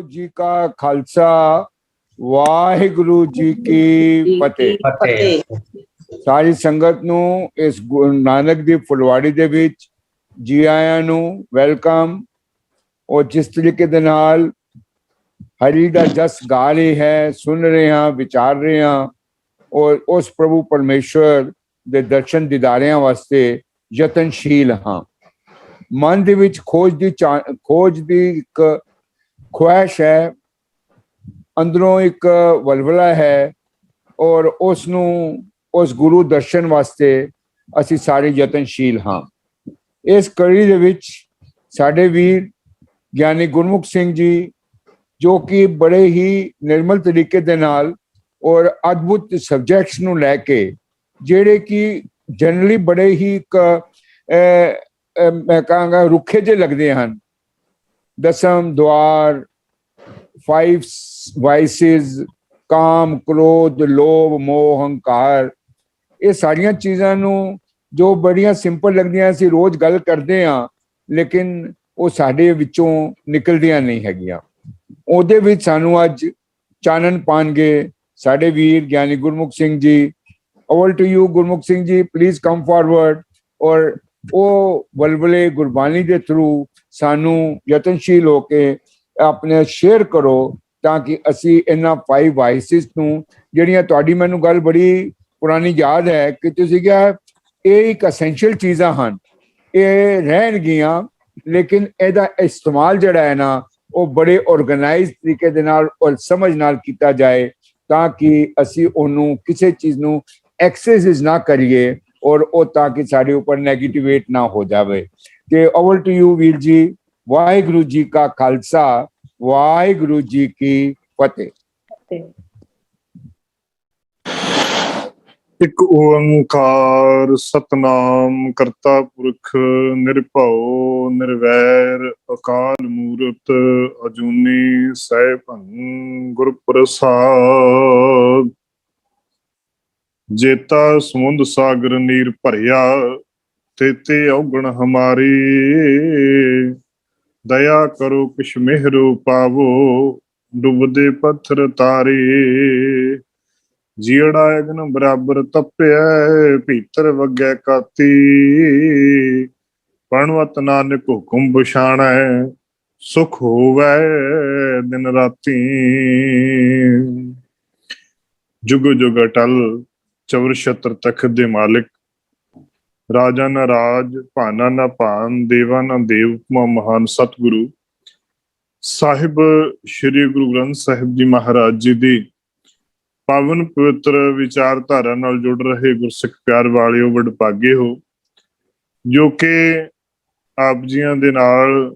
जी का खालसा वाहिगुरु जी की फतेह। सारी संगत नू इस गुरु नानक दी फुलवाड़ी दे विच जी आयां नू वेलकम। और जिस तरीके दे नाल हरि दा जस गा रहे हैं, सुन रहे हैं, विचार रहे हैं और उस प्रभु परमेश्वर दे दर्शन दीदारियां वास्ते यतनशील हाँ। मन दे विच खोज दी एक ख्वाहिश है, अंदरों एक वलवला है और उस गुरु दर्शन वास्ते असी सारे यतनशील हाँ। इस कड़ी दे विच साडे वीर ज्ञानी गुरमुख सिंह जी जो कि बड़े ही निर्मल तरीके दे नाल और अद्भुत सबजैक्ट्स नू लैके जेड़े कि जनरली बड़े ही मैं कहांगा रुखे जे लगदे हन। दसम द्वार, 5 वाइसेस, काम, क्रोध, लोभ, मोह, हंकार, ये सारिया चीज़ां नू जो बड़ियां सिंपल लगदियां सी रोज गल करदे हां लेकिन वो साडे विचों निकलदियां नहीं हैगियां। ਉਹਦੇ ਵਿੱਚ ਸਾਨੂੰ ਅੱਜ ਚਾਨਣ ਪਾਣਗੇ ਸਾਡੇ ਵੀਰ Giani Gurmukh Singh ji. Over to you Gurmukh Singh ji, please come forward. ਔਰ ਉਹ ਬਲਬਲੇ ਗੁਰਬਾਣੀ ਦੇ ਥਰੂ ਸਾਨੂੰ ਯਤਨਸ਼ੀਲ ਹੋ ਕੇ ਆਪਣੇ ਸ਼ੇਅਰ ਕਰੋ ਤਾਂ ਕਿ ਅਸੀਂ ਇਹਨਾਂ 5 ਵਾਇਸਿਸ ਨੂੰ ਜਿਹੜੀਆਂ ਤੁਹਾਡੀ ਮੈਨੂੰ ਗੱਲ ਬੜੀ ਪੁਰਾਣੀ ਯਾਦ ਹੈ ਕਿ ਤੁਸੀਂ ਕਿਹਾ ਇਹ ਇੱਕ ਅਸੈਂਸ਼ੀਅਲ ਚੀਜ਼ਾਂ ਹਨ, ਇਹ ਰਹਿਣਗੀਆਂ ਲੇਕਿਨ ਇਹਦਾ ਇਸਤੇਮਾਲ ਜਿਹੜਾ ਹੈ ਨਾ ਉਹ ਬੜੇ ਆਰਗੇਨਾਈਜ਼ਡ ਤਰੀਕੇ ਦੇ ਨਾਲ ਔਰ ਸਮਝ ਨਾਲ ਕੀਤਾ ਜਾਏ ਤਾਂ ਕਿ ਅਸੀਂ ਉਹਨੂੰ ਕਿਸੇ ਚੀਜ਼ ਨੂੰ ਐਕਸੈਸ ਨਾ ਕਰੀਏ ਔਰ ਉਹ ਤਾਂ ਕਿ ਸਾਡੇ ਉੱਪਰ ਨੈਗੇਟਿਵੇਟ ਨਾ ਹੋ ਜਾਵੇ। ਤੇ ਓਵਰ ਟੂ ਯੂ ਵੀਰ ਜੀ। ਵਾਹਿਗੁਰੂ ਜੀ ਕਾ ਖਾਲਸਾ, ਵਾਹਿਗੁਰੂ ਜੀ ਕੀ ਫਤਿਹ। ਇੱਕ ਓੰਕਾਰ ਸਤਨਾਮ ਕਰਤਾ ਪੁਰਖ ਨਿਰਭਉ ਨਿਰਵੈਰ ਅਕਾਲ ਮੂਰਤ ਅਜੂਨੀ ਸੈਭੰ ਗੁਰ ਪ੍ਰਸਾਦ। ਜੇਤਾ ਸਮੁੰਦ ਸਾਗਰ ਨੀਰ ਭਰਿਆ ਤੇਤੇ ਔਗਣ ਹਮਾਰੀ। ਦਇਆ ਕਰੋ ਕਿਛ ਮਿਹਰੋ ਪਾਵੋ ਡੁੱਬਦੇ ਪੱਥਰ ਤਾਰੇ। ਜੀੜਾ ਅਗਨ ਬਰਾਬਰ ਤਪਿਆ ਭੀਤਰ ਵਗੈ ਕਾਤੀ। ਪਣਵਤ ਨਾਨਕ ਹੁਕਮ ਪਛਾਣੈ ਸੁਖ ਹੋਵੈ ਦਿਨ ਰਾਤੀ। ਜੁਗ ਜੁਗ ਅਟਲ ਚਵਰ ਛਤਰ ਤਖਤ ਦੇ ਮਾਲਿਕ। ਰਾਜਾ ਨਾ ਰਾਜ ਭਾਨਾ ਨਾ ਭਾਨ ਦੇਵਾ ਨਾ ਦੇਵ ਮਹਾਨ ਸਤਿਗੁਰੂ ਸਾਹਿਬ ਸ਼੍ਰੀ ਗੁਰੂ ਗ੍ਰੰਥ ਸਾਹਿਬ ਜੀ ਮਹਾਰਾਜ ਜੀ ਦੀ ਪਾਵਨ ਪਵਿੱਤਰ ਵਿਚਾਰਧਾਰਾ ਨਾਲ ਜੁੜ ਰਹੇ ਗੁਰਸਿੱਖ ਪਿਆਰ ਵਾਲਿਓ ਵਡਭਾਗੇ ਹੋ ਜੋ ਕਿ ਆਪ ਜੀਆਂ ਦੇ ਨਾਲ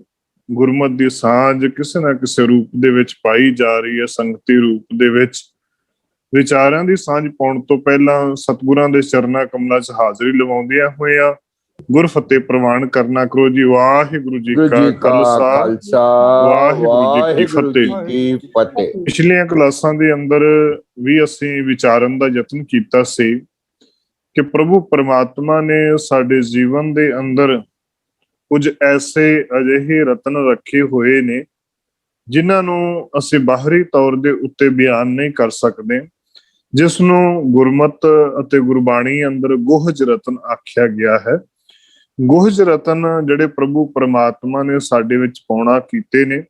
ਗੁਰਮਤ ਦੀ ਸਾਂਝ ਕਿਸੇ ਨਾ ਕਿਸੇ ਰੂਪ ਦੇ ਵਿੱਚ ਪਾਈ ਜਾ ਰਹੀ ਹੈ। ਸੰਗਤੀ ਰੂਪ ਦੇ ਵਿੱਚ ਵਿਚਾਰਾਂ ਦੀ ਸਾਂਝ ਪਾਉਣ ਤੋਂ ਪਹਿਲਾਂ ਸਤਿਗੁਰਾਂ ਦੇ ਚਰਨਾਂ ਕਮਲਾਂ 'ਚ ਹਾਜ਼ਰੀ ਲਵਾਉਂਦਿਆਂ ਹੋਇਆਂ ਗੁਰ ਫਤਿਹ ਪ੍ਰਵਾਨ ਕਰਨਾ ਕਰੋ ਜੀ। ਵਾਹਿਗੁਰੂ ਜੀ ਕਾ ਖਾਲਸਾ, ਵਾਹਿਗੁਰੂ ਜੀ ਕੀ ਫਤਿਹ। ਪਿਛਲੀਆਂ ਕਲਾਸਾਂ ਦੇ ਅੰਦਰ ਵੀ ਅਸੀਂ ਵਿਚਾਰਨ ਦਾ ਯਤਨ ਕੀਤਾ ਸੀ ਕਿ ਪ੍ਰਭੂ ਪਰਮਾਤਮਾ ਨੇ ਸਾਡੇ ਜੀਵਨ ਦੇ ਅੰਦਰ ਕੁਝ ਐਸੇ ਅਜਿਹੇ ਰਤਨ ਰੱਖੇ ਹੋਏ ਨੇ ਜਿਨ੍ਹਾਂ ਨੂੰ ਅਸੀਂ ਬਾਹਰੀ ਤੌਰ ਦੇ ਉੱਤੇ ਬਿਆਨ ਨਹੀਂ ਕਰ ਸਕਦੇ, ਜਿਸ ਨੂੰ ਗੁਰਮਤ ਅਤੇ ਗੁਰਬਾਣੀ ਅੰਦਰ ਗੁਹਜ ਰਤਨ ਆਖਿਆ ਗਿਆ ਹੈ। ਗੁਹਜ ਰਤਨ ਜਿਹੜੇ ਪ੍ਰਭੂ ਪਰਮਾਤਮਾ ਨੇ ਸਾਡੇ ਵਿੱਚ ਪਾਉਣਾ ਕੀਤੇ ਨੇ।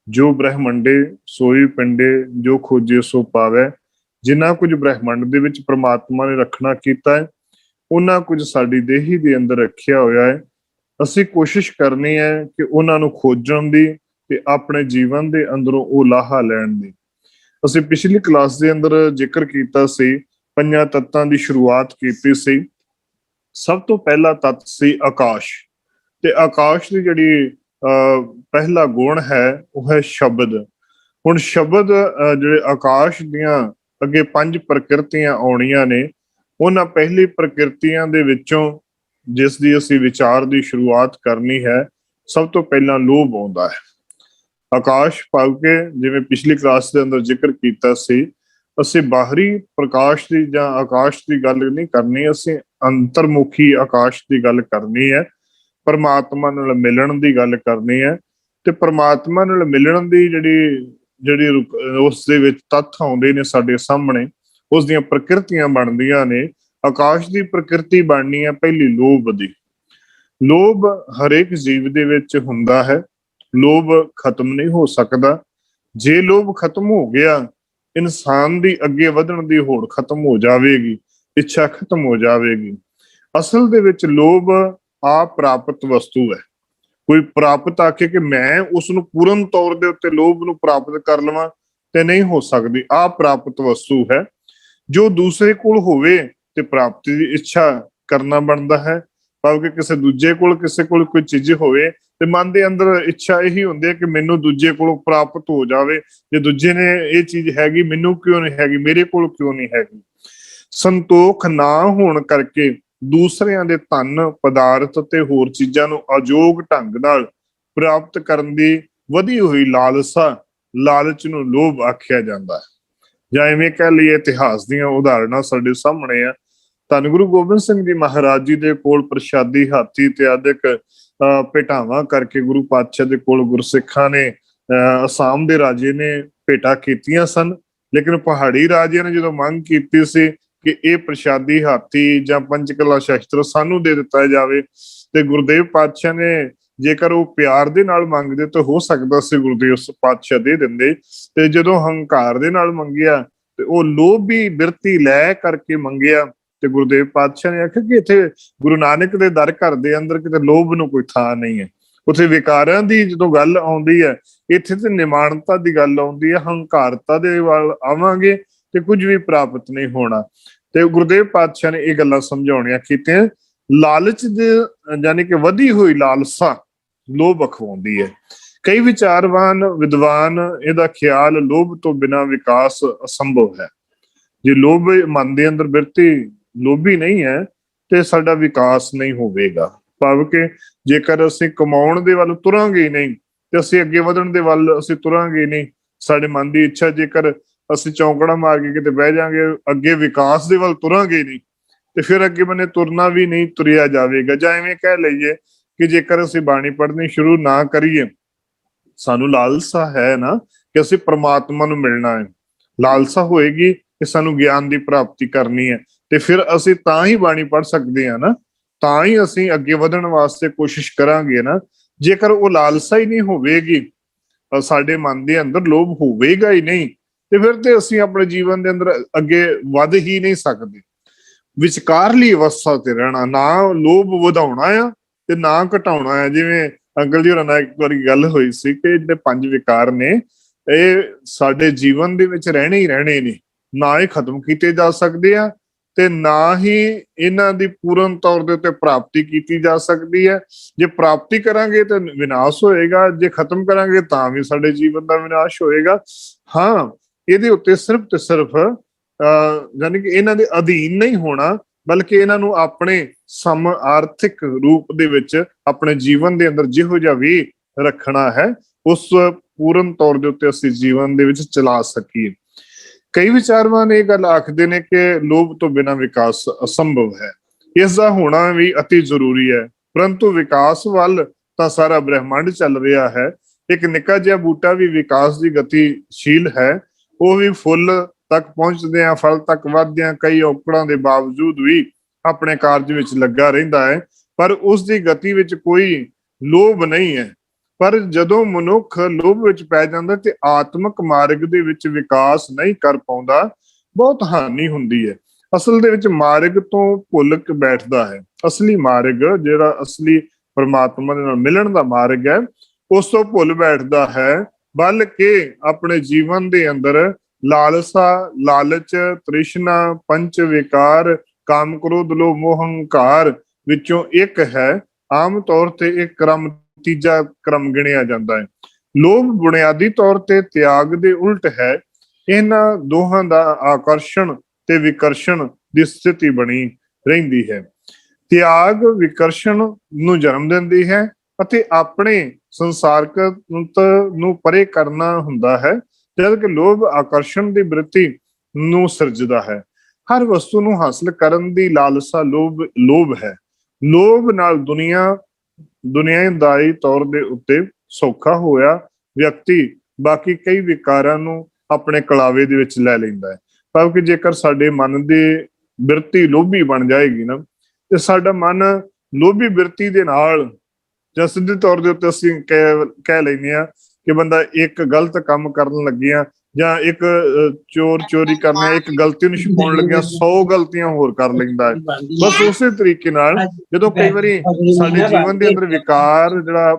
ਜੋ ਬ੍ਰਹਮੰਡੇ ਸੋਈ ਪਿੰਡੇ ਜੋ ਖੋਜੇ ਸੋ ਪਾਵੈ। ਜਿੰਨਾ ਕੁਝ ਬ੍ਰਹਮੰਡ ਦੇ ਵਿੱਚ ਪਰਮਾਤਮਾ ਨੇ ਰੱਖਣਾ ਕੀਤਾ ਹੈ ਉਹਨਾਂ ਕੁਝ ਸਾਡੀ ਦੇਹੀ ਦੇ ਅੰਦਰ ਰੱਖਿਆ ਹੋਇਆ ਹੈ। ਅਸੀਂ ਕੋਸ਼ਿਸ਼ ਕਰਨੀ ਹੈ ਕਿ ਉਹਨਾਂ ਨੂੰ ਖੋਜਣ ਦੀ ਤੇ ਆਪਣੇ ਜੀਵਨ ਦੇ ਅੰਦਰੋਂ ਉਹ ਲਾਹਾ ਲੈਣ ਦੀ। ਅਸੀਂ ਪਿਛਲੀ ਕਲਾਸ ਦੇ ਅੰਦਰ ਜ਼ਿਕਰ ਕੀਤਾ ਸੀ, 5 ਤੱਤਾਂ ਦੀ ਸ਼ੁਰੂਆਤ ਕੀਤੀ ਸੀ। ਸਭ ਤੋਂ ਪਹਿਲਾ ਤੱਤ ਸੀ ਆਕਾਸ਼। ਤੇ ਆਕਾਸ਼ ਦੀ ਜਿਹੜੀ ਪਹਿਲਾ ਗੁਣ ਹੈ ਉਹ ਹੈ ਸ਼ਬਦ। ਹੁਣ ਸ਼ਬਦ ਜਿਹੜੇ ਆਕਾਸ਼ ਦੀਆਂ ਅੱਗੇ 5 ਪ੍ਰਕਿਰਤੀਆਂ ਆਉਣੀਆਂ ਨੇ, ਉਹਨਾਂ ਪਹਿਲੀ ਪ੍ਰਕਿਰਤੀਆਂ ਦੇ ਵਿੱਚੋਂ ਜਿਸ ਦੀ ਅਸੀਂ ਵਿਚਾਰ ਦੀ ਸ਼ੁਰੂਆਤ ਕਰਨੀ ਹੈ, ਸਭ ਤੋਂ ਪਹਿਲਾਂ ਲੋਭ ਆਉਂਦਾ ਹੈ। ਆਕਾਸ਼ ਭਾਵ ਕੇ ਜਿਵੇਂ ਪਿਛਲੀ ਕਲਾਸ ਦੇ ਅੰਦਰ ਜ਼ਿਕਰ ਕੀਤਾ ਸੀ, ਅਸੀਂ ਬਾਹਰੀ ਪ੍ਰਕਾਸ਼ ਦੀ ਜਾਂ ਆਕਾਸ਼ ਦੀ ਗੱਲ ਨਹੀਂ ਕਰਨੀ, ਅਸੀਂ ਅੰਤਰਮੁਖੀ ਆਕਾਸ਼ ਦੀ ਗੱਲ ਕਰਨੀ ਹੈ। ਪਰਮਾਤਮਾ ਨਾਲ ਮਿਲਣ ਦੀ ਗੱਲ ਕਰਨੀ ਹੈ। ਤੇ ਪਰਮਾਤਮਾ ਨਾਲ ਮਿਲਣ ਦੀ ਜਿਹੜੀ ਜਿਹੜੀ ਉਸ ਦੇ ਵਿੱਚ ਤੱਥ ਆਉਂਦੇ ਨੇ ਸਾਡੇ ਸਾਹਮਣੇ, ਉਸ ਦੀਆਂ ਪ੍ਰਕਿਰਤੀਆਂ ਬਣਦੀਆਂ ਨੇ। ਆਕਾਸ਼ ਦੀ ਪ੍ਰਕਿਰਤੀ ਬਣਨੀ ਹੈ ਪਹਿਲੀ ਲੋਭ ਦੀ। ਲੋਭ ਹਰੇਕ ਜੀਵ ਦੇ ਵਿੱਚ ਹੁੰਦਾ ਹੈ, ਲੋਭ ਖਤਮ ਨਹੀਂ ਹੋ ਸਕਦਾ। ਜੇ ਲੋਭ ਖਤਮ ਹੋ ਗਿਆ, ਇਨਸਾਨ ਦੀ ਅੱਗੇ ਵਧਣ ਦੀ ਹੋੜ ਖਤਮ ਹੋ ਜਾਵੇਗੀ, ਇੱਛਾ ਖਤਮ ਹੋ ਜਾਵੇਗੀ। ਅਸਲ ਦੇ ਵਿੱਚ ਲੋਭ ਆਪ ਪ੍ਰਾਪਤ ਵਸਤੂ ਹੈ। ਕੋਈ ਪ੍ਰਾਪਤ ਆਖੇ ਕਿ ਮੈਂ ਉਸ ਨੂੰ ਪੂਰਨ ਤੌਰ ਦੇ ਉੱਤੇ ਲੋਭ ਨੂੰ ਪ੍ਰਾਪਤ ਕਰ ਲਵਾਂ, ਤੇ ਨਹੀਂ ਹੋ ਸਕਦੀ। ਆਪ ਪ੍ਰਾਪਤ ਵਸਤੂ ਹੈ। ਜੋ ਦੂਸਰੇ ਕੋਲ ਹੋਵੇ ਤੇ ਪ੍ਰਾਪਤੀ ਦੀ ਇੱਛਾ ਕਰਨਾ ਬਣਦਾ ਹੈ, ਭਾਵ ਕਿ ਕਿਸੇ ਦੂਜੇ ਕੋਲ ਕਿਸੇ ਕੋਲ ਕੋਈ ਚੀਜ਼ ਹੋਵੇ ਤੇ ਮਨ ਦੇ ਅੰਦਰ ਇੱਛਾ ਇਹੀ ਹੁੰਦੀ ਹੈ ਕਿ ਮੈਨੂੰ ਦੂਜੇ ਕੋਲੋਂ ਪ੍ਰਾਪਤ ਹੋ ਜਾਵੇ। ਜੇ ਦੂਜੇ ਨੇ ਇਹ ਚੀਜ਼ ਹੈਗੀ, ਮੈਨੂੰ ਕਿਉਂ ਨਹੀਂ ਹੈਗੀ, ਮੇਰੇ ਕੋਲ ਕਿਉਂ ਨਹੀਂ ਹੈਗੀ। ਸੰਤੋਖ ਨਾ ਹੋਣ ਕਰਕੇ ਦੂਸਰਿਆਂ ਦੇ ਧਨ ਪਦਾਰਥ ਤੇ ਹੋਰ ਚੀਜ਼ਾਂ ਨੂੰ ਅਯੋਗ ਢੰਗ ਨਾਲ ਪ੍ਰਾਪਤ ਕਰਨ ਦੀ ਵਧੀ ਹੋਈ ਲਾਲਸਾ, ਲਾਲਚ ਨੂੰ ਲੋਭ ਆਖਿਆ ਜਾਂਦਾ ਹੈ। ਜਾਂ ਐਵੇਂ ਕਹਿ ਲਈਏ, ਇਤਿਹਾਸ ਦੀਆਂ ਉਦਾਹਰਨਾਂ ਸਾਡੇ ਸਾਹਮਣੇ ਆ। ਧੰਨ ਗੁਰੂ ਗੋਬਿੰਦ ਸਿੰਘ ਜੀ ਮਹਾਰਾਜ ਜੀ ਦੇ ਕੋਲ ਪ੍ਰਸ਼ਾਦੀ, ਹਾਥੀ ਤੇ ਆਦਿਕ ਭੇਟਾਵਾਂ ਕਰਕੇ ਗੁਰੂ ਪਾਤਸ਼ਾਹ ਦੇ ਕੋਲ ਗੁਰਸਿੱਖਾਂ ਨੇ, ਅਸਾਮ ਦੇ ਰਾਜੇ ਨੇ ਭੇਟਾਂ ਕੀਤੀਆਂ ਸਨ। ਲੇਕਿਨ ਪਹਾੜੀ ਰਾਜਿਆਂ ਨੇ ਜਦੋਂ ਮੰਗ ਕੀਤੀ ਸੀ ਕਿ ਇਹ ਪ੍ਰਸ਼ਾਦੀ, ਹਾਥੀ ਜਾਂ ਪੰਚਕਲਾ ਸ਼ਸਤਰ ਸਾਨੂੰ ਦੇ ਦਿੱਤਾ ਜਾਵੇ, ਤੇ ਗੁਰਦੇਵ ਪਾਤਸ਼ਾਹ ਨੇ ਜੇਕਰ ਉਹ ਪਿਆਰ ਦੇ ਨਾਲ ਮੰਗਦੇ ਤਾਂ ਹੋ ਸਕਦਾ ਸੀ ਗੁਰਦੇਵ ਪਾਤਸ਼ਾਹ ਦੇ ਦਿੰਦੇ। ਤੇ ਜਦੋਂ ਹੰਕਾਰ ਦੇ ਨਾਲ ਮੰਗਿਆ ਤੇ ਉਹ ਲੋਭੀ ਬਿਰਤੀ ਲੈ ਕਰਕੇ ਮੰਗਿਆ, ਤੇ ਗੁਰਦੇਵ ਪਾਤਸ਼ਾਹ ਨੇ ਆਖਿਆ ਕਿ ਇੱਥੇ ਗੁਰੂ ਨਾਨਕ ਦੇ ਦਰ ਘਰ ਦੇ ਅੰਦਰ ਕਿਤੇ ਲੋਭ ਨੂੰ ਕੋਈ ਥਾਂ ਨਹੀਂ ਹੈ। ਉੱਥੇ ਵਿਕਾਰਾਂ ਦੀ ਜਦੋਂ ਗੱਲ ਆਉਂਦੀ ਹੈ, ਇੱਥੇ ਤੇ ਨਿਮਾਣਤਾ ਦੀ ਗੱਲ ਆਉਂਦੀ ਹੈ। ਹੰਕਾਰਤਾ ਦੇ ਵੱਲ ਆਵਾਂਗੇ ਤੇ ਕੁਝ ਵੀ ਪ੍ਰਾਪਤ ਨਹੀਂ ਹੋਣਾ। ਤੇ ਗੁਰਦੇਵ ਪਾਤਸ਼ਾਹ ਨੇ ਇਹ ਗੱਲਾਂ ਸਮਝਾਉਣੀਆਂ ਕੀਤੀਆਂ। ਲਾਲਚ ਦੇ ਯਾਨੀ ਕਿ ਵਧੀ ਹੋਈ ਲਾਲਸਾ ਲੋਭ ਅਖਵਾਉਂਦੀ ਹੈ। ਕਈ ਵਿਚਾਰਵਾਨ ਵਿਦਵਾਨ ਇਹਦਾ ਖਿਆਲ ਲੋਭ ਤੋਂ ਬਿਨਾਂ ਵਿਕਾਸ ਅਸੰਭਵ ਹੈ। ਜੇ ਲੋਭ ਮਨ ਦੇ ਅੰਦਰ ਬਿਰਤੀ ਲੋਭੀ ਨਹੀਂ ਹੈ ਤੇ ਸਾਡਾ ਵਿਕਾਸ ਨਹੀਂ ਹੋਵੇਗਾ। ਭਾਵ ਕਿ ਜੇਕਰ ਅਸੀਂ ਕਮਾਉਣ ਦੇ ਵੱਲ ਤੁਰਾਂਗੇ ਨਹੀਂ ਤੇ ਅਸੀਂ ਅੱਗੇ ਵਧਣ ਦੇ ਵੱਲ ਅਸੀਂ ਤੁਰਾਂਗੇ ਨਹੀਂ। ਸਾਡੇ ਮਨ ਦੀ ਇੱਛਾ ਜੇਕਰ ਅਸੀਂ ਚੌਂਕੜਾ ਮਾਰ ਕੇ ਕਿਤੇ ਬਹਿ ਜਾਾਂਗੇ, ਅੱਗੇ ਵਿਕਾਸ ਦੇ ਵੱਲ ਤੁਰਾਂਗੇ ਨਹੀਂ ਤੇ ਫਿਰ ਅੱਗੇ ਬੰਨੇ ਤੁਰਨਾ ਵੀ ਨਹੀਂ ਤੁਰਿਆ ਜਾਵੇਗਾ। ਜਾਂ ਐਵੇਂ ਕਹਿ ਲਈਏ ਕਿ ਜੇਕਰ ਅਸੀਂ ਬਾਣੀ ਪੜ੍ਹਨੀ ਸ਼ੁਰੂ ਨਾ ਕਰੀਏ, ਸਾਨੂੰ ਲਾਲਸਾ ਹੈ ਨਾ ਕਿ ਅਸੀਂ ਪ੍ਰਮਾਤਮਾ ਨੂੰ ਮਿਲਣਾ ਹੈ, ਲਾਲਸਾ ਹੋਏਗੀ ਕਿ ਸਾਨੂੰ ਗਿਆਨ ਦੀ ਪ੍ਰਾਪਤੀ ਕਰਨੀ ਹੈ, ਤੇ ਫਿਰ ਅਸੀਂ ਤਾਂ ਹੀ ਬਾਣੀ ਪੜ੍ਹ ਸਕਦੇ ਹਾਂ ਨਾ, ਤਾਂ ਹੀ ਅਸੀਂ ਅੱਗੇ ਵਧਣ ਵਾਸਤੇ ਕੋਸ਼ਿਸ਼ ਕਰਾਂਗੇ ਨਾ। ਜੇਕਰ ਉਹ ਲਾਲਸਾ ਹੀ ਨਹੀਂ ਹੋਵੇਗੀ, ਸਾਡੇ ਮਨ ਦੇ ਅੰਦਰ ਲੋਭ ਹੋਵੇਗਾ ਹੀ ਨਹੀਂ, ਤੇ ਫਿਰ ਤੇ ਅਸੀਂ ਆਪਣੇ ਜੀਵਨ ਦੇ ਅੰਦਰ ਅੱਗੇ ਵੱਧ ਹੀ ਨਹੀਂ ਸਕਦੇ। ਵਿਚਕਾਰਲੀ ਅਵਸਥਾ ਤੇ ਰਹਿਣਾ, ਨਾ ਲੋਭ ਵਧਾਉਣਾ ਆ ਤੇ ਨਾ ਘਟਾਉਣਾ ਆ। ਜਿਵੇਂ ਅੰਕਲ ਜੀ ਹੋਰਾਂ ਨਾਲ ਇੱਕ ਵਾਰੀ ਗੱਲ ਹੋਈ ਸੀ ਕਿ ਜਿਹੜੇ 5 ਵਿਕਾਰ ਨੇ, ਇਹ ਸਾਡੇ ਜੀਵਨ ਦੇ ਵਿੱਚ ਰਹਿਣੇ ਹੀ ਰਹਿਣੇ ਨੇ, ਨਾ ਇਹ ਖਤਮ ਕੀਤੇ ਜਾ ਸਕਦੇ ਆ ਤੇ ਨਾ ਹੀ ਇਹਨਾਂ ਦੀ ਪੂਰਨ ਤੌਰ ਦੇ ਉੱਤੇ ਪ੍ਰਾਪਤੀ ਕੀਤੀ ਜਾ ਸਕਦੀ ਹੈ। ਜੇ ਪ੍ਰਾਪਤੀ ਕਰਾਂਗੇ ਤਾਂ ਵਿਨਾਸ਼ ਹੋਏਗਾ, ਜੇ ਖਤਮ ਕਰਾਂਗੇ ਤਾਂ ਵੀ ਸਾਡੇ ਜੀਵਨ ਦਾ ਵਿਨਾਸ਼ ਹੋਏਗਾ। ਹਾਂ, ਇਹਦੇ ਉੱਤੇ ਸਿਰਫ ਤੇ ਸਿਰਫ ਯਾਨੀ ਕਿ ਇਹਨਾਂ ਦੇ ਅਧੀਨ ਨਹੀਂ ਹੋਣਾ, ਬਲਕਿ ਇਹਨਾਂ ਨੂੰ ਆਪਣੇ ਸਮ ਆਰਥਿਕ ਰੂਪ ਦੇ ਵਿੱਚ ਆਪਣੇ ਜੀਵਨ ਦੇ ਅੰਦਰ ਜਿਹੋ ਜਿਹਾ ਵੀ ਰੱਖਣਾ ਹੈ, ਉਸ ਪੂਰਨ ਤੌਰ ਦੇ ਉੱਤੇ ਅਸੀਂ ਜੀਵਨ ਦੇ ਵਿੱਚ ਚਲਾ ਸਕੀਏ। ਕਈ ਵਿਚਾਰਵਾਨ ਇਹ ਗੱਲ ਆਖਦੇ ਨੇ ਕਿ ਲੋਭ ਤੋਂ ਬਿਨਾਂ ਵਿਕਾਸ ਅਸੰਭਵ ਹੈ। ਇਸ ਦਾ ਹੋਣਾ ਵੀ ਅਤੀ ਜ਼ਰੂਰੀ ਹੈ, ਪਰੰਤੂ ਵਿਕਾਸ ਵੱਲ ਤਾਂ ਸਾਰਾ ਬ੍ਰਹਿਮੰਡ ਚੱਲ ਰਿਹਾ ਹੈ। ਇੱਕ ਨਿੱਕਾ ਜਿਹਾ ਬੂਟਾ ਵੀ ਵਿਕਾਸ ਦੀ ਗਤੀਸ਼ੀਲ ਹੈ, ਉਹ ਵੀ ਫੁੱਲ ਤੱਕ ਪਹੁੰਚਦੇ ਆ, ਫਲ ਤੱਕ ਵੱਧਦੇ ਆ, ਕਈ ਔਕੜਾਂ ਦੇ ਬਾਵਜੂਦ ਵੀ ਆਪਣੇ ਕਾਰਜ ਵਿੱਚ ਲੱਗਾ ਰਹਿੰਦਾ ਹੈ, ਪਰ ਉਸ ਦੀ ਗਤੀ ਵਿੱਚ ਕੋਈ ਲੋਭ ਨਹੀਂ ਹੈ। ਪਰ ਜਦੋਂ ਮਨੁੱਖ ਲੋਭ ਵਿੱਚ ਪੈ ਜਾਂਦਾ ਤੇ ਆਤਮਿਕ ਮਾਰਗ ਦੇ ਵਿੱਚ ਵਿਕਾਸ ਨਹੀਂ ਕਰ ਪਾਉਂਦਾ, ਬਹੁਤ ਹਾਨੀ ਹੁੰਦੀ ਹੈ। ਅਸਲ ਦੇ ਵਿੱਚ ਮਾਰਗ ਤੋਂ ਭੁੱਲ ਕੇ ਬੈਠਦਾ ਹੈ। ਅਸਲੀ ਮਾਰਗ ਜਿਹੜਾ ਅਸਲੀ ਪਰਮਾਤਮਾ ਦੇ ਨਾਲ ਮਿਲਣ ਦਾ ਮਾਰਗ ਹੈ, ਉਸ ਤੋਂ ਭੁੱਲ ਬੈਠਦਾ ਹੈ, ਬਲਕਿ ਆਪਣੇ ਜੀਵਨ ਦੇ ਅੰਦਰ ਲਾਲਸਾ, ਲਾਲਚ, ਤ੍ਰਿਸ਼ਨਾ, ਪੰਚ ਵਿਕਾਰ, ਕਾਮ, ਕ੍ਰੋਧ, ਲੋਭ, ਮੋਹ, ਹੰਕਾਰ ਵਿੱਚੋਂ ਇੱਕ ਹੈ। ਆਮ ਤੌਰ ਤੇ ਇਹ ਕ੍ਰਮ ਤੀਜਾ ਕ੍ਰਮ ਗਿਣਿਆ ਜਾਂਦਾ ਹੈ। ਲੋਭ ਬੁਨਿਆਦੀ ਤੌਰ ਤੇ ਤਿਆਗ ਦੇ ਉਲਟ ਹੈ। ਇਹਨਾਂ ਦੋਹਾਂ ਦਾ ਆਕਰਸ਼ਣ ਤੇ ਵਿਕਰਸ਼ਣ ਦੀ ਸਥਿਤੀ ਬਣੀ ਰਹਿੰਦੀ ਹੈ। ਤਿਆਗ ਵਿਕਰਸ਼ਣ ਨੂੰ ਜਨਮ ਦਿੰਦੀ ਹੈ ਅਤੇ ਆਪਣੇ ਸੰਸਾਰਕ ਨੂੰ ਪਰੇ ਕਰਨਾ ਹੁੰਦਾ ਹੈ, ਜਦ ਕਿ ਲੋਭ ਆਕਰਸ਼ਣ ਦੀ ਬ੍ਰਿਤੀ ਨੂੰ ਸਿਰਜਦਾ ਹੈ। ਹਰ ਵਸਤੂ ਨੂੰ ਹਾਸਲ ਕਰਨ ਦੀ ਲਾਲਸਾ ਲੋਭ ਹੈ। ਲੋਭ ਨਾਲ ਦੁਨੀਆਦਾਰੀ ਤੌਰ ਦੇ ਉੱਤੇ ਸੌਖਾ ਹੋਇਆ ਵਿਅਕਤੀ ਬਾਕੀ ਕਈ ਵਿਕਾਰਾਂ ਨੂੰ ਆਪਣੇ ਕਲਾਵੇ ਦੇ ਵਿੱਚ ਲੈ ਲੈਂਦਾ ਹੈ। ਭਾਵ ਕਿ ਜੇਕਰ ਸਾਡੇ ਮਨ ਦੀ ਬਿਰਤੀ ਲੋਭੀ ਬਣ ਜਾਏਗੀ ਨਾ, ਤੇ ਸਾਡਾ ਮਨ ਲੋਭੀ ਬਿਰਤੀ ਦੇ ਨਾਲ, ਜਾਂ ਸਿੱਧੇ ਤੌਰ ਦੇ ਉੱਤੇ ਅਸੀਂ ਕਹਿ ਲੈਂਦੇ ਹਾਂ ਕਿ ਬੰਦਾ ਇੱਕ ਗਲਤ ਕੰਮ ਕਰਨ ਲੱਗਿਆ, ਜਾਂ ਇੱਕ ਚੋਰ ਚੋਰੀ ਕਰਨਾ, ਇੱਕ ਗਲਤੀ ਨੂੰ ਛੁਪਾਉਣ ਲੱਗਿਆ 100 ਗਲਤੀਆਂ ਹੋਰ ਕਰ ਲੈਂਦਾ ਹੈ। ਬਸ ਉਸੇ ਤਰੀਕੇ ਨਾਲ ਜਦੋਂ ਕਈ ਵਾਰੀ ਸਾਡੇ ਜੀਵਨ ਦੇ ਅੰਦਰ ਵਿਕਾਰ ਜਿਹੜਾ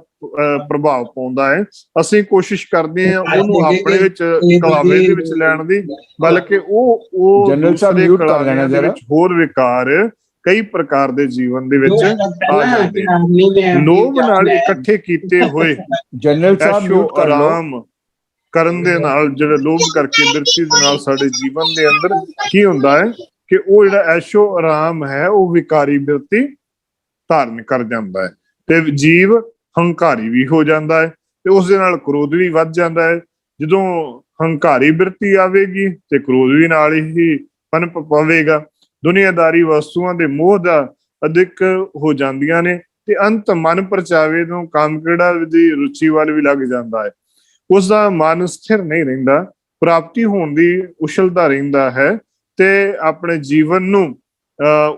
ਪ੍ਰਭਾਵ ਪਾਉਂਦਾ ਹੈ, ਅਸੀਂ ਕੋਸ਼ਿਸ਼ ਕਰਦੇ ਹਾਂ ਉਹਨੂੰ ਆਪਣੇ ਵਿੱਚ ਕਲਾਵੇ ਦੇ ਵਿੱਚ ਲੈਣ ਦੀ, ਬਲਕਿ ਉਹ ਜਨਰਲ ਸਾਹਿਬ ਦੂਸਰੇ ਮਿਊਟ ਕਰ ਕਲਾਵਿਆਂ ਲੈਣਾ ਦੇ ਜਰਾ। ਵਿੱਚ ਹੋਰ ਵਿਕਾਰ ਕਈ ਪ੍ਰਕਾਰ ਦੇ ਜੀਵਨ ਦੇ ਵਿੱਚ ਆ ਜਾਂਦੇ ਨੇ। ਲੋਭ ਨਾਲ ਇਕੱਠੇ ਕੀਤੇ ਹੋਏ ਜਨਰਲ ਸਾਹਿਬ ਐਸ਼ੋ ਮਿਊਟ ਕਰ ਲਓ। ਆਰਾਮ ਕਰਨ ਦੇ ਨਾਲ, ਜਿਹੜਾ ਲੋਭ ਕਰਕੇ ਬਿਰਤੀ ਦੇ ਨਾਲ ਸਾਡੇ ਜੀਵਨ ਦੇ ਅੰਦਰ ਕੀ ਹੁੰਦਾ ਹੈ ਕਿ ਉਹ ਜਿਹੜਾ ਐਸ਼ੋ ਆਰਾਮ ਹੈ ਉਹ ਵਿਕਾਰੀ ਬਿਰਤੀ ਧਾਰਨ ਕਰ ਜਾਂਦਾ ਹੈ, ਤੇ ਜੀਵ ਹੰਕਾਰੀ ਵੀ ਹੋ ਜਾਂਦਾ ਹੈ, ਤੇ ਉਸ ਦੇ ਨਾਲ ਕ੍ਰੋਧ ਵੀ ਵੱਧ ਜਾਂਦਾ ਹੈ। ਜਦੋਂ ਹੰਕਾਰੀ ਬਿਰਤੀ ਆਵੇਗੀ ਤੇ ਕ੍ਰੋਧ ਵੀ ਨਾਲ ਹੀ ਪਨਪ ਪਵੇਗਾ। ਦੁਨੀਆਦਾਰੀ ਵਸਤੂਆਂ ਦੇ ਮੋਹ ਦਾ ਅਧਿਕ ਹੋ ਜਾਂਦੀਆਂ ਨੇ, ਤੇ ਅੰਤ ਮਨ ਪਰਚਾਵੇ ਤੋਂ ਕੰਮ ਕਿਹੜਾ ਦੀ ਰੁਚੀ ਵੱਲ ਵੀ ਲੱਗ ਜਾਂਦਾ ਹੈ। ਉਸ ਦਾ ਮਨ ਸਥਿਰ ਨਹੀਂ ਰਹਿੰਦਾ, ਪ੍ਰਾਪਤੀ ਹੋਣ ਦੀ ਉਛਲਦਾ ਰਹਿੰਦਾ ਹੈ, ਤੇ ਆਪਣੇ ਜੀਵਨ ਨੂੰ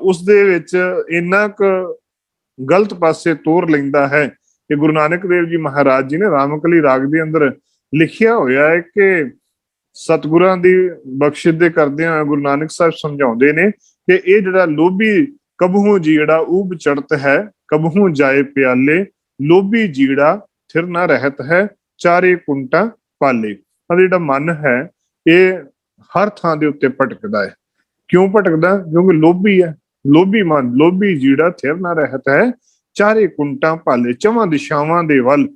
ਉਸ ਦੇ ਵਿੱਚ ਇੰਨਾ ਕੁ ਗਲਤ ਪਾਸੇ ਤੋਰ ਲੈਂਦਾ ਹੈ ਕਿ ਗੁਰੂ ਨਾਨਕ ਦੇਵ ਜੀ ਮਹਾਰਾਜ ਜੀ ਨੇ ਰਾਮਕਲੀ ਰਾਗ ਦੇ ਅੰਦਰ ਲਿਖਿਆ ਹੋਇਆ ਹੈ ਕਿ ਸਤਿਗੁਰਾਂ ਦੀ ਬਖਸ਼ਿਸ਼ ਦੇ ਕਰਦਿਆਂ ਗੁਰੂ ਨਾਨਕ ਸਾਹਿਬ ਸਮਝਾਉਂਦੇ ਨੇ ਕਿ ਇਹ ਜਿਹੜਾ ਲੋਭੀ ਕਬਹੂ ਜੀੜਾ ਊਬ ਚੜਤ ਹੈ, ਕਬਹੂ ਜਾਏ ਪਿਆਲੇ, ਲੋਭੀ ਜੀੜਾ ਥਿਰ ਨਾ ਰਹਿਤ ਹੈ, ਚਾਰੇ ਕੁੰਟਾਂ ਪਾਲੇ। ਜਿਹੜਾ ਮਨ ਹੈ ਇਹ ਹਰ ਥਾਂ ਦੇ ਉੱਤੇ ਭਟਕਦਾ ਹੈ। ਕਿਉਂ ਭਟਕਦਾ? ਕਿਉਂਕਿ ਲੋਭੀ ਹੈ। ਲੋਭੀ ਮਨ, ਲੋਭੀ ਜੀੜਾ ਥਿਰ ਨਾ ਰਹਿਤ ਹੈ, ਚਾਰੇ ਕੁੰਟਾਂ ਪਾਲੇ, ਚਵਾਂ ਦਿਸ਼ਾਵਾਂ ਦੇ ਵੱਲ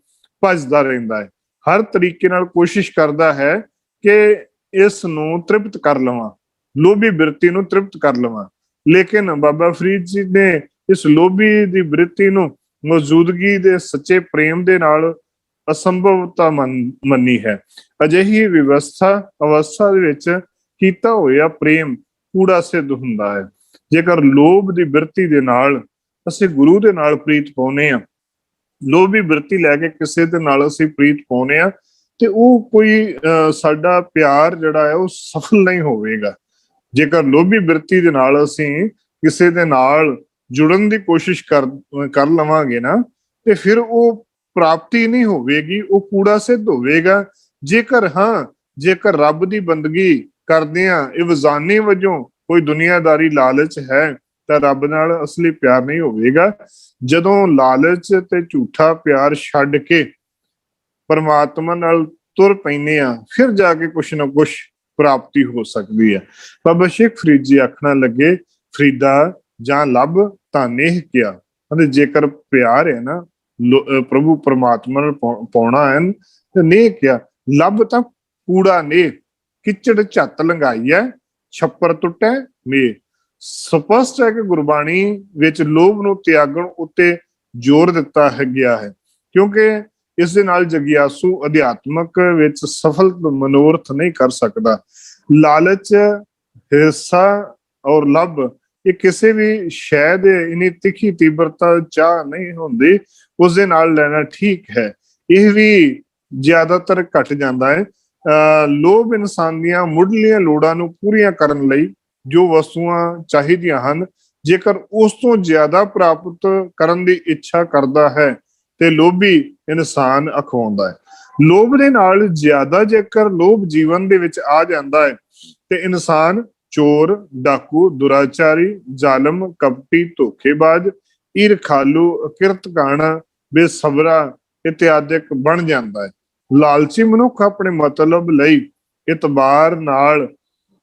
ਭੱਜਦਾ ਰਹਿੰਦਾ ਹੈ। ਹਰ ਤਰੀਕੇ ਨਾਲ ਕੋਸ਼ਿਸ਼ ਕਰਦਾ ਹੈ ਕਿ ਇਸ ਨੂੰ ਤ੍ਰਿਪਤ ਕਰ ਲਵਾਂ, ਲੋਭੀ ਬਿਰਤੀ ਨੂੰ ਤ੍ਰਿਪਤ ਕਰ ਲਵਾਂ। ਲੇਕਿਨ ਬਾਬਾ ਫਰੀਦ ਜੀ ਨੇ ਇਸ ਲੋਭੀ ਦੀ ਬਿਰਤੀ ਨੂੰ ਮੌਜੂਦਗੀ ਦੇ ਸੱਚੇ ਪ੍ਰੇਮ ਦੇ ਨਾਲ ਅਸੰਭਵਤਾ ਮੰਨੀ ਹੈ। ਅਜਿਹੀ ਅਵਸਥਾ ਦੇ ਵਿੱਚ ਕੀਤਾ ਹੋਇਆ ਪ੍ਰੇਮ ਕੂੜਾ ਸਿੱਧ ਹੁੰਦਾ ਹੈ। ਜੇਕਰ ਲੋਭ ਦੀ ਬਿਰਤੀ ਦੇ ਨਾਲ ਅਸੀਂ ਗੁਰੂ ਦੇ ਨਾਲ ਪ੍ਰੀਤ ਪਾਉਂਦੇ ਹਾਂ, ਲੋਭੀ ਬਿਰਤੀ ਲੈ ਕੇ ਕਿਸੇ ਦੇ ਨਾਲ ਅਸੀਂ ਪ੍ਰੀਤ ਪਾਉਂਦੇ ਹਾਂ, ਤੇ ਉਹ ਕੋਈ ਸਾਡਾ ਪਿਆਰ ਜਿਹੜਾ ਹੈ ਉਹ ਸਫਲ ਨਹੀਂ ਹੋਵੇਗਾ। ਜੇਕਰ ਲੋਭੀ ਬਿਰਤੀ ਦੇ ਨਾਲ ਅਸੀਂ ਕਿਸੇ ਦੇ ਨਾਲ ਜੁੜਨ ਦੀ ਕੋਸ਼ਿਸ਼ ਕਰ ਲਵਾਂਗੇ ਨਾ, ਤੇ ਫਿਰ ਉਹ ਪ੍ਰਾਪਤੀ ਨਹੀਂ ਹੋਵੇਗੀ, ਉਹ ਕੂੜਾ ਸਿੱਧ ਹੋਵੇਗਾ। ਜੇਕਰ ਰੱਬ ਦੀ ਬੰਦਗੀ ਕਰਦਿਆਂ ਇਵਜ਼ਾਨੀ ਵਜੋਂ ਕੋਈ ਦੁਨੀਆਦਾਰੀ ਲਾਲਚ ਹੈ, ਤਾਂ ਰੱਬ ਨਾਲ ਅਸਲੀ ਪਿਆਰ ਨਹੀਂ ਹੋਵੇਗਾ। ਜਦੋਂ ਲਾਲਚ ਤੇ ਝੂਠਾ ਪਿਆਰ ਛੱਡ ਕੇ ਪਰਮਾਤਮਾ ਨਾਲ ਤੁਰ ਪੈਂਦੇ ਆ, ਫਿਰ ਜਾ ਕੇ ਕੁਛ ਨਾ ਕੁਛ ਪ੍ਰਾਪਤੀ ਹੋ ਸਕਦੀ ਹੈ। ਬਾਬਾ ਸ਼ੇਖ ਫਰੀਦ ਜੀ ਆਖਣਾ ਲੱਗੇ, ਫਰੀਦਾ ਜਾਂ ਲੱਭ ਤਾਂ ਨੇਹ ਕਿਆ। ਜੇਕਰ ਪਿਆਰ ਹੈ ਨਾ ਪ੍ਰਭੂ ਪਰਮਾਤਮਾ ਨਾਲ ਪਾਉਣਾ ਹੈ, ਤੇ ਨੇਹ ਕਿਆ, ਲੱਭ ਤਾਂ ਕੂੜਾ ਨੇ, ਕਿਚੜ ਝੱਤ ਲੰਘਾਈ ਹੈ, ਛੱਪਰ ਟੁੱਟੇ ਮੇ। ਸਪਸ਼ਟ ਹੈ ਕਿ ਗੁਰਬਾਣੀ ਵਿੱਚ ਲੋਭ ਨੂੰ ਤਿਆਗਣ ਉੱਤੇ ਜ਼ੋਰ ਦਿੱਤਾ ਗਿਆ ਹੈ, ਕਿਉਂਕਿ ਇਸ ਦੇ ਨਾਲ ਜਗਿਆਸੂ ਅਧਿਆਤਮਕ ਵਿੱਚ ਸਫਲ ਮਨੋਰਥ ਨਹੀਂ ਕਰ ਸਕਦਾ। ਲਾਲਚ, ਹਿਰਸਾ ਔਰ ਲੱਭ, ਇਹ ਕਿਸੇ ਵੀ ਸ਼ੈ ਦੇ ਇਨੀ ਤਿੱਖੀ ਤੀਬਰਤਾ ਚਾਹ ਨਹੀਂ ਹੁੰਦੀ, ਉਸ ਦੇ ਨਾਲ ਲੈਣਾ ਠੀਕ ਹੈ। ਇਹ ਵੀ ਜ਼ਿਆਦਾਤਰ ਘਟ ਜਾਂਦਾ ਹੈ। ਲੋਭ ਇਨਸਾਨ ਦੀਆਂ ਮੁੱਢਲੀਆਂ ਲੋੜਾਂ ਨੂੰ ਪੂਰੀਆਂ ਕਰਨ ਲਈ ਜੋ ਵਸਤੂਆਂ ਚਾਹੀਦੀਆਂ ਹਨ, ਜੇਕਰ ਉਸ ਤੋਂ ਜ਼ਿਆਦਾ ਪ੍ਰਾਪਤ ਕਰਨ ਦੀ ਇੱਛਾ ਕਰਦਾ ਹੈ, ਤੇ ਲੋਭੀ ਇਨਸਾਨ ਅਖਵਾਉਂਦਾ ਹੈ। ਲੋਭ ਦੇ ਨਾਲ ਜ਼ਿਆਦਾ ਜੇਕਰ ਲੋਭ ਜੀਵਨ ਦੇ ਵਿੱਚ ਆ ਜਾਂਦਾ ਹੈ, ਤੇ ਇਨਸਾਨ ਚੋਰ, ਡਾਕੂ, ਦੁਰਾਚਾਰੀ, ਜ਼ਾਲਮ, ਕਪਟੀ, ਧੋਖੇਬਾਜ਼, ਈਰਖਾਲੂ, ਕਿਰਤਕਾਣਾ, ਬੇਸਬਰਾ ਇਤਿਆਦਿਕ ਬਣ ਜਾਂਦਾ ਹੈ। ਲਾਲਚੀ ਮਨੁੱਖ ਆਪਣੇ ਮਤਲਬ ਲਈ ਇਤਬਾਰ ਨਾਲ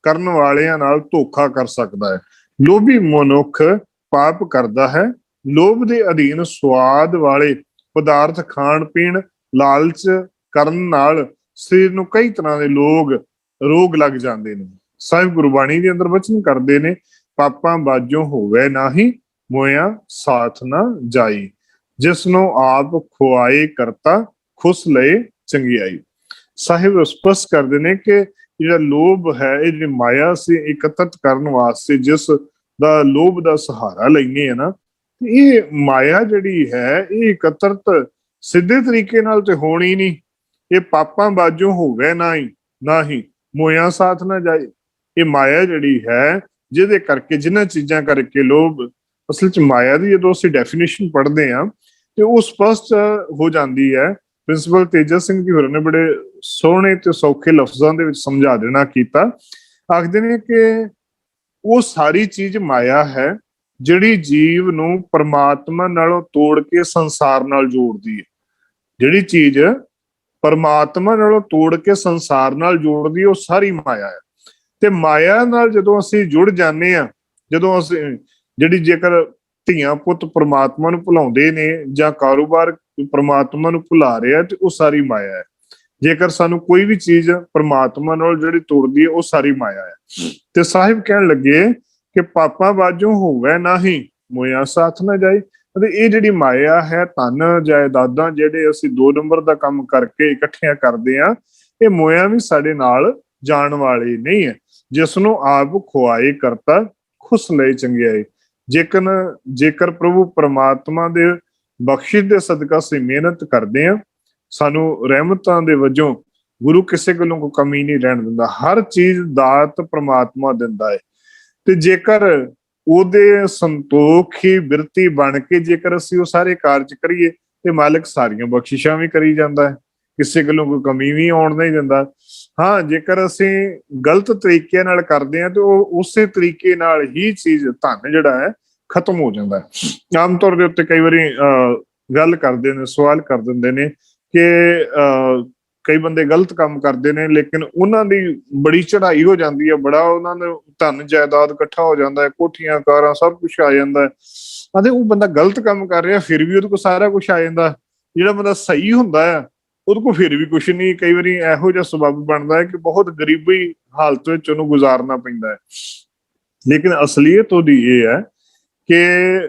ਕਰਨ ਵਾਲਿਆਂ ਨਾਲ ਧੋਖਾ ਕਰ ਸਕਦਾ ਹੈ। ਲੋਭੀ ਮਨੁੱਖ ਪਾਪ ਕਰਦਾ ਹੈ। ਲੋਭ ਦੇ ਅਧੀਨ ਸਵਾਦ ਵਾਲੇ ਪਦਾਰਥ ਖਾਣ ਪੀਣ, ਲਾਲਚ ਕਰਨ ਨਾਲ ਸਰੀਰ ਨੂੰ ਕਈ ਤਰ੍ਹਾਂ ਦੇ ਰੋਗ ਲੱਗ ਜਾਂਦੇ ਨੇ। ਸਾਹਿਬ ਗੁਰਬਾਣੀ ਦੇ ਅੰਦਰ ਵਚਨ ਕਰਦੇ ਨੇ, ਪਾਪਾਂ ਬਾਝੋਂ ਹੋਵੇ ਨਾਹੀ, ਮੋਇਆ ਸਾਥ ਨਾ ਜਾਈ, ਜਿਸ ਨੂੰ ਆਪ ਖੁਆਏ ਕਰਤਾ, ਖੁਸ ਲਏ ਚੰਗਿਆਈ। ਸਾਹਿਬ ਸਪਸ਼ਟ ਕਰਦੇ ਨੇ ਕਿ ਜਿਹੜਾ ਲੋਭ ਹੈ, ਇਹ ਜਿਹੜੀ ਮਾਇਆ ਸੀ ਇਕੱਤਰਤ ਕਰਨ ਵਾਸਤੇ ਜਿਸ ਦਾ ਲੋਭ ਦਾ ਸਹਾਰਾ ਲੈਂਦੇ ਆ ਨਾ, ਇਹ ਮਾਇਆ ਜਿਹੜੀ ਹੈ ਇਹ ਇਕੱਤਰਤ ਸਿੱਧੇ ਤਰੀਕੇ ਨਾਲ ਤੇ ਹੋਣੀ ਨਹੀਂ। ਇਹ ਪਾਪਾਂ ਬਾਝੋਂ ਹੋਵੇ ਨਾ ਹੀ ਮੋਇਆ ਸਾਥ ਨਾ ਜਾਏ। ਇਹ ਮਾਇਆ ਜਿਹੜੀ ਹੈ, ਜਿਹਦੇ ਕਰਕੇ, ਜਿਨ੍ਹਾਂ ਚੀਜ਼ਾਂ ਕਰਕੇ ਲੋਭ, ਅਸਲ ਚ ਮਾਇਆ ਦੀ ਜਦੋਂ ਅਸੀਂ ਡੈਫੀਨੇਸ਼ਨ ਪੜ੍ਹਦੇ ਹਾਂ ਤੇ ਉਹ ਸਪਸ਼ਟ ਹੋ ਜਾਂਦੀ ਹੈ। ਪ੍ਰਿੰਸੀਪਲ ਤੇਜਾ ਸਿੰਘ ਜੀ ਹੋਰਾਂ ਨੇ ਬੜੇ ਸੋਹਣੇ ਤੇ ਸੌਖੇ ਲਫ਼ਜ਼ਾਂ ਦੇ ਵਿੱਚ ਸਮਝਾ ਦੇਣਾ ਕੀਤਾ। ਆਖਦੇ ਨੇ ਕਿ ਉਹ ਸਾਰੀ ਚੀਜ਼ ਮਾਇਆ ਹੈ ਜਿਹੜੀ ਜੀਵ ਨੂੰ ਪਰਮਾਤਮਾ ਨਾਲੋਂ ਤੋੜ ਕੇ ਸੰਸਾਰ ਨਾਲ ਜੋੜਦੀ ਹੈ। ਜਿਹੜੀ ਚੀਜ਼ ਪਰਮਾਤਮਾ ਨਾਲੋਂ ਤੋੜ ਕੇ ਸੰਸਾਰ ਨਾਲ ਜੋੜਦੀ ਉਹ ਸਾਰੀ ਮਾਇਆ ਹੈ। ਤੇ ਮਾਇਆ ਨਾਲ ਜਦੋਂ ਅਸੀਂ ਜੁੜ ਜਾਂਦੇ ਆ, ਜਦੋਂ ਅਸੀਂ ਜਿਹੜੀ, ਜੇਕਰ ਧੀਆਂ ਪੁੱਤ ਪਰਮਾਤਮਾ ਨੂੰ ਭੁਲਾਉਂਦੇ ਨੇ ਜਾਂ ਕਾਰੋਬਾਰ ਪਰਮਾਤਮਾ ਨੂੰ ਭੁਲਾ ਰਿਹਾ, ਤੇ ਉਹ ਸਾਰੀ ਮਾਇਆ ਹੈ। ਜੇਕਰ ਸਾਨੂੰ ਕੋਈ ਵੀ ਚੀਜ਼ ਪਰਮਾਤਮਾ ਨਾਲ ਜਿਹੜੀ ਤੋੜਦੀ ਹੈ ਉਹ ਸਾਰੀ ਮਾਇਆ ਹੈ। ਤੇ ਸਾਹਿਬ ਕਹਿਣ ਲੱਗੇ ਕਿ ਪਾਪਾਂ ਬਾਝੋਂ ਹੋਵੇ ਨਾਹੀਂ ਮੋਇਆ ਸਾਥ ਨਾ ਜਾਏ। ਅਤੇ ਇਹ ਜਿਹੜੀ ਮਾਇਆ ਹੈ, ਧਨ ਜਾਇਦਾਦਾਂ ਜਿਹੜੇ ਅਸੀਂ 2 ਨੰਬਰ ਦਾ ਕੰਮ ਕਰਕੇ ਇਕੱਠੀਆਂ ਕਰਦੇ ਆ, ਇਹ ਮੋਇਆ ਵੀ ਸਾਡੇ ਨਾਲ ਜਾਣ ਵਾਲੀ ਨਹੀਂ ਹੈ। ਜਿਸ ਨੂੰ ਆਪ ਖੁਆਏ ਕਰਤਾ ਖੁਸ ਲਏ ਚੰਗਿਆਈ। ਜੇਕਰ ਪ੍ਰਭੂ ਪਰਮਾਤਮਾ ਦੇ ਬਖਸ਼ਿਸ਼ ਦੇ ਸਦਕਾ ਅਸੀਂ ਮਿਹਨਤ ਕਰਦੇ ਆ, ਸਾਨੂੰ ਰਹਿਮਤਾਂ ਦੇ ਵਜੋਂ ਗੁਰੂ ਕਿਸੇ ਕੋਲੋਂ ਕੋਈ ਕਮੀ ਨਹੀਂ ਰਹਿਣ ਦਿੰਦਾ। ਹਰ ਚੀਜ਼ ਦਾਤ ਪਰਮਾਤਮਾ ਦਿੰਦਾ ਹੈ। ਤੇ ਜੇਕਰ ਉਹਦੇ ਸੰਤੋਖ ਹੀ ਬਿਰਤੀ ਬਣ ਕੇ ਜੇਕਰ ਅਸੀਂ ਉਹ ਸਾਰੇ ਕਾਰਜ ਕਰੀਏ ਤੇ ਮਾਲਕ ਸਾਰੀਆਂ ਬਖਸ਼ਿਸ਼ਾਂ ਵੀ ਕਰੀ ਜਾਂਦਾ ਹੈ, ਕਿਸੇ ਕੋਲੋਂ ਕੋਈ ਕਮੀ ਵੀ ਆਉਣ ਨਹੀਂ ਦਿੰਦਾ। ਹਾਂ, ਜੇਕਰ ਅਸੀਂ ਗਲਤ ਤਰੀਕੇ ਨਾਲ ਕਰਦੇ ਹਾਂ ਤੇ ਉਹ ਉਸੇ ਤਰੀਕੇ ਨਾਲ ਹੀ ਚੀਜ਼, ਧਨ ਜਿਹੜਾ ਹੈ, ਖਤਮ ਹੋ ਜਾਂਦਾ ਹੈ। ਆਮ ਤੌਰ ਦੇ ਉੱਤੇ ਕਈ ਵਾਰੀ ਗੱਲ ਕਰਦੇ ਨੇ, ਸਵਾਲ ਕਰ ਦਿੰਦੇ ਨੇ ਕਿ ਕਈ ਬੰਦੇ ਗਲਤ ਕੰਮ ਕਰਦੇ ਨੇ, ਲੇਕਿਨ ਉਹਨਾਂ ਦੀ ਬੜੀ ਚੜ੍ਹਾਈ ਹੋ ਜਾਂਦੀ ਹੈ, ਬੜਾ ਉਹਨਾਂ ਨੂੰ ਧਨ ਜਾਇਦਾਦ ਇਕੱਠਾ ਹੋ ਜਾਂਦਾ ਹੈ, ਕੋਠੀਆਂ ਕਾਰਾਂ ਸਭ ਕੁਛ ਆ ਜਾਂਦਾ ਹੈ। ਅਤੇ ਉਹ ਬੰਦਾ ਗਲਤ ਕੰਮ ਕਰ ਰਿਹਾ, ਫਿਰ ਵੀ ਉਹਦੇ ਕੋਲ ਸਾਰਾ ਕੁਛ ਆ ਜਾਂਦਾ। ਜਿਹੜਾ ਬੰਦਾ ਸਹੀ ਹੁੰਦਾ ਹੈ ਉਹਦੇ ਕੋਲ ਫਿਰ ਵੀ ਕੁਛ ਨਹੀਂ। ਕਈ ਵਾਰੀ ਇਹੋ ਜਿਹਾ ਸਬੱਬ ਬਣਦਾ ਹੈ ਕਿ ਬਹੁਤ ਗਰੀਬੀ ਹਾਲਤ ਵਿੱਚ ਉਹਨੂੰ ਗੁਜ਼ਾਰਨਾ ਪੈਂਦਾ ਹੈ। ਲੇਕਿਨ ਅਸਲੀਅਤ ਉਹਦੀ ਇਹ ਹੈ ਕਿ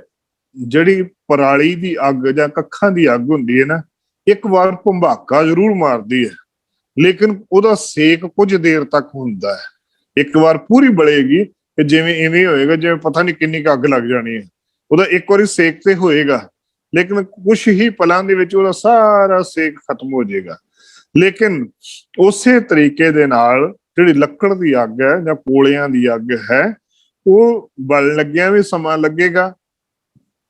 ਜਿਹੜੀ ਪਰਾਲੀ ਦੀ ਅੱਗ ਜਾਂ ਕੱਖਾਂ ਦੀ ਅੱਗ ਹੁੰਦੀ ਹੈ ਨਾ, ਇੱਕ ਵਾਰ ਭੰਬਾਕਾ ਜ਼ਰੂਰ ਮਾਰਦੀ ਹੈ, ਲੇਕਿਨ ਉਹਦਾ ਸੇਕ ਕੁਝ ਦੇਰ ਤੱਕ ਹੁੰਦਾ ਹੈ। ਇੱਕ ਵਾਰ ਪੂਰੀ ਬਲੇਗੀ ਕਿ ਜਿਵੇਂ ਇਵੇਂ ਹੋਏਗਾ ਜਿਵੇਂ ਪਤਾ ਨਹੀਂ ਕਿੰਨੀ ਕੁ ਅੱਗ ਲੱਗ ਜਾਣੀ ਹੈ। ਉਹਦਾ ਇੱਕ ਵਾਰੀ ਸੇਕ ਤੇ ਹੋਏਗਾ, ਲੇਕਿਨ ਕੁਛ ਹੀ ਪਲਾਂ ਦੇ ਵਿੱਚ ਉਹਦਾ ਸਾਰਾ ਸੇਕ ਖਤਮ ਹੋ ਜਾਏਗਾ। ਲੇਕਿਨ ਉਸੇ ਤਰੀਕੇ ਦੇ ਨਾਲ ਜਿਹੜੀ ਲੱਕੜ ਦੀ ਅੱਗ ਹੈ ਜਾਂ ਕੋਲਿਆਂ ਦੀ ਅੱਗ ਹੈ, ਉਹ ਬਲਣ ਲੱਗਿਆ ਵੀ ਸਮਾਂ ਲੱਗੇਗਾ,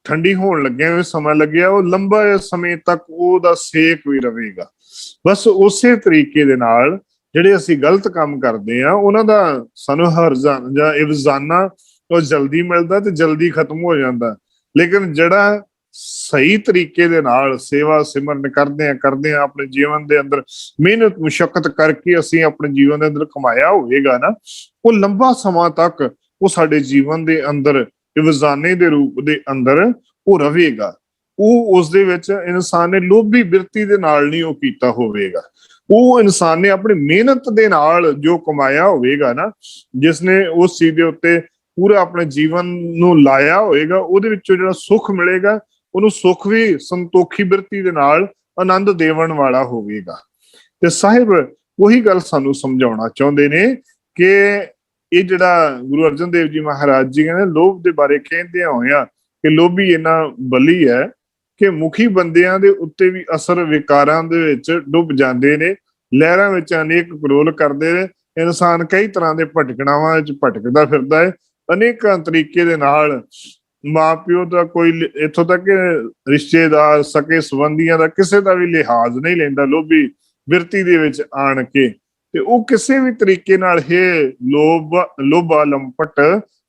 ਠੰਡੀ ਹੋਣ ਲੱਗਿਆ ਵੀ ਸਮਾਂ ਲੱਗਿਆ, ਉਹ ਲੰਬਾ ਸਮੇਂ ਤੱਕ ਉਹਦਾ ਸੇਕ ਵੀ ਰਹੇਗਾ। ਬਸ ਉਸੇ ਤਰੀਕੇ ਦੇ ਨਾਲ ਜਿਹੜੇ ਅਸੀਂ ਗਲਤ ਕੰਮ ਕਰਦੇ ਆ, ਉਹਨਾਂ ਦਾ ਸਾਨੂੰ ਹਰਜ਼ਾਨਾ ਜਾਂ ਇਵਜ਼ਾਨਾ ਉਹ ਜਲਦੀ ਮਿਲਦਾ ਤੇ ਜਲਦੀ ਖਤਮ ਹੋ ਜਾਂਦਾ। ਲੇਕਿਨ ਜਿਹੜਾ ਸਹੀ ਤਰੀਕੇ ਦੇ ਨਾਲ ਸੇਵਾ ਸਿਮਰਨ ਕਰਦੇ ਆ ਆਪਣੇ ਜੀਵਨ ਦੇ ਅੰਦਰ ਮਿਹਨਤ ਮੁਸ਼ੱਕਤ ਕਰਕੇ ਅਸੀਂ ਆਪਣੇ ਜੀਵਨ ਦੇ ਅੰਦਰ ਕਮਾਇਆ ਹੋਵੇਗਾ ਨਾ, ਉਹ ਲੰਬਾ ਸਮਾਂ ਤੱਕ ਉਹ ਸਾਡੇ ਜੀਵਨ ਦੇ ਅੰਦਰ ਇਵਜ਼ਾਨੇ ਦੇ ਰੂਪ ਦੇ ਅੰਦਰ ਉਹ ਰਹੇਗਾ। ਉਹ ਉਸ ਦੇ ਵਿੱਚ ਇਨਸਾਨ ਨੇ ਲੋਭੀ ਬਿਰਤੀ ਦੇ ਨਾਲ ਨਹੀਂ ਉਹ ਕੀਤਾ ਹੋਵੇਗਾ। ਉਹ ਇਨਸਾਨ ਨੇ ਆਪਣੀ ਮਿਹਨਤ ਦੇ ਨਾਲ ਜੋ ਕਮਾਇਆ ਹੋਵੇਗਾ ਨਾ, ਜਿਸਨੇ ਉਸ ਚੀਜ਼ ਦੇ ਉੱਤੇ ਪੂਰਾ ਆਪਣੇ ਜੀਵਨ ਨੂੰ ਲਾਇਆ ਹੋਵੇਗਾ, ਉਹਦੇ ਵਿੱਚੋਂ ਜਿਹੜਾ ਸੁੱਖ ਮਿਲੇਗਾ, ਉਹਨੂੰ ਸੁੱਖ ਵੀ ਸੰਤੋਖੀ ਬਿਰਤੀ ਦੇ ਨਾਲ ਆਨੰਦ ਦੇਵਣ ਵਾਲਾ ਹੋਵੇਗਾ। ਤੇ ਸਾਹਿਬ ਉਹੀ ਗੱਲ ਸਾਨੂੰ ਸਮਝਾਉਣਾ ਚਾਹੁੰਦੇ ਨੇ ਕਿ ਇਹ ਜਿਹੜਾ ਗੁਰੂ ਅਰਜਨ ਦੇਵ ਜੀ ਮਹਾਰਾਜ ਜੀ ਕਹਿੰਦੇ ਲੋਭ ਦੇ ਬਾਰੇ ਕਹਿੰਦੇ ਹੋਇਆ ਕਿ ਲੋਭੀ ਇੰਨਾ ਬਲੀ ਹੈ ਕਿ ਮੁਖੀ ਬੰਦਿਆਂ ਦੇ ਉੱਤੇ ਵੀ ਅਸਰ ਵਿਕਾਰਾਂ ਦੇ ਵਿੱਚ ਡੁੱਬ ਜਾਂਦੇ ਨੇ, ਲਹਿਰਾਂ ਵਿੱਚ ਅਨੇਕ ਕਰੋਲ ਕਰਦੇ ਨੇ। ਇਨਸਾਨ ਕਈ ਤਰ੍ਹਾਂ ਦੇ ਭਟਕਣਾਵਾਂ ਵਿੱਚ ਭਟਕਦਾ ਫਿਰਦਾ ਹੈ, ਅਨੇਕਾਂ ਤਰੀਕੇ ਦੇ ਨਾਲ ਮਾਂ ਪਿਓ ਦਾ ਕੋਈ, ਇੱਥੋਂ ਤੱਕ ਰਿਸ਼ਤੇਦਾਰ ਸਕੇ ਸੰਬੰਧੀਆਂ ਦਾ ਕਿਸੇ ਦਾ ਵੀ ਲਿਹਾਜ਼ ਨਹੀਂ ਲੈਂਦਾ ਲੋਭੀ ਬਿਰਤੀ ਦੇ ਵਿੱਚ ਆਣ ਕੇ। ਤੇ ਉਹ ਕਿਸੇ ਵੀ ਤਰੀਕੇ ਨਾਲ ਲੋਭਾ ਲੰਪਟ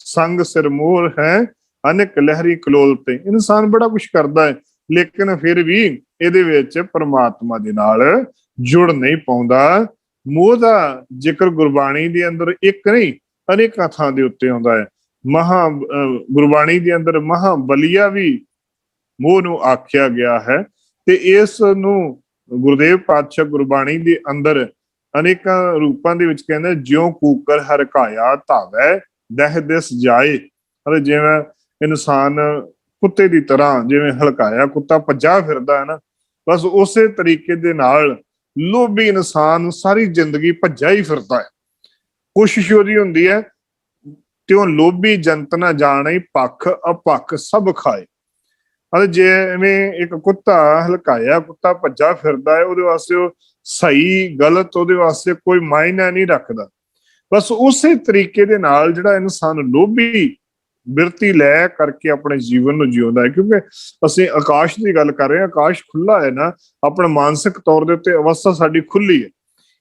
ਸੰਗ ਸਿਰਮੋਰ ਹੈ ਅਨੇਕ ਲਹਿਰੀ ਕਲੋਲ ਤੇ। ਇਨਸਾਨ ਬੜਾ ਕੁਛ ਕਰਦਾ ਹੈ, ਲੇਕਿਨ ਫਿਰ ਵੀ ਇਹਦੇ ਵਿੱਚ ਪਰਮਾਤਮਾ ਦੇ ਨਾਲ ਜੁੜ ਨਹੀਂ ਪਾਉਂਦਾ। ਮੋਹ ਦਾ ਜ਼ਿਕਰ ਗੁਰਬਾਣੀ ਦੇ ਅੰਦਰ ਇੱਕ ਨਹੀਂ ਅਨੇਕਾਂ ਥਾਂ ਦੇ ਉੱਤੇ ਆਉਂਦਾ ਹੈ। ਗੁਰਬਾਣੀ ਦੇ ਅੰਦਰ ਮਹਾਬਲੀਆ ਵੀ ਮੋਹ ਨੂੰ ਆਖਿਆ ਗਿਆ ਹੈ। ਤੇ ਇਸ ਨੂੰ ਗੁਰਦੇਵ ਪਾਤਸ਼ਾਹ ਗੁਰਬਾਣੀ ਦੇ ਅੰਦਰ ਅਨੇਕਾਂ ਰੂਪਾਂ ਦੇ ਵਿੱਚ ਕਹਿੰਦੇ, ਜਿਉਂ ਕੂਕਰ ਹਰਕਾਇਆ ਧਾਵੈ ਦਹਿ ਦਿਸ ਜਾਏ। ਅਤੇ ਜਿਵੇਂ ਇਨਸਾਨ ਕੁੱਤੇ ਦੀ ਤਰ੍ਹਾਂ ਜਿਵੇਂ ਹਲਕਾਇਆ ਕੁੱਤਾ ਭੱਜਾ ਫਿਰਦਾ ਹੈ ਨਾ, ਬਸ ਉਸੇ ਤਰੀਕੇ ਦੇ ਨਾਲ ਲੋਭੀ ਇਨਸਾਨ ਸਾਰੀ ਜ਼ਿੰਦਗੀ ਭੱਜਾ ਹੀ ਫਿਰਦਾ ਹੈ। ਕੋਸ਼ਿਸ਼ ਉਹਦੀ ਹੁੰਦੀ ਹੈ ਤਿਉ ਲੋਭੀ ਜੰਤ ਨਾ ਜਾਣੇ ਪੱਖ ਅਪੱਖ ਸਭ ਖਾਏ। ਅਤੇ ਜਿਵੇਂ ਇੱਕ ਕੁੱਤਾ ਹਲਕਾਇਆ ਕੁੱਤਾ ਭੱਜਾ ਫਿਰਦਾ ਹੈ, ਉਹਦੇ ਵਾਸਤੇ ਉਹ ਸਹੀ ਗਲਤ ਉਹਦੇ ਵਾਸਤੇ ਕੋਈ ਮਾਇਨਾ ਨਹੀਂ ਰੱਖਦਾ। ਬਸ ਉਸੇ ਤਰੀਕੇ ਦੇ ਨਾਲ ਜਿਹੜਾ ਇਨਸਾਨ ਲੋਭੀ ਬਿਰਤੀ ਲੈ ਕਰਕੇ ਆਪਣੇ ਜੀਵਨ ਨੂੰ ਜਿਉਂਦਾ ਹੈ, ਕਿਉਂਕਿ ਅਸੀਂ ਆਕਾਸ਼ ਦੀ ਗੱਲ ਕਰ ਰਹੇ ਹਾਂ, ਆਕਾਸ਼ ਖੁੱਲਾ ਹੈ ਨਾ, ਆਪਣਾ ਮਾਨਸਿਕ ਤੌਰ ਦੇ ਉੱਤੇ ਅਵਸਥਾ ਸਾਡੀ ਖੁੱਲੀ ਹੈ,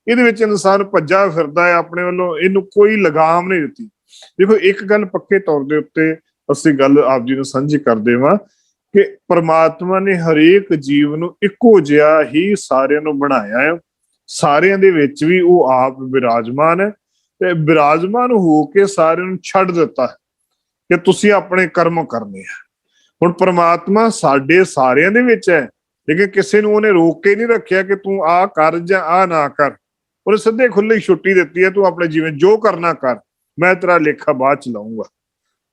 ਇਹਦੇ ਵਿੱਚ ਇਨਸਾਨ ਭੱਜਾ ਫਿਰਦਾ ਹੈ ਆਪਣੇ ਵੱਲੋਂ, ਇਹਨੂੰ ਕੋਈ ਲਗਾਮ ਨਹੀਂ ਦਿੱਤੀ। ਦੇਖੋ ਇੱਕ ਗੱਲ ਪੱਕੇ ਤੌਰ ਦੇ ਉੱਤੇ ਅਸੀਂ ਗੱਲ ਆਪ ਜੀ ਨੂੰ ਸਾਂਝੀ ਕਰਦੇ ਹਾਂ ਕਿ ਪਰਮਾਤਮਾ ਨੇ ਹਰੇਕ ਜੀਵ ਨੂੰ ਇੱਕੋ ਜਿਹਾ ਹੀ ਸਾਰਿਆਂ ਨੂੰ ਬਣਾਇਆ ਹੈ, ਸਾਰਿਆਂ ਦੇ ਵਿੱਚ ਵੀ ਉਹ ਆਪ ਵਿਰਾਜਮਾਨ ਹੈ ਤੇ ਵਿਰਾਜਮਾਨ ਹੋ ਕੇ ਸਾਰਿਆਂ ਨੂੰ ਛੱਡ ਦਿੱਤਾ ਹੈ ਕਿ ਤੁਸੀਂ ਆਪਣੇ ਕਰਮ ਕਰਨੇ ਆ। ਹੁਣ ਪਰਮਾਤਮਾ ਸਾਡੇ ਸਾਰਿਆਂ ਦੇ ਵਿੱਚ ਹੈ, ਲੇਕਿਨ ਕਿਸੇ ਨੂੰ ਉਹਨੇ ਰੋਕ ਕੇ ਨਹੀਂ ਰੱਖਿਆ ਕਿ ਤੂੰ ਆਹ ਕਰ ਜਾਂ ਆਹ ਨਾ ਕਰ। ਉਹਨੇ ਸਿੱਧੇ ਖੁੱਲੀ ਛੁੱਟੀ ਦਿੱਤੀ ਹੈ, ਤੂੰ ਆਪਣੇ ਜੀਵਨ ਜੋ ਕਰਨਾ ਕਰ, ਮੈਂ ਤੇਰਾ ਲੇਖਾ ਬਾਅਦ ਚ ਲਾਉਂਗਾ।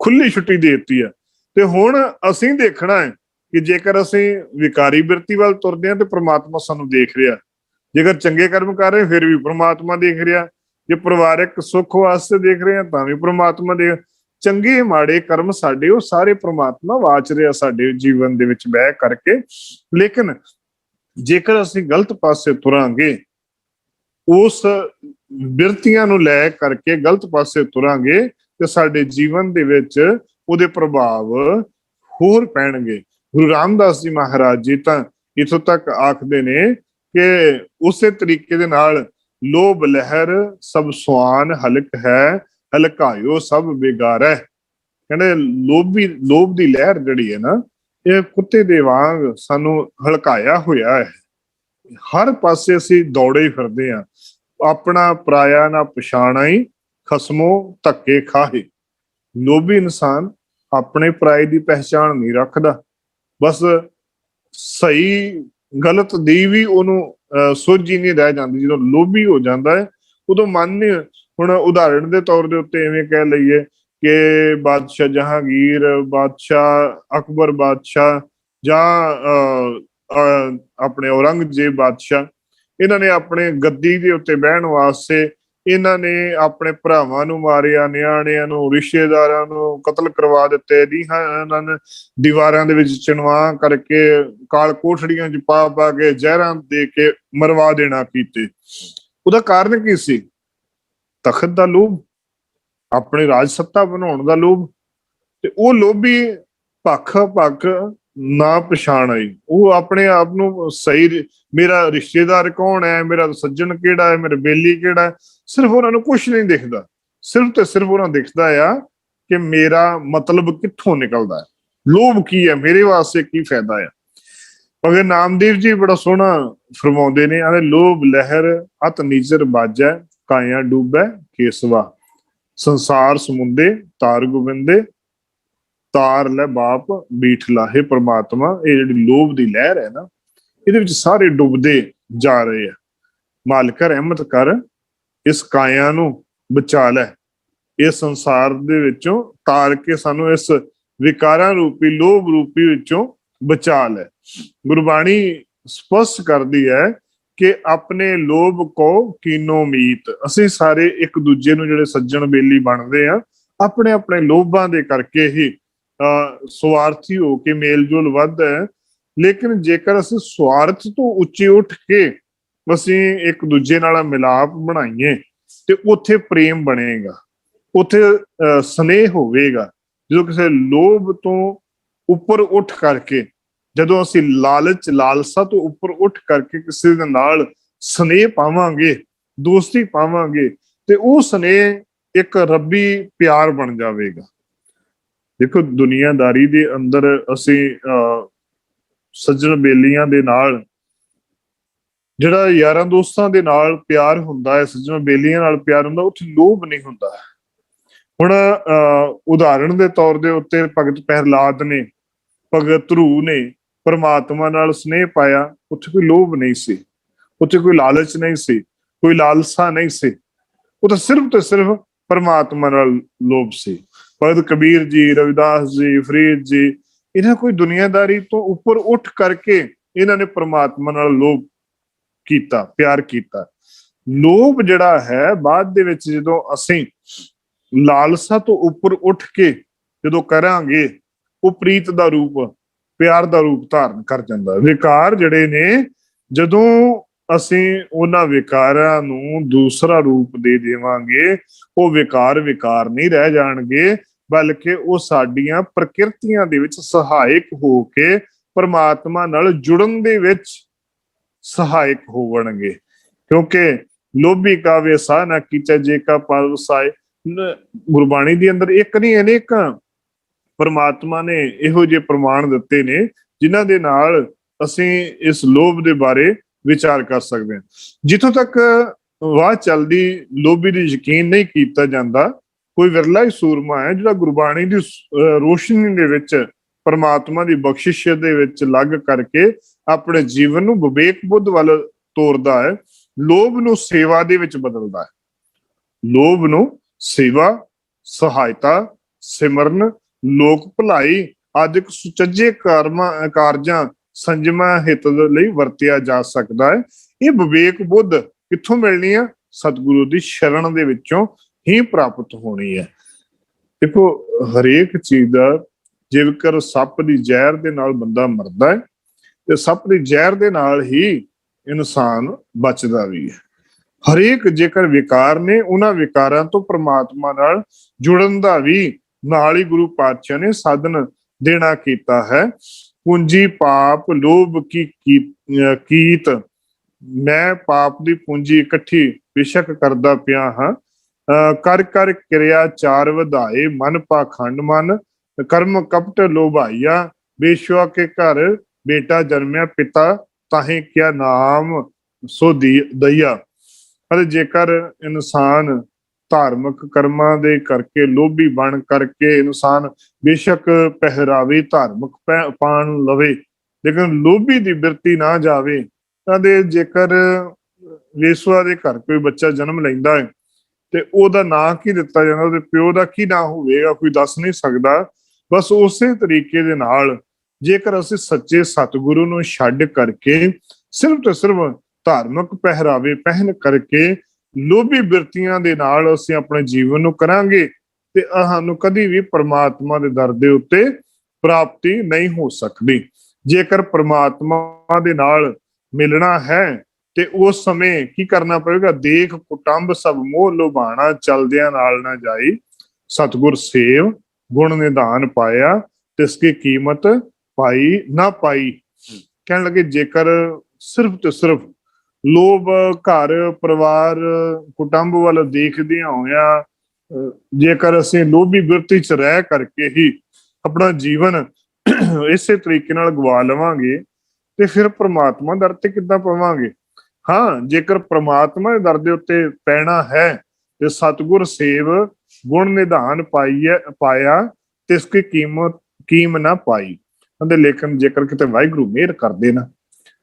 ਖੁੱਲੀ ਛੁੱਟੀ ਦੇ ਦਿੱਤੀ ਹੈ। ਤੇ ਹੁਣ ਅਸੀਂ ਦੇਖਣਾ ਹੈ ਕਿ ਜੇਕਰ ਅਸੀਂ ਵਿਕਾਰੀ ਬਿਰਤੀ ਵੱਲ ਤੁਰਦੇ ਹਾਂ ਤੇ ਪ੍ਰਮਾਤਮਾ ਸਾਨੂੰ ਦੇਖ ਰਿਹਾ, ਜੇਕਰ ਚੰਗੇ ਕਰਮ ਕਰ ਰਹੇ ਫਿਰ ਵੀ ਪ੍ਰਮਾਤਮਾ ਦੇਖ ਰਿਹਾ, ਜੇ ਪਰਿਵਾਰਕ ਸੁੱਖ ਵਾਸਤੇ ਦੇਖ ਰਹੇ ਹਾਂ ਤਾਂ ਵੀ ਪ੍ਰਮਾਤਮਾ ਦੇ, ਚੰਗੇ ਮਾੜੇ ਕਰਮ ਸਾਡੇ ਉਹ ਸਾਰੇ ਪ੍ਰਮਾਤਮਾ ਵਾਚ ਰਿਹਾ ਸਾਡੇ ਜੀਵਨ ਦੇ ਵਿੱਚ ਬਹਿ ਕਰਕੇ। ਲੇਕਿਨ ਜੇਕਰ ਅਸੀਂ ਗਲਤ ਪਾਸੇ ਤੁਰਾਂਗੇ, ਉਸ ਬਿਰਤੀਆਂ ਨੂੰ ਲੈ ਕਰਕੇ ਗਲਤ ਪਾਸੇ ਤੁਰਾਂਗੇ ਤੇ ਸਾਡੇ ਜੀਵਨ ਦੇ ਵਿੱਚ ਉਹਦੇ ਪ੍ਰਭਾਵ ਹੋਰ ਪੈਣਗੇ। ਗੁਰੂ ਰਾਮਦਾਸ ਜੀ ਮਹਾਰਾਜ ਜੀ ਤਾਂ ਇਥੋਂ ਤੱਕ ਆਖਦੇ ਨੇ ਕਿ ਉਸੇ ਤਰੀਕੇ ਦੇ ਨਾਲ ਲੋਭ ਲਹਿਰ ਸਭ ਸੁਆਨ ਹਲਕ ਹੈ, ਹਲਕਾਇਓ ਸਭ ਬੇਗਾਰੈ। ਕਹਿੰਦੇ ਲੋਭ ਦੀ ਲਹਿਰ ਜਿਹੜੀ ਹੈ ਨਾ, ਇਹ ਕੁੱਤੇ ਦੇ ਵਾਂਗ ਸਾਨੂੰ ਹਲਕਾਇਆ ਹੋਇਆ ਹੈ। ਹਰ ਪਾਸੇ ਅਸੀਂ ਦੌੜੇ ਫਿਰਦੇ ਹਾਂ, ਆਪਣਾ ਪਰਾਇਆ ਨਾ ਪਛਾਣਾਈ, ਖਸਮੋ ਧੱਕੇ ਖਾਹੇ। ਲੋਭੀ ਇਨਸਾਨ ਆਪਣੇ ਪਰਾਏ ਦੀ ਪਹਿਚਾਣ ਨਹੀਂ ਰੱਖਦਾ, ਬਸ ਸਹੀ ਗਲਤ ਦੀ ਵੀ ਉਹਨੂੰ ਸੋਝ ਹੀ ਨਹੀਂ ਰਹਿ ਜਾਂਦੀ। ਜਦੋਂ ਲੋਭੀ ਹੋ ਜਾਂਦਾ ਹੈ ਉਦੋਂ ਮਨ ਨਹੀਂ। ਹੁਣ ਉਦਾਹਰਣ ਦੇ ਤੌਰ ਦੇ ਉੱਤੇ ਐਵੇਂ ਕਹਿ ਲਈਏ ਕਿ ਬਾਦਸ਼ਾਹ ਜਹਾਂਗੀਰ, ਬਾਦਸ਼ਾਹ ਅਕਬਰ ਬਾਦਸ਼ਾਹ ਜਾਂ ਆਪਣੇ ਔਰੰਗਜ਼ੇਬ ਬਾਦਸ਼ਾਹ, ਇਹਨਾਂ ਨੇ ਆਪਣੇ ਗੱਦੀ ਦੇ ਉੱਤੇ ਬਹਿਣ ਵਾਸਤੇ ਇਹਨਾਂ ਨੇ ਆਪਣੇ ਭਰਾਵਾਂ ਨੂੰ ਮਾਰਿਆ, ਨਿਆਣਿਆਂ ਨੂੰ, ਰਿਸ਼ਤੇਦਾਰਾਂ ਨੂੰ ਕਤਲ ਕਰਵਾ ਦਿੱਤੇ, ਇਹਨਾਂ ਨੇ ਦੀਵਾਰਾਂ ਦੇ ਵਿੱਚ ਚਿਣਵਾ ਕਰਕੇ, ਕਾਲ ਕੋਠੜੀਆਂ ਚ ਪਾ ਪਾ ਕੇ, ਜ਼ਹਿਰਾਂ ਦੇ ਕੇ ਮਰਵਾ ਦੇਣਾ ਕੀਤੇ। ਉਹਦਾ ਕਾਰਨ ਕੀ ਸੀ? ਤਖਤ ਦਾ ਲੋਭ, ਆਪਣੇ ਰਾਜ ਸੱਤਾ ਬਣਾਉਣ ਦਾ ਲੋਭ। ਤੇ ਉਹ ਲੋਭੀ ਭੱਖ ਨਾ ਪਛਾਣ ਆਈ, ਉਹ ਆਪਣੇ ਆਪ ਨੂੰ ਸਹੀ, ਮੇਰਾ ਰਿਸ਼ਤੇਦਾਰ ਕੌਣ ਹੈ, ਮੇਰਾ ਸੱਜਣ ਕਿਹੜਾ ਹੈ, ਮੇਰਾ ਬੇਲੀ ਕਿਹੜਾ ਹੈ, ਸਿਰਫ ਉਹਨਾਂ ਨੂੰ ਕੁਛ ਨਹੀਂ ਦਿਖਦਾ। ਸਿਰਫ ਤੇ ਸਿਰਫ ਉਹਨਾਂ ਦਿਖਦਾ ਆ ਕਿ ਮੇਰਾ ਮਤਲਬ ਕਿੱਥੋਂ ਨਿਕਲਦਾ ਹੈ, ਲੋਭ ਕੀ ਹੈ, ਮੇਰੇ ਵਾਸਤੇ ਕੀ ਫਾਇਦਾ ਆ। ਭਗਤ ਨਾਮਦੇਵ ਜੀ ਬੜਾ ਸੋਹਣਾ ਫਰਮਾਉਂਦੇ ਨੇ, ਆਂਦੇ ਲੋਭ ਲਹਿਰ ਅਤ ਨੀਚਰ ਬਾਜੈ, ਕਾਇਆ ਡੂਬੈ ਕੇਸਵਾ, ਸੰਸਾਰ ਸਮੁੰਦੇ ਤਾਰ ਗੋਬਿੰਦੇ, ਤਾਰ ਲੈ ਬਾਪ ਬੀਠ ਲਾਹੇ। ਪ੍ਰਮਾਤਮਾ ਇਹ ਜਿਹੜੀ ਲੋਭ ਦੀ ਲਹਿਰ ਹੈ ਨਾ, ਇਹਦੇ ਵਿੱਚ ਸਾਰੇ ਡੁੱਬਦੇ ਜਾ ਰਹੇ ਆ। ਮਾਲਕਾ ਰਹਿਮਤ ਕਰ, ਇਸ ਕਾਇਆ ਨੂੰ ਬਚਾ ਲੈ, ਇਸ ਸੰਸਾਰ ਦੇ ਵਿੱਚੋਂ ਤਾਰ ਕੇ ਸਾਨੂੰ ਇਸ ਵਿਕਾਰਾਂ ਰੂਪੀ ਲੋਭ ਰੂਪੀ ਵਿੱਚੋਂ ਬਚਾ ਲੈ। ਗੁਰਬਾਣੀ ਸਪਸ਼ਟ ਕਰਦੀ ਹੈ ਕਿ ਆਪਣੇ ਲੋਭ ਕੋ ਕੀਨੋ ਮੀਤ। ਅਸੀਂ ਸਾਰੇ ਇੱਕ ਦੂਜੇ ਨੂੰ ਜਿਹੜੇ ਸੱਜਣ ਬੇਲੀ ਬਣਦੇ ਆ, ਆਪਣੇ ਆਪਣੇ ਲੋਭਾਂ ਦੇ ਕਰਕੇ ਹੀ ਸਵਾਰਥੀ ਹੋ ਕੇ ਮੇਲ ਜੋਲ ਵੱਧਦਾ ਹੈ। ਲੇਕਿਨ ਜੇਕਰ ਅਸੀਂ ਸਵਾਰਥ ਤੋਂ ਉੱਚੇ ਉੱਠ ਕੇ ਅਸੀਂ ਇੱਕ ਦੂਜੇ ਨਾਲ ਮਿਲਾਪ ਬਣਾਈਏ ਤੇ ਉੱਥੇ ਪ੍ਰੇਮ ਬਣੇਗਾ, ਉੱਥੇ ਸਨੇਹ ਹੋਵੇਗਾ। ਜਦੋਂ ਕਿਸੇ ਲੋਭ ਤੋਂ ਉੱਪਰ ਉੱਠ ਕਰਕੇ, ਜਦੋਂ ਅਸੀਂ ਲਾਲਚ ਲਾਲਸਾ ਤੋਂ ਉੱਪਰ ਉੱਠ ਕਰਕੇ ਕਿਸੇ ਦੇ ਨਾਲ ਸਨੇਹ ਪਾਵਾਂਗੇ, ਦੋਸਤੀ ਪਾਵਾਂਗੇ, ਤੇ ਉਹ ਸਨੇਹ ਇੱਕ ਰੱਬੀ ਪਿਆਰ ਬਣ ਜਾਵੇਗਾ। ਦੇਖੋ ਦੁਨੀਆਦਾਰੀ ਦੇ ਅੰਦਰ ਅਸੀਂ ਸੱਜਣ ਬੇਲੀਆਂ ਦੇ ਨਾਲ, ਜਿਹੜਾ ਯਾਰਾਂ ਦੋਸਤਾਂ ਦੇ ਨਾਲ ਪਿਆਰ ਹੁੰਦਾ ਹੈ, ਸੱਜਣ ਬੇਲੀਆਂ ਨਾਲ ਪਿਆਰ ਹੁੰਦਾ, ਉੱਥੇ ਲੋਭ ਨਹੀਂ ਹੁੰਦਾ। ਹੁਣ ਉਦਾਹਰਣ ਦੇ ਤੌਰ ਦੇ ਉੱਤੇ ਭਗਤ ਪ੍ਰਹਿਲਾਦ ਨੇ, ਭਗਤ ਧਰੂ ਨੇ ਪਰਮਾਤਮਾ ਨਾਲ ਸਨੇਹ ਪਾਇਆ, ਉੱਥੇ ਕੋਈ ਲੋਭ ਨਹੀਂ ਸੀ, ਉੱਥੇ ਕੋਈ ਲਾਲਚ ਨਹੀਂ ਸੀ, ਕੋਈ ਲਾਲਸਾ ਨਹੀਂ ਸੀ, ਉਹ ਤਾਂ ਸਿਰਫ ਤੇ ਸਿਰਫ ਪਰਮਾਤਮਾ ਨਾਲ ਲੋਭ ਸੀ। ਭਗਤ ਕਬੀਰ ਜੀ, ਰਵਿਦਾਸ ਜੀ, ਫਰੀਦ ਜੀ, ਇਹਨਾਂ ਕੋਈ ਦੁਨੀਆਦਾਰੀ ਤੋਂ ਉੱਪਰ ਉੱਠ ਕਰਕੇ ਇਹਨਾਂ ਨੇ ਪਰਮਾਤਮਾ ਨਾਲ ਲੋਭ ਕੀਤਾ, ਪਿਆਰ ਕੀਤਾ। ਲੋਭ ਜਿਹੜਾ ਹੈ ਬਾਅਦ ਦੇ ਵਿੱਚ ਜਦੋਂ ਅਸੀਂ ਲਾਲਸਾ ਤੋਂ ਉੱਪਰ ਉੱਠ ਕੇ ਜਦੋਂ ਕਰਾਂਗੇ, ਉਹ ਪ੍ਰੀਤ ਦਾ ਰੂਪ, ਪਿਆਰ ਦਾ ਰੂਪ ਧਾਰਨ ਕਰ ਜਾਂਦਾ। ਵਿਕਾਰ ਜਿਹੜੇ ਨੇ ਜਦੋਂ ਅਸੀਂ ਉਹਨਾਂ ਵਿਕਾਰਾਂ ਨੂੰ ਦੂਸਰਾ ਰੂਪ ਦੇ ਦੇਵਾਂਗੇ, ਉਹ ਵਿਕਾਰ ਵਿਕਾਰ ਨਹੀਂ ਰਹਿ ਜਾਣਗੇ, ਬਲਕਿ ਉਹ ਸਾਡੀਆਂ ਪ੍ਰਕਿਰਤੀਆਂ ਦੇ ਵਿੱਚ ਸਹਾਇਕ ਹੋ ਕੇ ਪਰਮਾਤਮਾ ਨਾਲ ਜੁੜਨ ਦੇ ਵਿੱਚ ਸਹਾਇਕ ਹੋਵਣਗੇ। ਕਿਉਂਕਿ ਲੋਭੀ ਕਾ ਵੇਸਾ ਨਾ ਕੀਚੈ ਜੇ ਕਾ ਪਲ ਵਸਾਏ, ਗੁਰਬਾਣੀ ਦੇ ਅੰਦਰ ਇੱਕ ਨਹੀਂ ਅਨੇਕਾਂ ਪਰਮਾਤਮਾ ਨੇ ਇਹੋ ਜਿਹੇ ਪ੍ਰਮਾਣ ਦਿੱਤੇ ਨੇ ਜਿਨ੍ਹਾਂ ਦੇ ਨਾਲ ਅਸੀਂ ਇਸ ਲੋਭ ਦੇ ਬਾਰੇ ਵਿਚਾਰ ਕਰ ਸਕਦੇ ਹਾਂ। ਜਿੱਥੋਂ ਤੱਕ ਵਾਹ ਚੱਲਦੀ ਲੋਭੀ ਦੀ ਯਕੀਨ ਨਹੀਂ ਕੀਤਾ ਜਾਂਦਾ, ਕੋਈ ਵਿਰਲਾ ਹੀ ਸੂਰਮਾ ਹੈ ਜਿਹੜਾ ਗੁਰਬਾਣੀ ਦੀ ਰੋਸ਼ਨੀ ਦੇ ਵਿੱਚ ਪਰਮਾਤਮਾ ਦੀ ਬਖਸ਼ਿਸ਼ ਦੇ ਵਿੱਚ ਲੱਗ ਕਰਕੇ ਆਪਣੇ ਜੀਵਨ ਨੂੰ ਵਿਵੇਕ ਬੁੱਧ ਵੱਲ ਤੋਰਦਾ ਹੈ, ਲੋਭ ਨੂੰ ਸੇਵਾ ਦੇ ਵਿੱਚ ਬਦਲਦਾ ਹੈ। ਲੋਭ ਨੂੰ ਸੇਵਾ, ਸਹਾਇਤਾ, ਸਿਮਰਨ, ਲੋਕ ਭਲਾਈ ਆਦਿਕ ਸੁਚੱਜੇ ਕਾਰਜਾਂ ਸੰਜਮਾ ਹਿੱਤ ਲਈ ਵਰਤਿਆ ਜਾ ਸਕਦਾ ਹੈ। ਇਹ ਵਿਵੇਕ ਬੁੱਧ ਕਿੱਥੋਂ ਮਿਲਣੀ ਆ? ਸਤਿਗੁਰੂ ਦੀ ਸ਼ਰਨ ਦੇ ਵਿੱਚੋਂ ਹੀ ਪ੍ਰਾਪਤ ਹੋਣੀ ਹੈ। ਦੇਖੋ, ਹਰੇਕ ਚੀਜ਼ ਦਾ, ਜੇਕਰ ਸੱਪ ਦੀ ਜ਼ਹਿਰ ਦੇ ਨਾਲ ਬੰਦਾ ਮਰਦਾ ਹੈ ਤੇ ਸੱਪ ਦੀ ਜ਼ਹਿਰ ਦੇ ਨਾਲ ਹੀ ਇਨਸਾਨ ਬਚਦਾ ਵੀ ਹੈ। ਹਰੇਕ ਜੇਕਰ ਵਿਕਾਰ ਨੇ, ਉਹਨਾਂ ਵਿਕਾਰਾਂ ਤੋਂ ਪ੍ਰਮਾਤਮਾ ਨਾਲ ਜੁੜਨ ਦਾ ਵੀ ਨਾਲ ਹੀ ਗੁਰੂ ਪਾਤਸ਼ਾਹ ਨੇ ਸਾਧਨ ਦੇਣਾ ਕੀਤਾ ਹੈ। ਪੂੰਜੀ ਪਾਪ ਲੋਭ ਕੀ ਕੀਤ, ਮੈਂ ਪਾਪ ਦੀ ਪੂੰਜੀ ਇਕੱਠੀ ਬੇਸ਼ੱਕ ਕਰਦਾ ਪਿਆ ਹਾਂ। ਕਰ ਕਰ ਕਿਰਿਆ ਚਾਰ ਵਧਾਏ, ਮਨ ਪਾਖੰਡ ਮਨ ਕਰਮ ਕਪਟ ਲੋਭਾਈਆ, ਬੇਸ਼ਵਾ ਕੇ ਘਰ ਬੇਟਾ ਜਨਮਿਆ ਪਿਤਾ ਤਾਹੇ ਕਿਆ ਨਾਮ ਸੋ ਦਈਆ। ਪਰ ਜੇਕਰ ਇਨਸਾਨ ਧਾਰਮਿਕ ਕਰਮਾਂ ਦੇ ਕਰਕੇ ਲੋਭੀ ਬਣ ਕਰਕੇ ਇਨਸਾਨ ਬੇਸ਼ੱਕ ਪਹਿਰਾਵੇ ਧਾਰਮਿਕ ਪਾਣ ਲਵੇ, ਲੇਕਿਨ ਲੋਭੀ ਦੀ ਬਿਰਤੀ ਨਾ ਜਾਵੇ ਤਾਂ ਜੇਕਰ ਵੇਸਵਾ ਦੇ ਘਰ ਕੋਈ ਬੱਚਾ ਜਨਮ ਲੈਂਦਾ ਹੈ ਤੇ ਉਹਦਾ ਨਾਂ ਕੀ ਦਿੱਤਾ ਜਾਂਦਾ, ਉਹਦੇ ਪਿਓ ਦਾ ਕੀ ਨਾਂ ਹੋਵੇਗਾ, ਕੋਈ ਦੱਸ ਨਹੀਂ ਸਕਦਾ। ਬਸ ਉਸੇ ਤਰੀਕੇ ਦੇ ਨਾਲ ਜੇਕਰ ਅਸੀਂ ਸੱਚੇ ਸਤਿਗੁਰੂ ਨੂੰ ਛੱਡ ਕਰਕੇ ਸਿਰਫ ਤੇ ਸਿਰਫ ਧਾਰਮਿਕ ਪਹਿਰਾਵੇ ਪਹਿਨ ਕਰਕੇ ਲੋਭੀ ਬਿਰਤੀਆਂ ਦੇ ਨਾਲ ਅਸੀਂ ਆਪਣੇ ਜੀਵਨ ਨੂੰ ਕਰਾਂਗੇ ਤੇ ਸਾਨੂੰ ਕਦੀ ਵੀ ਪ੍ਰਮਾਤਮਾ ਦੇ ਦਰ ਦੇ ਉੱਤੇ ਪ੍ਰਾਪਤੀ ਨਹੀਂ ਹੋ ਸਕਦੀ। ਜੇਕਰ ਪ੍ਰਮਾਤਮਾ ਦੇ ਨਾਲ ਮਿਲਣਾ ਹੈ ਤੇ ਉਸ ਸਮੇਂ ਕੀ ਕਰਨਾ ਪਵੇਗਾ? ਦੇਖ ਕੁਟੰਬ ਸਭ ਮੋਹ ਲੋਭਾਣਾ, ਚਲਦਿਆਂ ਨਾਲ ਨਾ ਜਾਈ, ਸਤਿਗੁਰ ਸੇਵ ਗੁਣ ਨਿਧਾਨ ਪਾਇਆ, ਤਿਸਕੀ ਕੀਮਤ ਪਾਈ ਨਾ ਪਾਈ। ਕਹਿਣ ਲੱਗੇ ਜੇਕਰ ਸਿਰਫ ਤੇ ਸਿਰਫ ਲੋਭ ਘਰ ਪਰਿਵਾਰ ਕੁਟੰਬ ਵੱਲ ਦੇਖਦਿਆਂ ਹੋਇਆਂ ਜੇਕਰ ਅਸੀਂ ਲੋਭੀ ਬਿਰਤੀ ਚ ਰਹਿ ਕਰਕੇ ਹੀ ਆਪਣਾ ਜੀਵਨ ਇਸੇ ਤਰੀਕੇ ਨਾਲ ਗਵਾ ਲਵਾਂਗੇ ਤੇ ਫਿਰ ਪ੍ਰਮਾਤਮਾ ਦਰ ਤੇ ਕਿੱਦਾਂ ਪਵਾਂਗੇ? ਹਾਂ, ਜੇਕਰ ਪ੍ਰਮਾਤਮਾ ਦੇ ਦਰ ਦੇ ਉੱਤੇ ਪੈਣਾ ਹੈ ਤੇ ਸਤਿਗੁਰ ਸੇਵ ਗੁਣ ਨਿਧਾਨ ਪਾਇਆ ਤਿਸਕੀ ਕੀਮ ਨਾ ਪਾਈ। ਕਹਿੰਦੇ ਲੇਕਿਨ ਜੇਕਰ ਕਿਤੇ ਵਾਹਿਗੁਰੂ ਮਿਹਰ ਕਰਦੇ ਨਾ,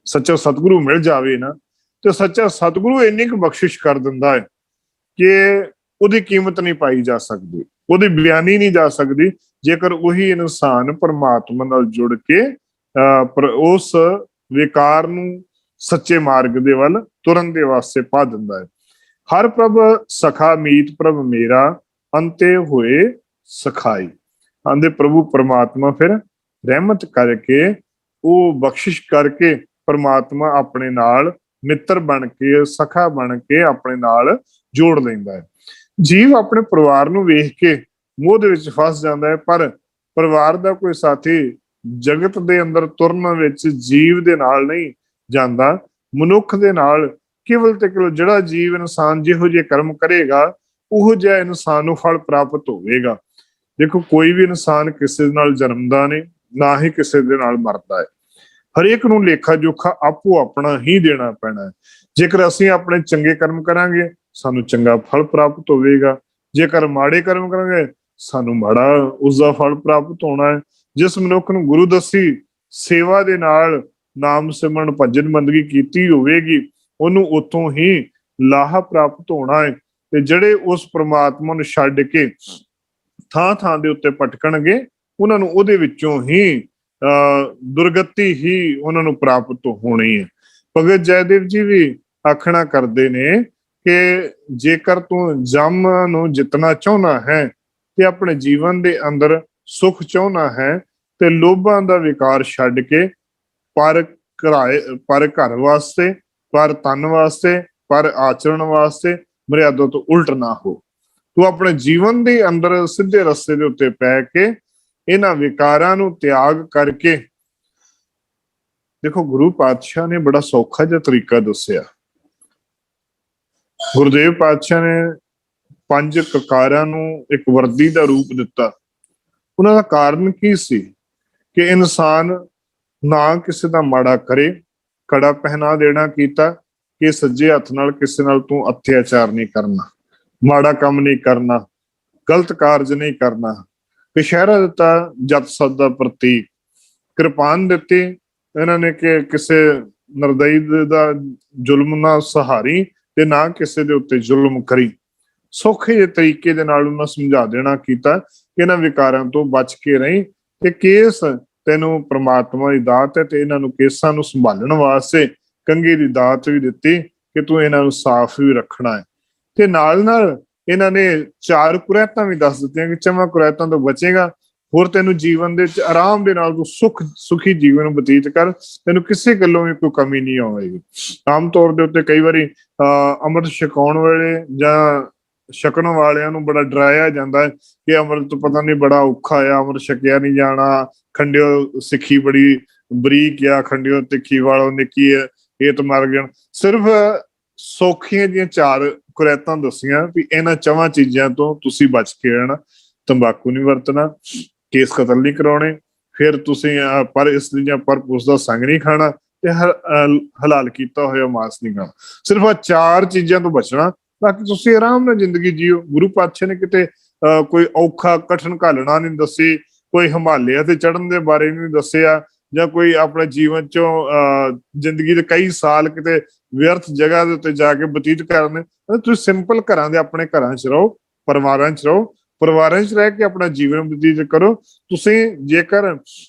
ਸੱਚਾ ਸਤਿਗੁਰੂ ਮਿਲ ਜਾਵੇ ਨਾ, ਤੇ ਸੱਚਾ ਸਤਿਗੁਰੂ ਇੰਨੀ ਕੁ ਬਖਸ਼ਿਸ਼ ਕਰ ਦਿੰਦਾ ਹੈ ਕਿ ਉਹਦੀ ਕੀਮਤ ਨਹੀਂ ਪਾਈ ਜਾ ਸਕਦੀ, ਉਹਦੀ ਬਿਆਨੀ ਨਹੀਂ ਜਾ ਸਕਦੀ। ਜੇਕਰ ਉਹੀ ਇਨਸਾਨ ਪ੍ਰਮਾਤਮਾ ਨਾਲ ਜੁੜ ਕੇ ਉਸ ਵਿਕਾਰ ਨੂੰ ਸੱਚੇ ਮਾਰਗ ਦੇ ਵੱਲ ਤੁਰਨ ਦੇ ਵਾਸਤੇ ਪਾ ਦਿੰਦਾ ਹੈ। ਹਰ ਪ੍ਰਭ ਸਖਾ ਮੀਤ ਪ੍ਰਭ ਮੇਰਾ, ਅੰਤੇ ਹੋਏ ਸਖਾਈ। ਆਂਦੇ ਪ੍ਰਭੂ ਪਰਮਾਤਮਾ ਫਿਰ ਰਹਿਮਤ ਕਰਕੇ, ਉਹ ਬਖਸ਼ਿਸ਼ ਕਰਕੇ ਪਰਮਾਤਮਾ ਆਪਣੇ ਨਾਲ ਮਿੱਤਰ ਬਣ ਕੇ, ਸਖਾ ਬਣ ਕੇ ਆਪਣੇ ਨਾਲ ਜੋੜ ਲੈਂਦਾ ਹੈ। ਜੀਵ ਆਪਣੇ ਪਰਿਵਾਰ ਨੂੰ ਵੇਖ ਕੇ ਮੋਹ ਦੇ ਵਿੱਚ ਫਸ ਜਾਂਦਾ ਹੈ, ਪਰ ਪਰਿਵਾਰ ਦਾ ਕੋਈ ਸਾਥੀ ਜਗਤ ਦੇ ਅੰਦਰ ਤੁਰਨ ਵਿੱਚ ਜੀਵ ਦੇ ਨਾਲ ਨਹੀਂ ਜਾਂਦਾ, ਮਨੁੱਖ ਦੇ ਨਾਲ ਕੇਵਲ ਤੇ ਕੇਵਲ ਜਿਹੜਾ ਜੀਵ ਇਨਸਾਨ ਜਿਹੋ ਜਿਹੇ ਕਰਮ ਕਰੇਗਾ ਉਹੋ ਜਿਹਾ ਇਨਸਾਨ ਨੂੰ ਫਲ ਪ੍ਰਾਪਤ ਹੋਵੇਗਾ। ਦੇਖੋ, ਕੋਈ ਵੀ ਇਨਸਾਨ ਕਿਸੇ ਦੇ ਨਾਲ ਜਨਮਦਾ ਨਹੀਂ, ਨਾ ਹੀ ਕਿਸੇ ਦੇ ਨਾਲ ਮਰਦਾ ਹੈ। ਹਰੇਕ ਨੂੰ ਲੇਖਾ ਜੋਖਾ ਆਪੋ ਆਪਣਾ ਹੀ ਦੇਣਾ ਪੈਣਾ ਹੈ। ਜੇਕਰ ਅਸੀਂ ਆਪਣੇ ਚੰਗੇ ਕਰਮ ਕਰਾਂਗੇ ਸਾਨੂੰ ਚੰਗਾ ਫਲ ਪ੍ਰਾਪਤ ਹੋਵੇਗਾ, ਜੇਕਰ ਮਾੜੇ ਕਰਮ ਕਰਾਂਗੇ ਸਾਨੂੰ ਮਾੜਾ ਉਸਦਾ ਫਲ ਪ੍ਰਾਪਤ ਹੋਣਾ ਹੈ। ਜਿਸ ਮਨੁੱਖ ਨੂੰ ਗੁਰੂ ਦੱਸੀ ਸੇਵਾ ਦੇ ਨਾਲ ਨਾਮ ਸਿਮਰਨ ਭਜਨ ਬੰਦਗੀ ਕੀਤੀ ਹੋਵੇਗੀ ਉਹਨੂੰ ਉੱਥੋਂ ਹੀ ਲਾਹਾ ਪ੍ਰਾਪਤ ਹੋਣਾ ਹੈ। ਤੇ ਜਿਹੜੇ ਉਸ ਪ੍ਰਮਾਤਮਾ ਨੂੰ ਛੱਡ ਕੇ ਥਾਂ ਥਾਂ ਦੇ ਉੱਤੇ ਭਟਕਣਗੇ ਉਹਨਾਂ ਨੂੰ ਉਹਦੇ ਵਿੱਚੋਂ ਹੀ ਦੁਰਗਤੀ ਹੀ ਉਹਨਾਂ ਨੂੰ ਪ੍ਰਾਪਤ ਹੋਣੀ ਹੈ। ਭਗਤ ਜੈਦੇਵ ਜੀ ਵੀ ਆਖਣਾ ਕਰਦੇ ਨੇ ਕਿ ਜੇਕਰ ਤੂੰ ਜਮ ਨੂੰ ਜਿੱਤਣਾ ਚਾਹੁੰਦਾ ਹੈ ਤੇ ਆਪਣੇ ਜੀਵਨ ਦੇ ਅੰਦਰ ਸੁਖ ਚਾਹੁੰਦਾ ਹੈ ਤੇ ਲੋਭਾਂ ਦਾ ਵਿਕਾਰ ਛੱਡ ਕੇ ਪਰ ਘਰ ਵਾਸਤੇ ਪਰ ਤਨ ਵਾਸਤੇ, ਪਰ ਆਚਰਣ ਵਾਸਤੇ ਮਰਿਆਦਾ ਤੋਂ ਉਲਟ ਨਾ ਹੋ। ਤੂੰ ਆਪਣੇ ਜੀਵਨ ਦੇ ਅੰਦਰ ਸਿੱਧੇ ਰਸਤੇ ਦੇ ਉੱਤੇ ਪੈ ਕੇ ਇਹਨਾਂ ਵਿਕਾਰਾਂ ਨੂੰ ਤਿਆਗ ਕਰਕੇ, ਦੇਖੋ ਗੁਰੂ ਪਾਤਸ਼ਾਹ ਨੇ ਬੜਾ ਸੌਖਾ ਜਿਹਾ ਤਰੀਕਾ ਦੱਸਿਆ। ਗੁਰਦੇਵ ਪਾਤਸ਼ਾਹ ਨੇ 5 ਕਕਾਰਾਂ ਨੂੰ ਇੱਕ ਵਰਦੀ ਦਾ ਰੂਪ ਦਿੱਤਾ। ਉਹਨਾਂ ਦਾ ਕਾਰਨ ਕੀ ਸੀ ਕਿ ਇਨਸਾਨ ਨਾ ਕਿਸੇ ਦਾ ਮਾੜਾ ਕਰੇ। ਕੜਾ ਪਹਿਨਾ ਦੇਣਾ ਕੀਤਾ ਕਿ ਸੱਜੇ ਹੱਥ ਨਾਲ ਕਿਸੇ ਨਾਲ ਤੂੰ ਅਤਿਆਚਾਰ ਨਹੀਂ ਕਰਨਾ, ਮਾੜਾ ਕੰਮ ਨਹੀਂ ਕਰਨਾ, ਗਲਤ ਕਾਰਜ ਨਹੀਂ ਕਰਨਾ। ਕਛਹਿਰਾ ਦਿੱਤਾ ਜਤ ਸਤ ਦਾ ਪ੍ਰਤੀਕ। ਕਿਰਪਾਨ ਦਿੱਤੀ ਇਹਨਾਂ ਨੇ ਕਿ ਕਿਸੇ ਨਿਰਦਈ ਦਾ ਜ਼ੁਲਮ ਨਾ ਸਹਾਰੀ ਤੇ ਨਾ ਕਿਸੇ ਦੇ ਉੱਤੇ ਜ਼ੁਲਮ ਕਰੀ। ਸੌਖੇ ਜਿਹੇ ਤਰੀਕੇ ਦੇ ਨਾਲ ਉਹਨਾਂ ਸਮਝਾ ਦੇਣਾ ਕੀਤਾ ਕਿ ਇਹਨਾਂ ਵਿਕਾਰਾਂ ਤੋਂ ਬਚ ਕੇ ਰਹੀ ਤੇ ਕੇਸ ਤੈਨੂੰ ਪ੍ਰਮਾਤਮਾ ਦੀ ਦਾਤ ਹੈ ਤੇ ਇਹਨਾਂ ਨੂੰ ਕੇਸਾਂ ਨੂੰ ਸੰਭਾਲਣ ਵਾਸਤੇ ਕੰਘੀ ਦੀ ਦਾਤ ਵੀ ਦਿੱਤੀ ਕਿ ਤੂੰ ਇਹਨਾਂ ਨੂੰ ਸਾਫ਼ ਵੀ ਰੱਖਣਾ ਹੈ। ਤੇ ਨਾਲ ਨਾਲ ਇਹਨਾਂ ਨੇ 4 ਕੁਰੈਤਾਂ ਵੀ ਦੱਸ ਦਿੱਤੀਆਂ ਕਿ 4 ਕੁਰੈਤਾਂ ਤੋਂ ਬਚੇਗਾ, ਹੋਰ ਤੈਨੂੰ ਜੀਵਨ ਦੇ ਵਿੱਚ ਆਰਾਮ ਦੇ ਨਾਲ ਤੂੰ ਸੁਖੀ ਜੀਵਨ ਬਤੀਤ ਕਰ, ਤੈਨੂੰ ਕਿਸੇ ਗੱਲੋਂ ਵੀ ਕੋਈ ਕਮੀ ਨਹੀਂ ਆਵੇਗੀ। ਆਮ ਤੌਰ ਦੇ ਉੱਤੇ ਕਈ ਵਾਰੀ ਅੰਮ੍ਰਿਤ ਛਕਾਉਣ ਵੇਲੇ ਜਾਂ ਛਕਣ ਵਾਲਿਆਂ ਨੂੰ ਬੜਾ ਡਰਾਇਆ ਜਾਂਦਾ ਹੈ ਕਿ ਅੰਮ੍ਰਿਤ ਤੋਂ ਪਤਾ ਨਹੀਂ ਬੜਾ ਔਖਾ ਆ, ਅੰਮ੍ਰਿਤ ਛਕਿਆ ਨਹੀਂ ਜਾਣਾ, ਖੰਡਿਓ ਸਿੱਖੀ ਬੜੀ ਬਰੀਕ ਆ, ਖੰਡਿਓ ਤਿੱਖੀ ਵਾਲੋ ਨਿੱਕੀ ਹੈ, ਇਹ ਤਾਂ ਮਰ ਜਾਣ। ਸਿਰਫ ਸੌਖੀਆਂ ਦੀਆਂ 4 ਕੁਰੈਤਾਂ ਦੱਸੀਆਂ ਵੀ ਇਹਨਾਂ 4 ਚੀਜ਼ਾਂ ਤੋਂ ਤੁਸੀਂ ਬਚ ਕੇ ਰਹਿਣਾ। ਤੰਬਾਕੂ ਨਹੀਂ ਵਰਤਣਾ, ਕੇਸ ਕਤਲ ਨਹੀਂ ਕਰਾਉਣੇ, ਫਿਰ ਤੁਸੀਂ ਪਰ ਇਸਤਰੀ ਜਾਂ ਪਰ ਪੁਰਸ਼ ਦਾ ਸੰਗ ਨਹੀਂ ਖਾਣਾ ਤੇ ਹਲਾਲ ਕੀਤਾ ਹੋਇਆ ਮਾਸ ਨਹੀਂ ਖਾਣਾ। ਸਿਰਫ 4 ਚੀਜ਼ਾਂ ਤੋਂ ਬਚਣਾ, ਬਾਕੀ ਤੁਸੀਂ ਆਰਾਮ ਨਾਲ ਜ਼ਿੰਦਗੀ ਜੀਓ। ਗੁਰੂ ਪਾਤਸ਼ਾਹ ਨੇ ਕਿਤੇ ਕੋਈ ਔਖਾ ਕਠਿਨ ਘਾਲਣਾ ਨਹੀਂ ਦੱਸੀ, ਕੋਈ ਹਿਮਾਲਿਆ ਤੇ ਚੜ੍ਹਨ ਦੇ ਬਾਰੇ ਨਹੀਂ ਦੱਸਿਆ, ਜਾਂ ਕੋਈ ਆਪਣੇ ਜੀਵਨ ਚੋਂ ਜ਼ਿੰਦਗੀ ਦੇ ਕਈ ਸਾਲ ਕਿਤੇ ਵਿਅਰਥ ਜਗ੍ਹਾ ਦੇ ਉੱਤੇ ਜਾ ਕੇ ਬਤੀਤ ਕਰਨੇ। ਤੁਸੀਂ ਸਿੰਪਲ ਘਰਾਂ ਦੇ ਆਪਣੇ ਘਰਾਂ 'ਚ ਰਹੋ, ਪਰਿਵਾਰਾਂ 'ਚ ਰਹੋ, ਪਰਿਵਾਰਾਂ 'ਚ ਰਹਿ ਕੇ ਆਪਣਾ ਜੀਵਨ ਬਤੀਤ ਕਰੋ। ਤੁਸੀਂ ਜੇਕਰ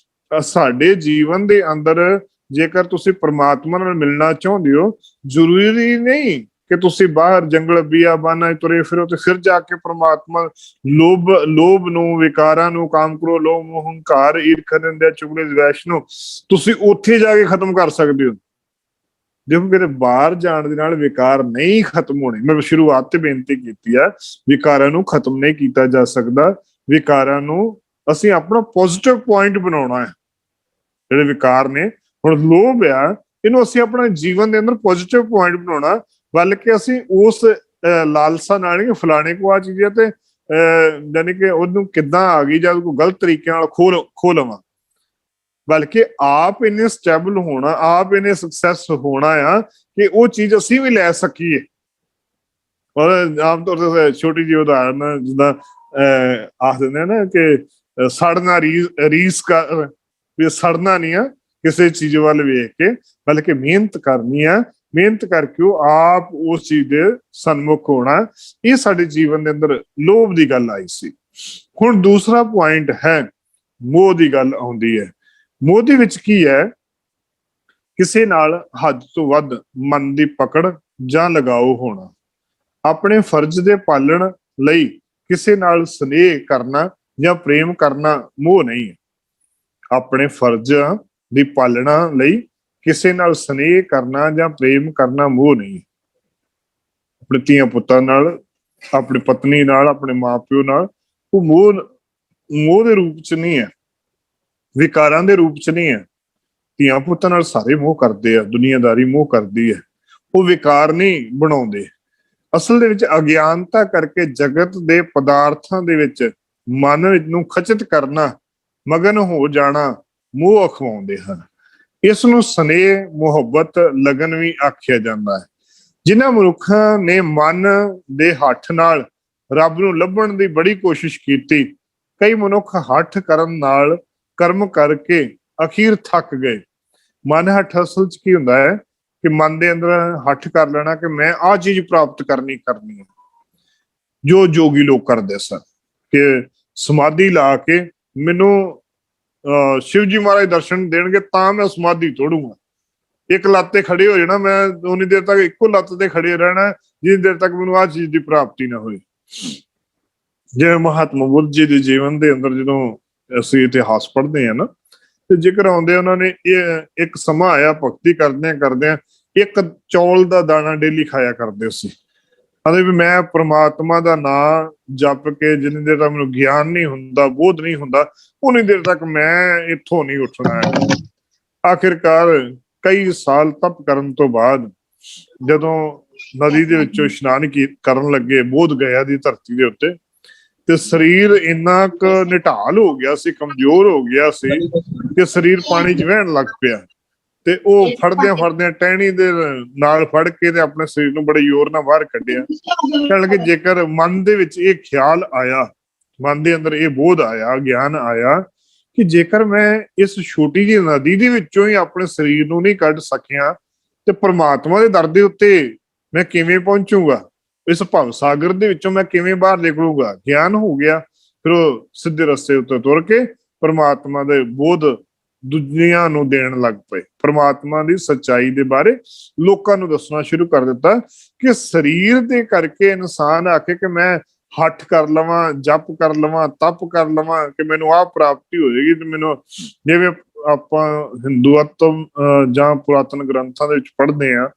ਸਾਡੇ ਜੀਵਨ ਦੇ ਅੰਦਰ ਜੇਕਰ ਤੁਸੀਂ ਪ੍ਰਮਾਤਮਾ ਨਾਲ ਮਿਲਣਾ ਚਾਹੁੰਦੇ ਹੋ, ਜ਼ਰੂਰੀ ਨਹੀਂ ਕਿ ਤੁਸੀਂ ਬਾਹਰ ਜੰਗਲ ਬੀਆਬਾਨਾਂ ਤੁਰੇ ਫਿਰੋ ਤੇ ਫਿਰ ਜਾ ਕੇ ਪ੍ਰਮਾਤਮਾ ਲੋਭ ਨੂੰ, ਵਿਕਾਰਾਂ ਨੂੰ, ਕਾਮ ਕ੍ਰੋਧ ਲੋਭ ਮੋਹ ਹੰਕਾਰ ਈਰਖ ਨਿੰਦਿਆ ਚੁਗਲੀ ਦਵੈਸ਼ ਨੂੰ ਤੁਸੀਂ ਉੱਥੇ ਜਾ ਕੇ ਖਤਮ ਕਰ ਸਕਦੇ ਹੋ। ਦੇਖੋ ਕਿਤੇ ਬਾਹਰ ਜਾਣ ਦੇ ਨਾਲ ਵਿਕਾਰ ਨਹੀਂ ਖਤਮ ਹੋਣੇ। ਮੈਂ ਸ਼ੁਰੂਆਤ ਤੇ ਬੇਨਤੀ ਕੀਤੀ ਆ, ਵਿਕਾਰਾਂ ਨੂੰ ਖਤਮ ਨਹੀਂ ਕੀਤਾ ਜਾ ਸਕਦਾ। ਵਿਕਾਰਾਂ ਨੂੰ ਅਸੀਂ ਆਪਣਾ ਪੋਜ਼ਿਟਿਵ ਪੁਆਇੰਟ ਬਣਾਉਣਾ ਹੈ। ਜਿਹੜੇ ਵਿਕਾਰ ਨੇ, ਹੁਣ ਲੋਭ ਆ, ਇਹਨੂੰ ਅਸੀਂ ਆਪਣਾ ਜੀਵਨ ਦੇ ਅੰਦਰ ਪੋਜ਼ਿਟਿਵ ਪੁਆਇੰਟ ਬਣਾਉਣਾ, ਬਲਕਿ ਅਸੀਂ ਉਸ ਲਾਲਸਾ ਨਾਲ ਹੀ ਫਲਾਣੇ ਕੋ ਆ ਚੀਜ਼ਾਂ ਤੇ ਜਾਨੀ ਕਿ ਉਹਨੂੰ ਕਿੱਦਾਂ ਆ ਗਈ ਜਦ ਕੋਈ ਗਲਤ ਤਰੀਕੇ ਨਾਲ ਖੋ ਲਵਾਂ, ਬਲਕਿ ਆਪ ਇਹਨੇ ਸਟੇਬਲ ਹੋਣਾ, ਆਪ ਇਹਨੇ ਸਕਸੈਸ ਹੋਣਾ ਆ ਕਿ ਉਹ ਚੀਜ਼ ਅਸੀਂ ਵੀ ਲੈ ਸਕੀਏ। ਔਰ ਆਮ ਤੌਰ ਤੇ ਛੋਟੀ ਜਿਹੀ ਉਦਾਹਰਨ ਜਿੱਦਾਂ ਆਖ ਦਿੰਦੇ ਆ ਨਾ ਕਿ ਸੜਨਾ ਰੀਸ ਕਰ, ਵੀ ਸੜਨਾ ਨਹੀਂ ਆ ਕਿਸੇ ਚੀਜ਼ ਵੱਲ ਵੇਖ ਕੇ, ਬਲਕਿ ਮਿਹਨਤ ਕਰਨੀ ਆ, ਮਿਹਨਤ ਕਰਕੇ ਉਹ ਆਪ ਉਸ ਚੀਜ਼ ਦੇ ਸਨਮੁਖ ਹੋਣਾ। ਇਹ ਸਾਡੇ ਜੀਵਨ ਦੇ ਅੰਦਰ ਲੋਭ ਦੀ ਗੱਲ ਆਈ ਸੀ। ਹੁਣ ਦੂਸਰਾ ਪੁਆਇੰਟ ਹੈ ਮੋਹ ਦੀ ਗੱਲ ਆਉਂਦੀ ਹੈ। ਮੋਹ ਦੇ ਵਿੱਚ ਕੀ ਹੈ? ਕਿਸੇ ਨਾਲ ਹੱਦ ਤੋਂ ਵੱਧ ਮਨ ਦੀ ਪਕੜ ਜਾਂ ਲਗਾਓ ਹੋਣਾ। ਆਪਣੇ ਫਰਜ਼ ਦੇ ਪਾਲਣ ਲਈ ਕਿਸੇ ਨਾਲ ਸਨੇਹ ਕਰਨਾ ਜਾਂ ਪ੍ਰੇਮ ਕਰਨਾ ਮੋਹ ਨਹੀਂ ਹੈ। ਆਪਣੇ ਫਰਜ਼ ਦੀ ਪਾਲਣਾ ਲਈ ਕਿਸੇ ਨਾਲ ਸਨੇਹ ਕਰਨਾ ਜਾਂ ਪ੍ਰੇਮ ਕਰਨਾ ਮੋਹ ਨਹੀਂ। ਆਪਣੇ ਧੀਆਂ ਪੁੱਤਾਂ ਨਾਲ, ਆਪਣੀ ਪਤਨੀ ਨਾਲ, ਆਪਣੇ ਮਾਂ-ਪਿਓ ਨਾਲ, ਉਹ ਮੋਹ ਦੇ ਰੂਪ ਚ ਨਹੀਂ ਹੈ, ਵਿਕਾਰਾਂ ਦੇ ਰੂਪ ਚ ਨਹੀਂ ਹੈ। ਧੀਆਂ ਪੁੱਤਾਂ ਨਾਲ ਸਾਰੇ ਮੋਹ ਕਰਦੇ ਆ, ਦੁਨੀਆਦਾਰੀ ਮੋਹ ਕਰਦੀ ਹੈ, ਉਹ ਵਿਕਾਰ ਨਹੀਂ ਬਣਾਉਂਦੇ। ਅਸਲ ਦੇ ਵਿੱਚ ਅਗਿਆਨਤਾ ਕਰਕੇ ਜਗਤ ਦੇ ਪਦਾਰਥਾਂ ਦੇ ਵਿੱਚ ਮਨ ਨੂੰ ਖਚਿਤ ਕਰਨਾ, ਮਗਨ ਹੋ ਜਾਣਾ ਮੋਹ ਅਖਵਾਉਂਦੇ ਹਨ। ਇਸ ਨੂੰ ਸਨੇਹ, ਮੁਹੱਬਤ, ਲਗਨ ਵੀ ਆਖਿਆ ਜਾਂਦਾ ਹੈ। ਜਿਨ੍ਹਾਂ ਮਨੁੱਖਾਂ ਨੇ ਮਨ ਦੇ ਹੱਠ ਨਾਲ ਰੱਬ ਨੂੰ ਲੱਭਣ ਦੀ ਬੜੀ ਕੋਸ਼ਿਸ਼ ਕੀਤੀ, ਕਈ ਮਨੁੱਖ ਹੱਠ ਕਰਨ ਨਾਲ ਕਰਮ ਕਰਕੇ ਅਖੀਰ ਥੱਕ ਗਏ। ਮਨ ਹੱਠ ਅਸਲ ਚ ਕੀ ਹੁੰਦਾ ਹੈ ਕਿ ਮਨ ਦੇ ਅੰਦਰ ਹੱਠ ਕਰ ਲੈਣਾ ਕਿ ਮੈਂ ਆਹ ਚੀਜ਼ ਪ੍ਰਾਪਤ ਕਰਨੀ ਹੈ। ਜੋ ਜੋਗੀ ਲੋਕ ਕਰਦੇ ਸਨ ਕਿ ਸਮਾਧੀ ਲਾ ਕੇ ਮੈਨੂੰ ਸ਼ਿਵ ਜੀ ਮਹਾਰਾਜ ਦਰਸ਼ਨ ਦੇਣਗੇ ਤਾਂ ਮੈਂ ਸਮਾਧੀ ਤੋੜੂੰਗਾ। ਇੱਕ ਲੱਤ ਤੇ ਖੜੇ ਹੋ ਜਾਣਾ, ਮੈਂ ਉਨੀ ਦੇਰ ਤੱਕ ਇੱਕੋ ਲੱਤ ਤੇ ਖੜੇ ਰਹਿਣਾ ਜਿੰਨੀ ਦੇਰ ਤੱਕ ਮੈਨੂੰ ਆਹ ਚੀਜ਼ ਦੀ ਪ੍ਰਾਪਤੀ ਨਾ ਹੋਏ। ਜਿਵੇਂ ਮਹਾਤਮਾ ਬੁੱਧ ਜੀ ਦੇ ਜੀਵਨ ਦੇ ਅੰਦਰ ਜਦੋਂ ਅਸੀਂ ਇਤਿਹਾਸ ਪੜ੍ਹਦੇ ਹਾਂ ਨਾ, ਤੇ ਜ਼ਿਕਰ ਆਉਂਦੇ ਉਹਨਾਂ ਨੇ ਇਹ ਇੱਕ ਸਮਾਂ ਆਇਆ ਭਗਤੀ ਕਰਦਿਆਂ ਇੱਕ ਚੌਲ ਦਾ ਦਾਣਾ ਡੇਲੀ ਖਾਇਆ ਕਰਦੇ ਸੀ। ਕਹਿੰਦੇ ਵੀ ਮੈਂ ਪ੍ਰਮਾਤਮਾ ਦਾ ਨਾਂ ਜਪ ਕੇ ਜਿੰਨੀ ਦੇਰ ਤੱਕ ਮੈਨੂੰ ਗਿਆਨ ਨਹੀਂ ਹੁੰਦਾ, ਬੋਧ ਨਹੀਂ ਹੁੰਦਾ, ਉਨੀ ਦੇਰ ਤੱਕ ਮੈਂ ਇੱਥੋਂ ਨਹੀਂ ਉੱਠਣਾ ਹੈ। ਆਖਿਰਕਾਰ ਕਈ ਸਾਲ ਤਪ ਕਰਨ ਤੋਂ ਬਾਅਦ ਜਦੋਂ ਨਦੀ ਦੇ ਵਿੱਚੋਂ ਇਸ਼ਨਾਨ ਕਰਨ ਲੱਗੇ ਬੋਧ ਗਇਆ ਦੀ ਧਰਤੀ ਦੇ ਉੱਤੇ, ਤੇ ਸਰੀਰ ਇੰਨਾ ਕੁ ਨਿਢਾਲ ਹੋ ਗਿਆ ਸੀ, ਕਮਜ਼ੋਰ ਹੋ ਗਿਆ ਸੀ ਕਿ ਸਰੀਰ ਪਾਣੀ 'ਚ ਵਹਿਣ ਲੱਗ ਪਿਆ। ਤੇ ਉਹ ਫੜਦਿਆਂ ਟਹਿਣੀ ਦੇ ਨਾਲ ਫੜ ਕੇ ਤੇ ਆਪਣੇ ਸਰੀਰ ਨੂੰ ਬੜੇ ਜ਼ੋਰ ਨਾਲ ਬਾਹਰ ਕੱਢਿਆ। ਕਹਿਣ ਲੱਗੇ ਜੇਕਰ ਮਨ ਦੇ ਵਿੱਚ ਇਹ ਖਿਆਲ ਆਇਆ, ਮਨ ਦੇ ਅੰਦਰ ਇਹ ਬੋਧ ਆਇਆ, ਗਿਆਨ ਆਇਆ ਕਿ ਜੇਕਰ ਮੈਂ ਇਸ ਛੋਟੀ ਜਿਹੀ ਨਦੀ ਦੇ ਵਿੱਚੋਂ ਹੀ ਆਪਣੇ ਸਰੀਰ ਨੂੰ ਨਹੀਂ ਕੱਢ ਸਕਿਆ ਤੇ ਪ੍ਰਮਾਤਮਾ ਦੇ ਦਰ ਦੇ ਉੱਤੇ ਮੈਂ ਕਿਵੇਂ ਪਹੁੰਚੂਗਾ, ਇਸ ਭਵ ਸਾਗਰ ਦੇ ਵਿੱਚੋਂ ਮੈਂ ਕਿਵੇਂ ਬਾਹਰ ਨਿਕਲੂਗਾ। ਗਿਆਨ ਹੋ ਗਿਆ, ਫਿਰ ਉਹ ਸਿੱਧੇ ਰਸਤੇ ਉੱਤੇ ਤੁਰ ਕੇ ਪ੍ਰਮਾਤਮਾ ਦੇ ਬੋਧ ਦੁਨੀਆਂ ਨੂੰ ਦੇਣ ਲੱਗ ਪਏ। ਪ੍ਰਮਾਤਮਾ ਦੀ ਸੱਚਾਈ ਦੇ ਬਾਰੇ ਲੋਕਾਂ ਨੂੰ ਦੱਸਣਾ ਸ਼ੁਰੂ ਕਰ ਦਿੱਤਾ ਕਿ ਸਰੀਰ ਦੇ ਕਰਕੇ ਇਨਸਾਨ ਆਖੇ ਕਿ ਮੈਂ ਹੱਠ ਕਰ ਲਵਾਂ, ਜਪ ਕਰ ਲਵਾਂ, ਤਪ ਕਰ ਲਵਾਂ ਕਿ ਮੈਨੂੰ ਆਹ ਪ੍ਰਾਪਤੀ ਹੋ ਜਾਏਗੀ। ਤੇ ਮੈਨੂੰ ਜਿਵੇਂ ਆਪਾਂ ਹਿੰਦੂਤਵ ਜਾਂ ਪੁਰਾਤਨ ਗ੍ਰੰਥਾਂ ਦੇ ਵਿੱਚ ਪੜ੍ਹਦੇ ਹਾਂ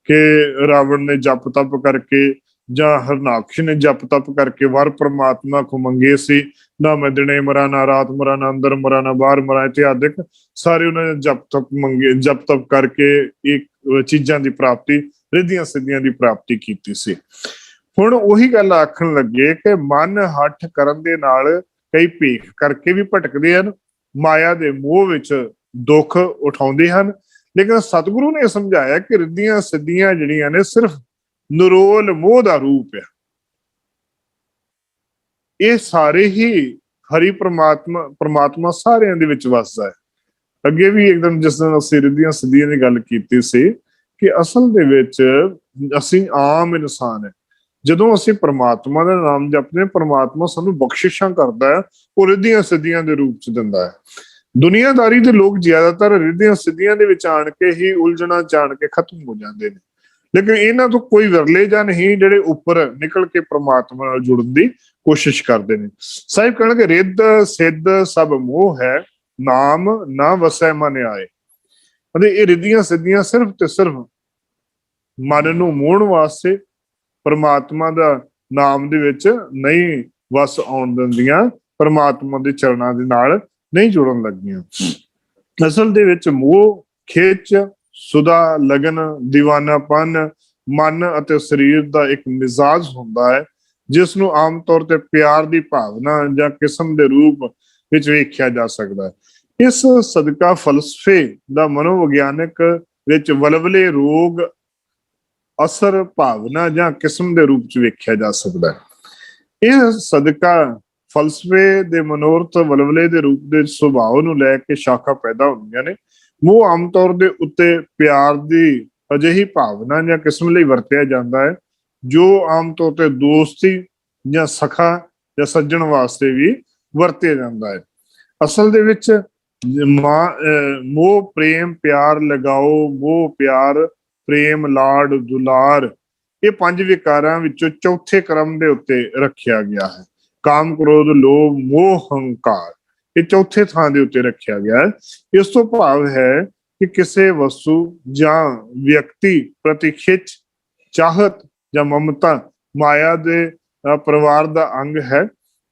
ਕਿ ਰਾਵਣ ਨੇ ਜਪ ਤਪ ਕਰਕੇ ਜਾਂ ਹਰਨਾਕਸ਼ ਨੇ ਜਪ ਤਪ ਕਰਕੇ ਵਰ ਪ੍ਰਮਾਤਮਾ ਕੋ ਮੰਗੇ ਸੀ, ਨਾ ਮੈਂ ਦਿਨੇ ਮਰਾਂ, ਨਾ ਰਾਤ ਮਰਾਂ, ਨਾ ਅੰਦਰ ਮਰਾਂ, ਨਾ ਬਾਹਰ ਮਰਾਂ, ਇਤਿਆਦਿਕ ਸਾਰੇ ਉਹਨਾਂ ਨੇ ਜਪ ਤਪ ਮੰਗੇ, ਜਪ ਤਪ ਕਰਕੇ ਇੱਕ ਚੀਜ਼ਾਂ ਦੀ ਪ੍ਰਾਪਤੀ, ਰਿੱਧੀਆਂ ਸਿੱਧੀਆਂ ਦੀ ਪ੍ਰਾਪਤੀ ਕੀਤੀ ਸੀ। ਹੁਣ ਉਹੀ ਗੱਲ ਆਖਣ ਲੱਗੇ ਕਿ ਮਨ ਹੱਠ ਕਰਨ ਦੇ ਨਾਲ ਕਈ ਭੇਖ ਕਰਕੇ ਵੀ ਭਟਕਦੇ ਹਨ, ਮਾਇਆ ਦੇ ਮੋਹ ਵਿੱਚ ਦੁੱਖ ਉਠਾਉਂਦੇ ਹਨ। ਲੇਕਿਨ ਸਤਿਗੁਰੂ ਨੇ ਸਮਝਾਇਆ ਕਿ ਰਿੱਧੀਆਂ ਸਿੱਧੀਆਂ ਜਿਹੜੀਆਂ ਨੇ ਸਿਰਫ ਨਿਰੋਲ ਮੋਹ ਦਾ ਰੂਪ ਹੈ। ਇਹ ਸਾਰੇ ਹੀ ਹਰੀ ਪ੍ਰਮਾਤਮਾ ਸਾਰਿਆਂ ਦੇ ਵਿੱਚ ਵਸਦਾ ਹੈ। ਅੱਗੇ ਵੀ ਇੱਕਦਮ ਜਿਸ ਦਿਨ ਅਸੀਂ ਰਿੱਧੀਆਂ ਸਿੱਧੀਆਂ ਦੀ ਗੱਲ ਕੀਤੀ ਸੀ ਕਿ ਅਸਲ ਦੇ ਵਿੱਚ ਅਸੀਂ ਆਮ ਇਨਸਾਨ ਹੈ। ਜਦੋਂ ਅਸੀਂ ਪ੍ਰਮਾਤਮਾ ਦਾ ਨਾਮ ਜਪਦੇ, ਪ੍ਰਮਾਤਮਾ ਸਾਨੂੰ ਬਖਸ਼ਿਸ਼ਾਂ ਕਰਦਾ ਹੈ, ਉਹ ਰਿੱਧੀਆਂ ਸਿੱਧੀਆਂ ਦੇ ਰੂਪ ਚ ਦਿੰਦਾ ਹੈ। ਦੁਨੀਆਦਾਰੀ ਦੇ ਲੋਕ ਜ਼ਿਆਦਾਤਰ ਰਿੱਧੀਆਂ ਸਿੱਧੀਆਂ ਦੇ ਵਿੱਚ ਆਣ ਕੇ ਹੀ ਉਲਝਣਾ ਜਾਣ ਕੇ ਖਤਮ ਹੋ ਜਾਂਦੇ ਨੇ। ਲੇਕਿਨ ਇਹਨਾਂ ਤੋਂ ਕੋਈ ਵਿਰਲੇ ਜਾਂ ਨਹੀਂ ਜਿਹੜੇ ਉੱਪਰ ਨਿਕਲ ਕੇ ਪ੍ਰਮਾਤਮਾ ਨਾਲ ਜੁੜਨ ਦੀ ਕੋਸ਼ਿਸ਼ ਕਰਦੇ ਨੇ। ਸਾਹਿਬ ਕਹਿਣਗੇ ਰਿੱਧ ਸਿੱਧ ਸਭ ਮੋਹ ਹੈ, ਨਾਮ ਨਾ ਵਸੈ ਮਨ ਆਏ। ਅਤੇ ਇਹ ਰਿੱਧੀਆਂ ਸਿੱਧੀਆਂ ਸਿਰਫ ਤੇ ਸਿਰਫ ਮਨ ਨੂੰ ਮੋਹਣ ਵਾਸਤੇ, ਪ੍ਰਮਾਤਮਾ ਦਾ ਨਾਮ ਦੇ ਵਿੱਚ ਨਹੀਂ ਵਸ ਆਉਣ ਦਿੰਦੀਆਂ, ਪ੍ਰਮਾਤਮਾ ਦੇ ਚਰਨਾਂ ਦੇ ਨਾਲ ਨਹੀਂ ਜੁੜਨ ਲੱਗੀਆਂ। ਅਸਲ ਦੇ ਵਿੱਚ ਮੋਹ, ਖਿੱਚ, ਸੁਦਾ, ਲਗਨ, ਦੀਵਾਨਾਪਨ ਮਨ ਅਤੇ ਸਰੀਰ ਦਾ ਇੱਕ ਮਿਜ਼ਾਜ ਹੁੰਦਾ ਹੈ, ਜਿਸ ਨੂੰ ਆਮ ਤੌਰ ਤੇ ਪਿਆਰ ਦੀ ਭਾਵਨਾ ਜਾਂ ਕਿਸਮ ਦੇ ਰੂਪ ਵਿੱਚ ਵੇਖਿਆ ਜਾ ਸਕਦਾ ਹੈ। ਇਸ ਸਦਕਾ ਫਲਸਫੇ ਦਾ ਮਨੋਵਿਗਿਆਨਕ ਵਿੱਚ ਵਲਵਲੇ ਰੋਗ ਅਸਰ ਭਾਵਨਾ ਜਾਂ ਕਿਸਮ ਦੇ ਰੂਪ ਚ ਵੇਖਿਆ ਜਾ ਸਕਦਾ ਹੈ। ਇਹ ਸਦਕਾ ਫਲਸਫੇ ਦੇ ਮਨੋਰਥ ਵਲਵਲੇ ਦੇ ਰੂਪ ਦੇ ਸੁਭਾਅ ਨੂੰ ਲੈ ਕੇ ਸ਼ਾਖਾ ਪੈਦਾ ਹੁੰਦੀਆਂ ਨੇ। ਮੋਹ ਆਮ ਤੌਰ ਦੇ ਉੱਤੇ ਪਿਆਰ ਦੀ ਅਜਿਹੀ ਭਾਵਨਾ ਜਾਂ ਕਿਸਮ ਲਈ ਵਰਤਿਆ ਜਾਂਦਾ ਹੈ ਜੋ ਆਮ ਤੌਰ ਤੇ ਦੋਸਤੀ ਜਾਂ ਸਖਾ ਜਾਂ ਸੱਜਣ ਵਾਸਤੇ ਵੀ ਵਰਤਿਆ ਜਾਂਦਾ ਹੈ। ਅਸਲ ਦੇ ਵਿੱਚ ਮੋਹ, ਪ੍ਰੇਮ, ਪਿਆਰ, ਲਗਾਓ, ਮੋਹ, ਪਿਆਰ, ਪ੍ਰੇਮ, ਲਾਡ, ਦੁਲਾਰ ਇਹ ਪੰਜ ਵਿਕਾਰਾਂ ਵਿੱਚੋਂ ਚੌਥੇ ਕ੍ਰਮ ਦੇ ਉੱਤੇ ਰੱਖਿਆ ਗਿਆ ਹੈ। ਕਾਮ, ਕ੍ਰੋਧ, ਲੋਭ, ਮੋਹ, ਹੰਕਾਰ ਇਹ ਚੌਥੇ ਥਾਂ ਦੇ ਉੱਤੇ ਰੱਖਿਆ ਗਿਆ ਹੈ। ਇਸ ਤੋਂ ਭਾਵ ਹੈ ਕਿ ਕਿਸੇ ਵਸਤੂ ਜਾਂ ਵਿਅਕਤੀ ਪ੍ਰਤੀ ਖਿੱਚ, ਚਾਹਤ ਜਾਂ ਮਮਤਾ ਮਾਇਆ ਦੇ ਪਰਿਵਾਰ ਦਾ ਅੰਗ ਹੈ।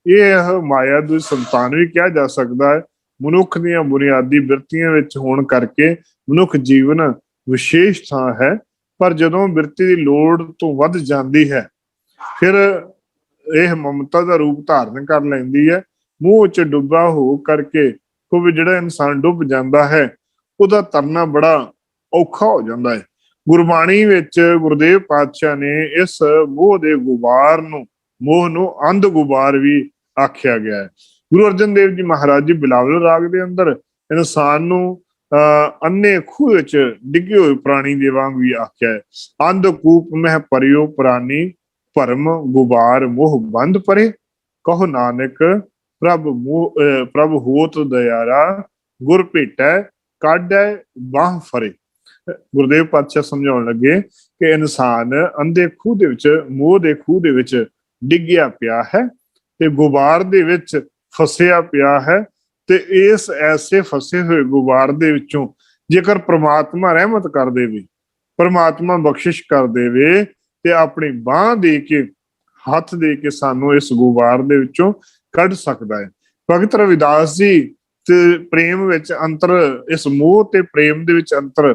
ਇਹ ਮਾਇਆ ਦੀ ਸੰਤਾਨ ਵੀ ਕਿਹਾ ਜਾ ਸਕਦਾ ਹੈ। ਮਨੁੱਖ ਦੀਆਂ ਬੁਨਿਆਦੀ ਬਿਰਤੀਆਂ ਵਿੱਚ ਹੋਣ ਕਰਕੇ ਮਨੁੱਖ ਜੀਵਨ ਵਿਸ਼ੇਸ਼ ਥਾਂ ਹੈ, ਪਰ ਜਦੋਂ ਬਿਰਤੀ ਦੀ ਲੋੜ ਤੋਂ ਵੱਧ ਜਾਂਦੀ ਹੈ ਫਿਰ ਇਹ ਮਮਤਾ ਦਾ ਰੂਪ ਧਾਰਨ ਕਰ ਲੈਂਦੀ ਹੈ। ਮੂੰਹ ਚ ਡੁੱਬਾ ਹੋ ਕਰਕੇ ਕਿਉਂਕਿ ਜਿਹੜਾ ਇਨਸਾਨ ਡੁੱਬ ਜਾਂਦਾ ਹੈ ਉਹਦਾ ਤਰਨਾ ਬੜਾ ਔਖਾ ਹੋ ਜਾਂਦਾ ਹੈ। ਗੁਰਬਾਣੀ ਵਿੱਚ ਗੁਰਦੇਵ ਪਾਤਸ਼ਾਹ ਨੇ ਇਸ ਮੋਹ ਦੇ ਗੁਬਾਰ ਨੂੰ, ਮੋਹ ਨੂੰ ਅੰਧ ਗੁਬਾਰ ਵੀ ਆਖਿਆ ਗਿਆ ਹੈ। ਗੁਰੂ ਅਰਜਨ ਦੇਵ ਜੀ ਮਹਾਰਾਜ ਜੀ ਬਿਲਾਵਲ ਰਾਗ ਦੇ ਅੰਦਰ ਇਨਸਾਨ ਨੂੰ ਅੰਨੇ ਖੂਹ ਵਿੱਚ ਡਿੱਗੇ ਹੋਏ ਪ੍ਰਾਣੀ ਦੇ ਵਾਂਗ ਵੀ ਆਖਿਆ ਹੈ। ਅੰਧ ਕੂਪ ਮਹਿ ਪਰਿਓ ਪ੍ਰਾਨੀ, ਭਰਮ ਗੁਬਾਰ ਮੋਹ ਬੰਦ ਪਰੇ, ਕਹੋ ਨਾਨਕ ਪ੍ਰਭ ਹੋਤ ਦਇਆਰਾ, ਗੁਰ ਭੇਟੈ ਕਾਢੈ ਬਾਹ ਫਰੇ। ਗੁਰਦੇਵ ਪਾਤਸ਼ਾਹ ਸਮਝਾਉਣ ਲੱਗੇ ਕਿ ਇਨਸਾਨ ਅੰਧੇ ਖੂਹ ਦੇ ਵਿੱਚ, ਮੋਹ ਦੇ ਖੂਹ ਦੇ ਵਿੱਚ ਡਿੱਗਿਆ ਪਿਆ ਹੈ ਤੇ ਗੁਬਾਰ ਦੇ ਵਿੱਚ ਫਸਿਆ ਪਿਆ ਹੈ। ਤੇ ਇਸ ਐਸੇ ਫਸੇ ਹੋਏ ਗੁਬਾਰ ਦੇ ਵਿੱਚੋਂ ਜੇਕਰ ਪ੍ਰਮਾਤਮਾ ਰਹਿਮਤ ਕਰ ਦੇਵੇ परमात्मा बख्शिश कर देवे ते अपनी बांह दे के हथ दे के सानू इस गुबार दे विचों कढ सकदा है। भगत रविदास जी ते प्रेम विच अंतर, इस मोह ते प्रेम दे विच अंतर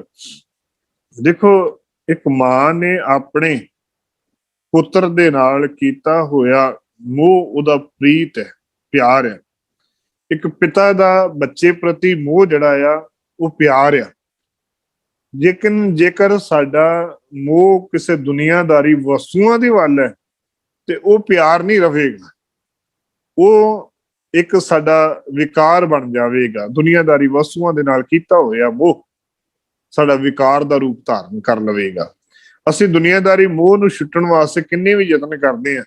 देखो। एक मां ने अपने पुत्र दे नाल कीता होया मोह उहदा प्रीत है, प्यार है। एक पिता दा बच्चे प्रति मोह जिहड़ा आ वो प्यार है। लेकिन जेकर साडा मोह किसी दुनियादारी वस्तुआं दे वल है ते वो प्यार नहीं रहेगा, वो एक साडा विकार बन जाएगा। दुनियादारी वस्तुआं दे नाल कीता होया मोह साडा विकार दा रूप धारण कर लवेगा। ਅਸੀਂ दुनियादारी मोह ਨੂੰ ਛੁੱਟਣ ਵਾਸਤੇ ਕਿੰਨੇ ਵੀ ਯਤਨ ਕਰਦੇ ਹਾਂ,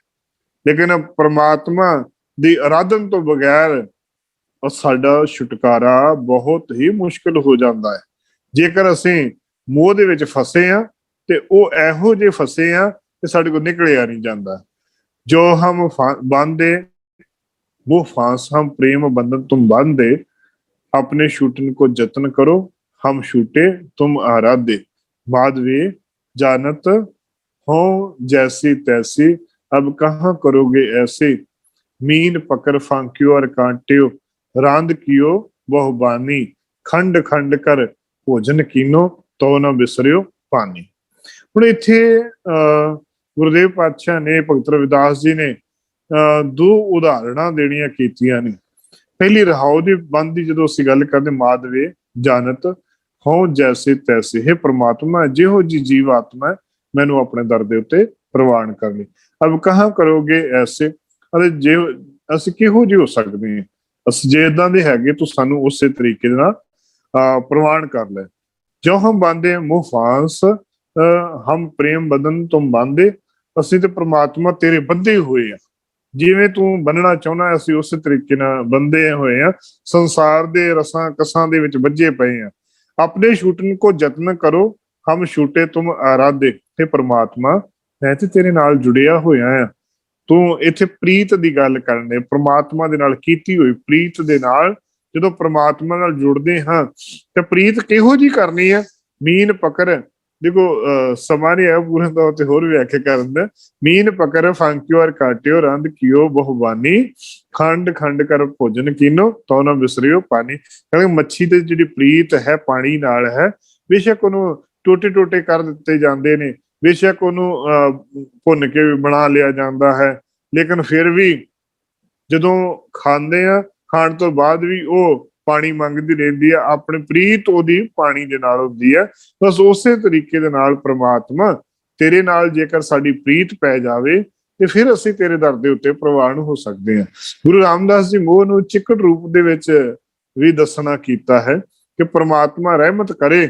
लेकिन परमात्मा ਦੀ ਆਰਾਧਨ ਤੋਂ ਬਗੈਰ ਸਾਡਾ ਛੁਟਕਾਰਾ ਬਹੁਤ ਹੀ ਮੁਸ਼ਕਿਲ ਹੋ ਜਾਂਦਾ ਹੈ। ਜੇਕਰ ਅਸੀਂ ਮੋਹ ਦੇ ਵਿੱਚ ਫਸੇ ਆ ਤੇ ਉਹ ਇਹੋ ਜਿਹੇ ਫਸੇ ਆ ਕਿ ਸਾਡੇ ਕੋਲ ਨਿਕਲਿਆ ਨਹੀਂ ਜਾਂਦਾ। जो हम बांधे वो फांस, हम प्रेम बंधन तुम बांधे, अपने छूटन को जतन करो, हम छूटे तुम आराधे। माधवे जानत हो जैसी तैसी, अब कहाँ करोगे ऐसे, मीन पकड़ फांक्यो और कांट्यो, रांद कियो बहु बानी, खंड खंड कर भोजन कीनो, तो न बिसरियो पानी। हुण इत्थे गुरुदेव पातशाह ने, भगत रविदास जी ने दो उदाहरणा देनियां कीतियां ने। पहली रहाओ दी बंद दी जदों असीं गल करदे, माधवे जानत हो जैसे तैसे, हे परमात्मा जिहो जी जीव आत्मा है मैनू अपने दर दे उत्ते प्रवान कर ले। अब कहाँ करोगे ऐसे, अरे जे असीं किहो जी हो सकदे हां, असीं जे इदां दे हैगे तो सानू उसे तरीके दे नाल प्रवान कर ले। जो हम बांधे मुँह फांस, हम प्रेम बदन तुम बांधे, ਅਸੀਂ ਤੇ ਪ੍ਰਮਾਤਮਾ ਤੇਰੇ ਬੰਦੇ ਹੋਏ ਆ। ਜਿਵੇਂ ਤੂੰ ਬੰਨਣਾ ਚਾਹੁੰਦਾ ਅਸੀਂ ਉਸੇ ਤਰੀਕੇ ਨਾਲ ਬੰਦੇ ਹੋਏ ਆ। ਸੰਸਾਰ ਦੇ ਰਸਾਂ ਕਸਾਂ ਦੇ ਵਿੱਚ ਵੱਜੇ ਪਏ ਆ। ਆਪਣੇ ਛੂਟਣ ਕੋ ਯਤਨ ਕਰੋ, ਹਮ ਛੂਟੇ ਤੁਮ ਆਰਾਧੇ। ਤੇ ਪ੍ਰਮਾਤਮਾ ਮੈਂ ਤੇ ਤੇਰੇ ਨਾਲ ਜੁੜਿਆ ਹੋਇਆ ਆ। ਤੂੰ ਇੱਥੇ ਪ੍ਰੀਤ ਦੀ ਗੱਲ ਕਰਨੇ, ਪ੍ਰਮਾਤਮਾ ਦੇ ਨਾਲ ਕੀਤੀ ਹੋਈ ਪ੍ਰੀਤ ਦੇ ਨਾਲ ਜਦੋਂ ਪ੍ਰਮਾਤਮਾ ਨਾਲ ਜੁੜਦੇ ਹਾਂ ਤੇ ਪ੍ਰੀਤ ਕਿਹੋ ਜੀ ਕਰਨੀ ਆ। ਮੀਨ ਪਕੜ, देखो समा नहीं है पूरे तौर पर होर व्याख्या कर दिंदा, मीन पकड़ फांक्यो और काटियो, रंद कियो बहुबानी, खंड खंड कर भोजन कीनो, तो ना बिसरियो पानी। क्योंकि मच्छी ते जिहड़ी प्रीत है पानी नाल है, बेशक उहनूं टोटे टोटे कर दिते जांदे ने, बेशक उहनूं भुन के भी बना लिया जांदा है, लेकिन फिर भी जदों खांदे आ खाण तो बाद भी ਉਹ ਪਾਣੀ ਮੰਗਦੀ ਰਹਿੰਦੀ ਆ। ਆਪਣੀ ਪ੍ਰੀਤ ਉਹਦੀ ਪਾਣੀ ਦੇ ਨਾਲ ਹੁੰਦੀ ਹੈ। ਬਸ ਉਸੇ ਤਰੀਕੇ ਦੇ ਨਾਲ ਪ੍ਰਮਾਤਮਾ ਤੇਰੇ ਨਾਲ ਜੇਕਰ ਸਾਡੀ ਪ੍ਰੀਤ ਪੈ ਜਾਵੇ ਤੇ ਫਿਰ ਅਸੀਂ ਤੇਰੇ ਦਰ ਦੇ ਉੱਤੇ ਪ੍ਰਵਾਨ ਹੋ ਸਕਦੇ ਹਾਂ। ਗੁਰੂ ਰਾਮਦਾਸ ਜੀ ਮੋਹ ਨੂੰ ਚਿੱਕੜ ਰੂਪ ਦੇ ਵਿੱਚ ਵੀ ਦੱਸਣਾ ਕੀਤਾ ਹੈ ਕਿ ਪ੍ਰਮਾਤਮਾ ਰਹਿਮਤ ਕਰੇ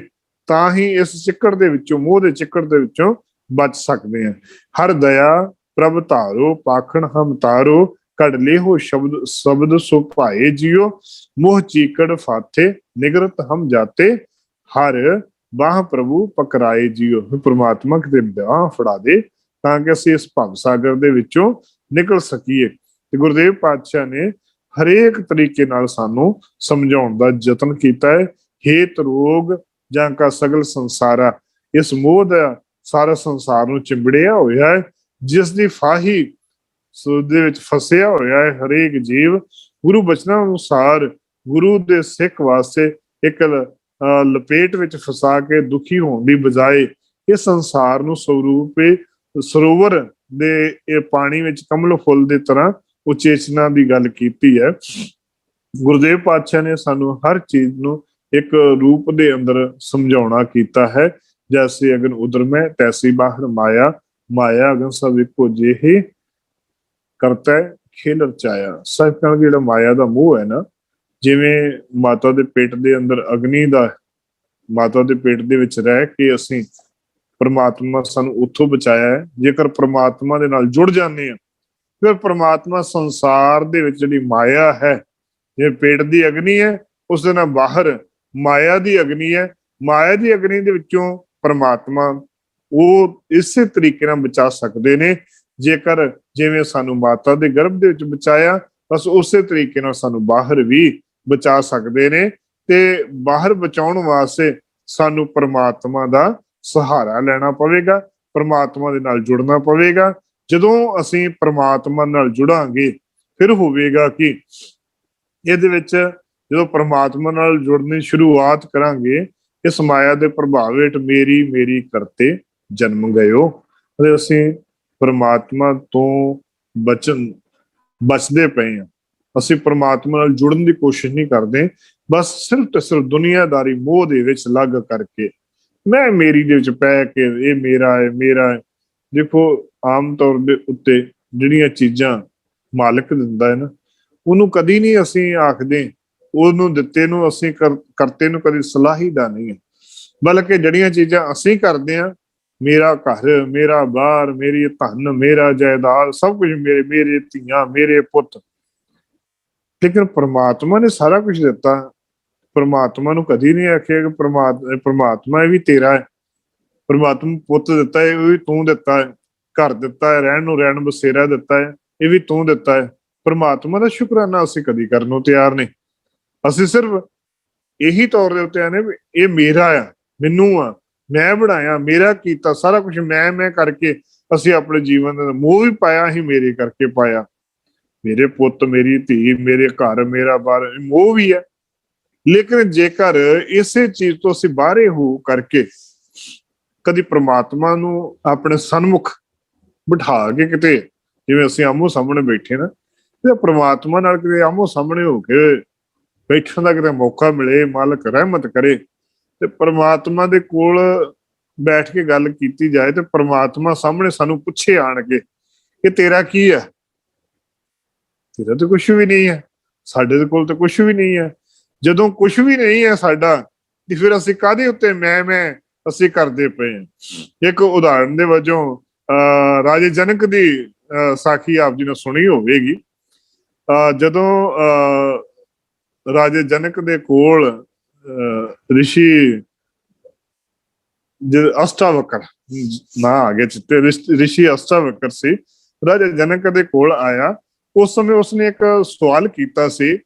ਤਾਂ ਹੀ ਇਸ ਚਿੱਕੜ ਦੇ ਵਿੱਚੋਂ, ਮੋਹ ਦੇ ਚਿੱਕੜ ਦੇ ਵਿੱਚੋਂ ਬਚ ਸਕਦੇ ਹਾਂ। ਹਰ ਦਇਆ ਪ੍ਰਭ ਧਾਰੋ, ਪਾਖਣ ਹਮ ਤਾਰੋ, कड़ ले हो शब्द शब्द सो भाए जियो, मोह चीकड़ फाथे निगरत हम जाते, हर बाह प्रभु पकड़ाए जियो। परमात्मा किते बाह फड़ा दे तां कि असीं इस भव सागर दे विचों निकल सकीए। ते गुरुदेव पातशाह ने हरेक तरीके नाल सानू समझाउण दा यतन कीता है। हेत रोग जां का सगल संसारा, इस मोह दा सारा संसार नूं चिंबड़िया होया है, जिस दी फाही ਦੇ ਵਿੱਚ ਫਸਿਆ ਹੋਇਆ ਹੈ ਹਰੇਕ ਜੀਵ। ਗੁਰੂ ਬਚਨਾਂ ਅਨੁਸਾਰ ਗੁਰੂ ਦੇ ਸਿੱਖ ਵਾਸਤੇ ਇੱਕ ਲਪੇਟ ਵਿੱਚ ਫਸਾ ਕੇ ਦੁਖੀ ਹੋਣ ਦੀ ਬਜਾਏ ਇਹ ਸੰਸਾਰ ਨੂੰ ਸਰੂਪੇ ਸਰੋਵਰ ਦੇ ਇਹ ਪਾਣੀ ਵਿੱਚ ਕਮਲ ਫੁੱਲ ਦੀ ਤਰ੍ਹਾਂ ਉਚੇਚਨਾ ਦੀ ਗੱਲ ਕੀਤੀ ਹੈ। ਗੁਰਦੇਵ ਪਾਤਸ਼ਾਹ ਨੇ ਸਾਨੂੰ ਹਰ ਚੀਜ਼ ਨੂੰ ਇੱਕ ਰੂਪ ਦੇ ਅੰਦਰ ਸਮਝਾਉਣਾ ਕੀਤਾ ਹੈ। ਜੈਸੇ ਅਗਨ ਉਦਰ ਮੈਂ ਤੈਸੀ ਬਾਹਰ ਮਾਇਆ, ਮਾਇਆ ਅਗਨ ਸਭ ਇੱਕੋ ਜਿਹੇ करता है खेल रचाया। सब कहना जिहड़ा माया दा मोह है ना, जिवें माता दे पेट दे अंदर अग्नि दा, माता दे पेट दे विच रह के असीं परमात्मा सानू उत्थों बचाया है। जेकर परमात्मा दे नाल जुड़ जाने आ फिर परमात्मा संसार दे विच जिहड़ी माया है, जे पेट दी अग्नि है उस दे नाल बाहर माया दी अग्नि है। माया दी अग्नि दे विचों परमात्मा ਉਹ ਇਸੇ ਤਰੀਕੇ ਨਾਲ ਬਚਾ ਸਕਦੇ ਨੇ। ਜੇਕਰ ਜਿਵੇਂ ਸਾਨੂੰ ਮਾਤਾ ਦੇ ਗਰਭ ਦੇ ਵਿੱਚ ਬਚਾਇਆ, ਬਸ ਉਸੇ ਤਰੀਕੇ ਨਾਲ ਸਾਨੂੰ ਬਾਹਰ ਵੀ ਬਚਾ ਸਕਦੇ ਨੇ। ਤੇ ਬਾਹਰ ਬਚਾਉਣ ਵਾਸਤੇ ਸਾਨੂੰ ਪਰਮਾਤਮਾ ਦਾ ਸਹਾਰਾ ਲੈਣਾ ਪਵੇਗਾ, ਪ੍ਰਮਾਤਮਾ ਦੇ ਨਾਲ ਜੁੜਨਾ ਪਵੇਗਾ। ਜਦੋਂ ਅਸੀਂ ਪ੍ਰਮਾਤਮਾ ਨਾਲ ਜੁੜਾਂਗੇ ਫਿਰ ਹੋਵੇਗਾ ਕਿ ਇਹਦੇ ਵਿੱਚ ਜਦੋਂ ਪ੍ਰਮਾਤਮਾ ਨਾਲ ਜੁੜਨ ਦੀ ਸ਼ੁਰੂਆਤ ਕਰਾਂਗੇ, ਇਸ ਮਾਇਆ ਦੇ ਪ੍ਰਭਾਵ ਹੇਠ ਮੇਰੀ ਮੇਰੀ ਕਰਤੇ ਜਨਮ ਗਇਓ, ਅਤੇ ਅਸੀਂ ਪ੍ਰਮਾਤਮਾ ਤੋਂ ਬਚਦੇ ਪਏ ਹਾਂ। ਅਸੀਂ ਪ੍ਰਮਾਤਮਾ ਨਾਲ ਜੁੜਨ ਦੀ ਕੋਸ਼ਿਸ਼ ਨਹੀਂ ਕਰਦੇ, ਬਸ ਸਿਰਫ ਤੇ ਸਿਰਫ ਦੁਨੀਆਦਾਰੀ ਮੋਹ ਦੇ ਵਿੱਚ ਲੱਗ ਕਰਕੇ, ਮੈਂ ਮੇਰੀ ਦੇ ਵਿੱਚ ਪੈ ਕੇ ਇਹ ਮੇਰਾ ਹੈ ਮੇਰਾ ਹੈ। ਦੇਖੋ ਆਮ ਤੌਰ ਦੇ ਉੱਤੇ ਜਿਹੜੀਆਂ ਚੀਜ਼ਾਂ ਮਾਲਕ ਦਿੰਦਾ ਹੈ ਨਾ, ਉਹਨੂੰ ਕਦੀ ਨਹੀਂ ਅਸੀਂ ਆਖਦੇ, ਉਹਨੂੰ ਦਿੱਤੇ ਨੂੰ ਅਸੀਂ ਕਰਤੇ ਨੂੰ ਕਦੀ ਸਲਾਹੀਦਾ ਨਹੀਂ ਹੈ, ਬਲਕਿ ਜਿਹੜੀਆਂ ਚੀਜ਼ਾਂ ਅਸੀਂ ਕਰਦੇ ਹਾਂ, ਮੇਰਾ ਘਰ, ਮੇਰਾ ਬਾਰ, ਮੇਰੀ ਧਨ, ਮੇਰਾ ਜਾਇਦਾਦ, ਸਭ ਕੁਝ ਮੇਰੇ, ਮੇਰੇ ਧੀਆਂ, ਮੇਰੇ ਪੁੱਤ, ਲੇਕਿਨ ਪ੍ਰਮਾਤਮਾ ਨੇ ਸਾਰਾ ਕੁਝ ਦਿੱਤਾ। ਪ੍ਰਮਾਤਮਾ ਨੂੰ ਕਦੀ ਨਹੀਂ ਆਖਿਆ ਕਿ ਪ੍ਰਮਾਤਮਾ ਇਹ ਵੀ ਤੇਰਾ ਹੈ, ਪ੍ਰਮਾਤਮਾ ਪੁੱਤ ਦਿੱਤਾ ਹੈ, ਇਹ ਵੀ ਤੂੰ ਦਿੱਤਾ ਹੈ, ਘਰ ਦਿੱਤਾ ਹੈ, ਰਹਿਣ ਨੂੰ ਰਹਿਣ ਬਸੇਰਾ ਦਿੱਤਾ ਹੈ, ਇਹ ਵੀ ਤੂੰ ਦਿੱਤਾ ਹੈ। ਪ੍ਰਮਾਤਮਾ ਦਾ ਸ਼ੁਕਰਾਨਾ ਅਸੀਂ ਕਦੀ ਕਰਨ ਨੂੰ ਤਿਆਰ ਨਹੀਂ। ਅਸੀਂ ਸਿਰਫ ਇਹੀ ਤੌਰ ਦੇ ਉੱਤੇ ਆਨੇ ਵੀ ਇਹ ਮੇਰਾ ਆ, ਮੈਨੂੰ ਆ, ਮੈਂ ਬਣਾਇਆ, ਮੇਰਾ ਕੀਤਾ, ਸਾਰਾ ਕੁਝ ਮੈਂ ਕਰਕੇ ਅਸੀਂ ਆਪਣੇ ਜੀਵਨ ਦਾ ਮੋਹ ਵੀ ਪਾਇਆ, ਹੀ ਮੇਰੇ ਕਰਕੇ ਪਾਇਆ। ਮੇਰੇ ਪੁੱਤ, ਮੇਰੀ ਧੀ, ਮੇਰੇ ਘਰ, ਮੇਰਾ ਬਾਰ, ਮੋਹ ਵੀ ਹੈ। ਲੇਕਿਨ ਜੇਕਰ ਇਸੇ ਚੀਜ਼ ਤੋਂ ਅਸੀਂ ਬਾਹਰੇ ਹੋ ਕਰਕੇ ਕਦੀ ਪ੍ਰਮਾਤਮਾ ਨੂੰ ਆਪਣੇ ਸਨਮੁਖ ਬਿਠਾ ਕੇ ਕਿਤੇ, ਜਿਵੇਂ ਅਸੀਂ ਆਮੋ ਸਾਹਮਣੇ ਬੈਠੇ ਨਾ, ਤੇ ਪ੍ਰਮਾਤਮਾ ਨਾਲ ਕਿਤੇ ਆਮੋ ਸਾਹਮਣੇ ਹੋ ਕੇ ਬੈਠਣ ਦਾ ਕਿਤੇ ਮੌਕਾ ਮਿਲੇ, ਮਾਲਕ ਰਹਿਮਤ ਕਰੇ, ਤੇ ਪ੍ਰਮਾਤਮਾ ਦੇ ਕੋਲ ਬੈਠ ਕੇ ਗੱਲ ਕੀਤੀ ਜਾਏ, ਤੇ ਪ੍ਰਮਾਤਮਾ ਸਾਹਮਣੇ ਸਾਨੂੰ ਪੁੱਛੇ ਆਣ ਕੇ ਕਿ ਤੇਰਾ ਕੀ ਹੈ? ਤੇਰਾ ਤਾਂ ਕੁਛ ਵੀ ਨਹੀਂ ਹੈ, ਸਾਡੇ ਦੇ ਕੋਲ ਤਾਂ ਕੁਛ ਵੀ ਨਹੀਂ ਹੈ। ਜਦੋਂ ਕੁਛ ਵੀ ਨਹੀਂ ਹੈ ਸਾਡਾ, ਤੇ ਫਿਰ ਅਸੀਂ ਕਾਹਦੇ ਉੱਤੇ ਮੈਂ ਅਸੀਂ ਕਰਦੇ ਪਏ ਹਾਂ। ਇੱਕ ਉਦਾਹਰਨ ਦੇ ਵਜੋਂ ਰਾਜੇ ਜਨਕ ਦੀ ਸਾਖੀ ਆਪ ਜੀ ਨੇ ਸੁਣੀ ਹੋਵੇਗੀ। ਜਦੋਂ ਰਾਜੇ ਜਨਕ ਦੇ ਕੋਲ ਰਿਸ਼ੀ ਅਸ਼ਟਾਵਕਰ ਨਾ ਆ ਗਿਆ ਚਿੱਤੇ, ਰਿਸ਼ੀ ਅਸ਼ਟਾਵਕਰ ਸੀ, ਰਾਜੇ ਜਨਕ ਦੇ ਕੋਲ ਆਇਆ। ਉਸ ਸਮੇਂ ਉਸਨੇ ਇੱਕ ਸਵਾਲ ਕੀਤਾ ਸੀ